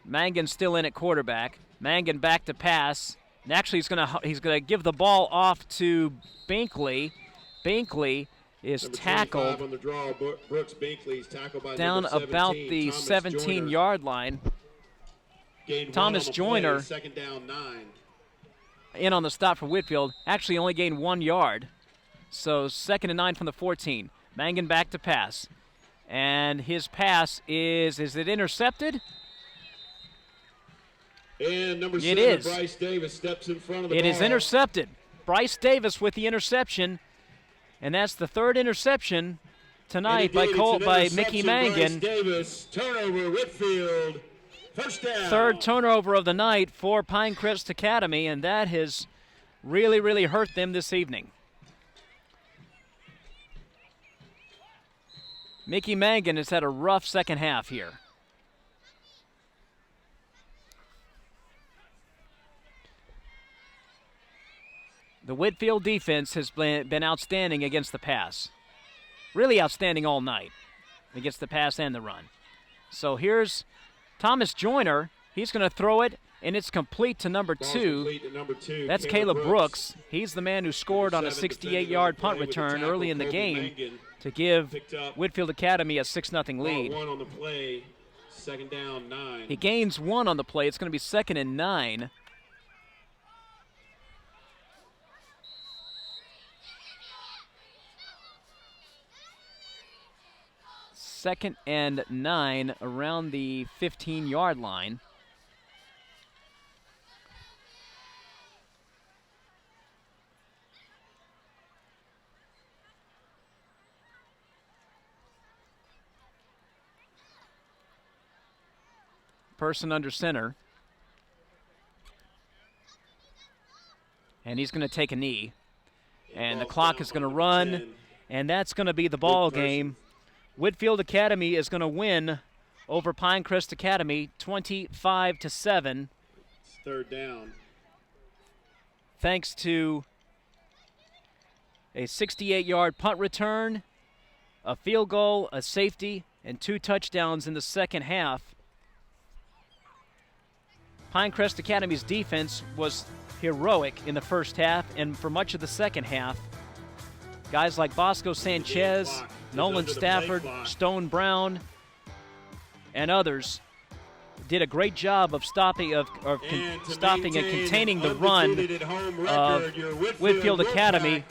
Mangan still in at quarterback. Mangan back to pass. And actually, he's going to give the ball off to Binkley. Binkley is tackled on the draw. Brooks Binkley's tackled by down about the 17-yard line. Thomas Joyner, second down 9. In on the stop for Whitefield, actually only gained 1 yard. So 2nd and 9 from the 14. Mangan back to pass. And his pass is it intercepted? And number 7, Bryce Davis steps in front of the ball. It is intercepted. Bryce Davis with the interception. And that's the 3rd interception tonight by Mickey Mangan. Bryce Davis, turnover, Whitefield. First down. 3rd turnover of the night for Pinecrest Academy, and that has really, really hurt them this evening. Mickey Mangan has had a rough second half here. The Whitefield defense has been outstanding against the pass. Really outstanding all night against the pass and the run. So here's Thomas Joyner. He's going to throw it, and it's complete to number 2. That's Caleb Brooks. He's the man who scored on a 68-yard punt return early in the game to give Whitefield Academy a 6-0 lead. 1 on the play, 2nd down 9. He gains 1 on the play. It's going to be 2nd and 9. Second and 9 around the 15-yard line. Person under center. And he's going to take a knee. And the clock is going to run, and that's going to be the ball game. Whitefield Academy is going to win over Pinecrest Academy, 25-7. Third down. Thanks to a 68-yard punt return, a field goal, a safety, and 2 touchdowns in the second half. Pinecrest Academy's defense was heroic in the first half, and for much of the second half, guys like Bosco Sanchez, Nolan Stafford, Stone Brown, and others did a great job of stopping and containing the run of Whitefield Academy.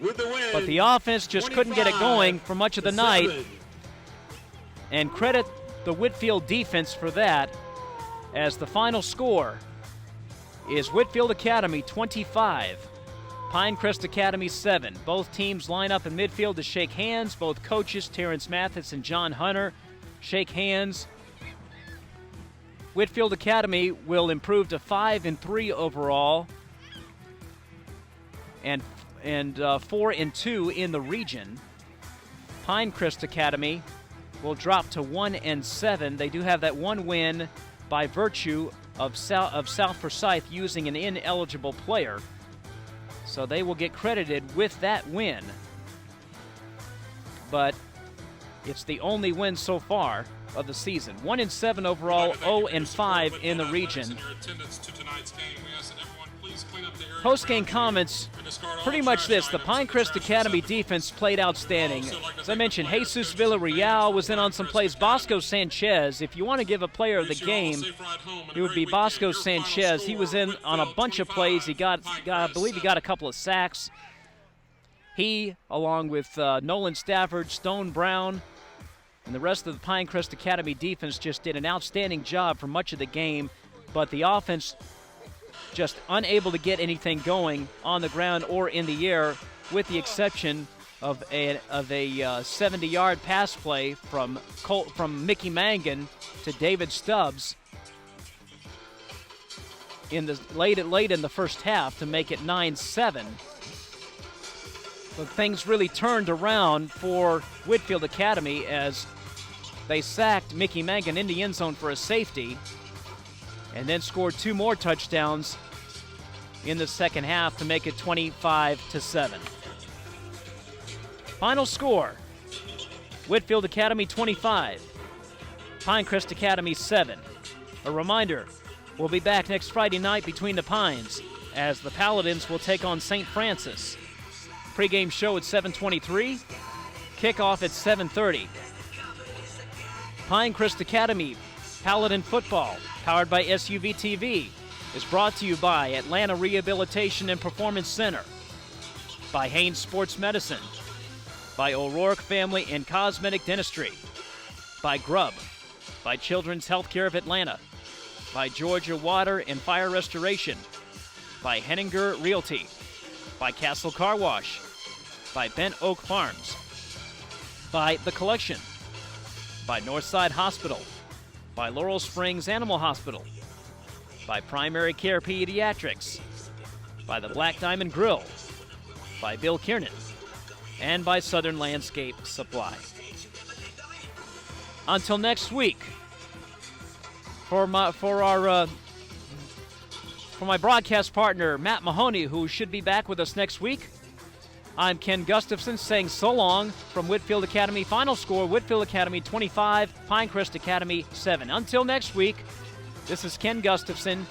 But the offense just couldn't get it going for much of the night. And credit the Whitefield defense for that, as the final score is Whitefield Academy 25, Pinecrest Academy 7. Both teams line up in midfield to shake hands. Both coaches, Terrence Mathis and John Hunter, shake hands. Whitefield Academy will improve to 5-3 overall and 4-2 in the region. Pinecrest Academy will drop to 1-7. They do have that one win by virtue of South Forsyth using an ineligible player, so they will get credited with that win. But it's the only win so far of the season. 1-7 overall, 0-5 in the region. Post-game comments, pretty much this. The Pinecrest Academy defense played outstanding. As I mentioned, Jesus Villarreal was in on some plays. Bosco Sanchez, if you want to give a player of the game, it would be Bosco Sanchez. He was in on a bunch of plays. I believe he got a couple of sacks. He, along with Nolan Stafford, Stone Brown, and the rest of the Pinecrest Academy defense just did an outstanding job for much of the game, but the offense just unable to get anything going on the ground or in the air, with the exception of a 70-yard pass play from Mickey Mangan to David Stubbs in the late in the first half to make it 9-7. But things really turned around for Whitefield Academy as they sacked Mickey Mangan in the end zone for a safety, and then scored 2 more touchdowns in the second half to make it 25-7. Final score, Whitefield Academy 25, Pinecrest Academy 7. A reminder, we'll be back next Friday night between the Pines as the Paladins will take on St. Francis. Pre-game show at 7:23, kickoff at 7:30. Pinecrest Academy Paladin football, powered by SUV TV, is brought to you by Atlanta Rehabilitation and Performance Center, by Haynes Sports Medicine, by O'Rourke Family and Cosmetic Dentistry, by Grubb, by Children's Healthcare of Atlanta, by Georgia Water and Fire Restoration, by Henninger Realty, by Castle Car Wash, by Bent Oak Farms, by The Collection, by Northside Hospital, by Laurel Springs Animal Hospital, by Primary Care Pediatrics, by the Black Diamond Grill, by Bill Kiernan, and by Southern Landscape Supply. Until next week, for my broadcast partner, Matt Mahoney, who should be back with us next week, I'm Ken Gustafson saying so long from Whitefield Academy. Final score, Whitefield Academy 25, Pinecrest Academy 7. Until next week, this is Ken Gustafson.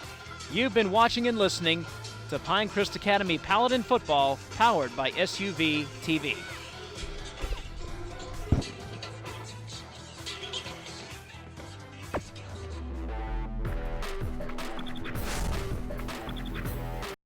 You've been watching and listening to Pinecrest Academy Paladin Football, powered by SUV TV.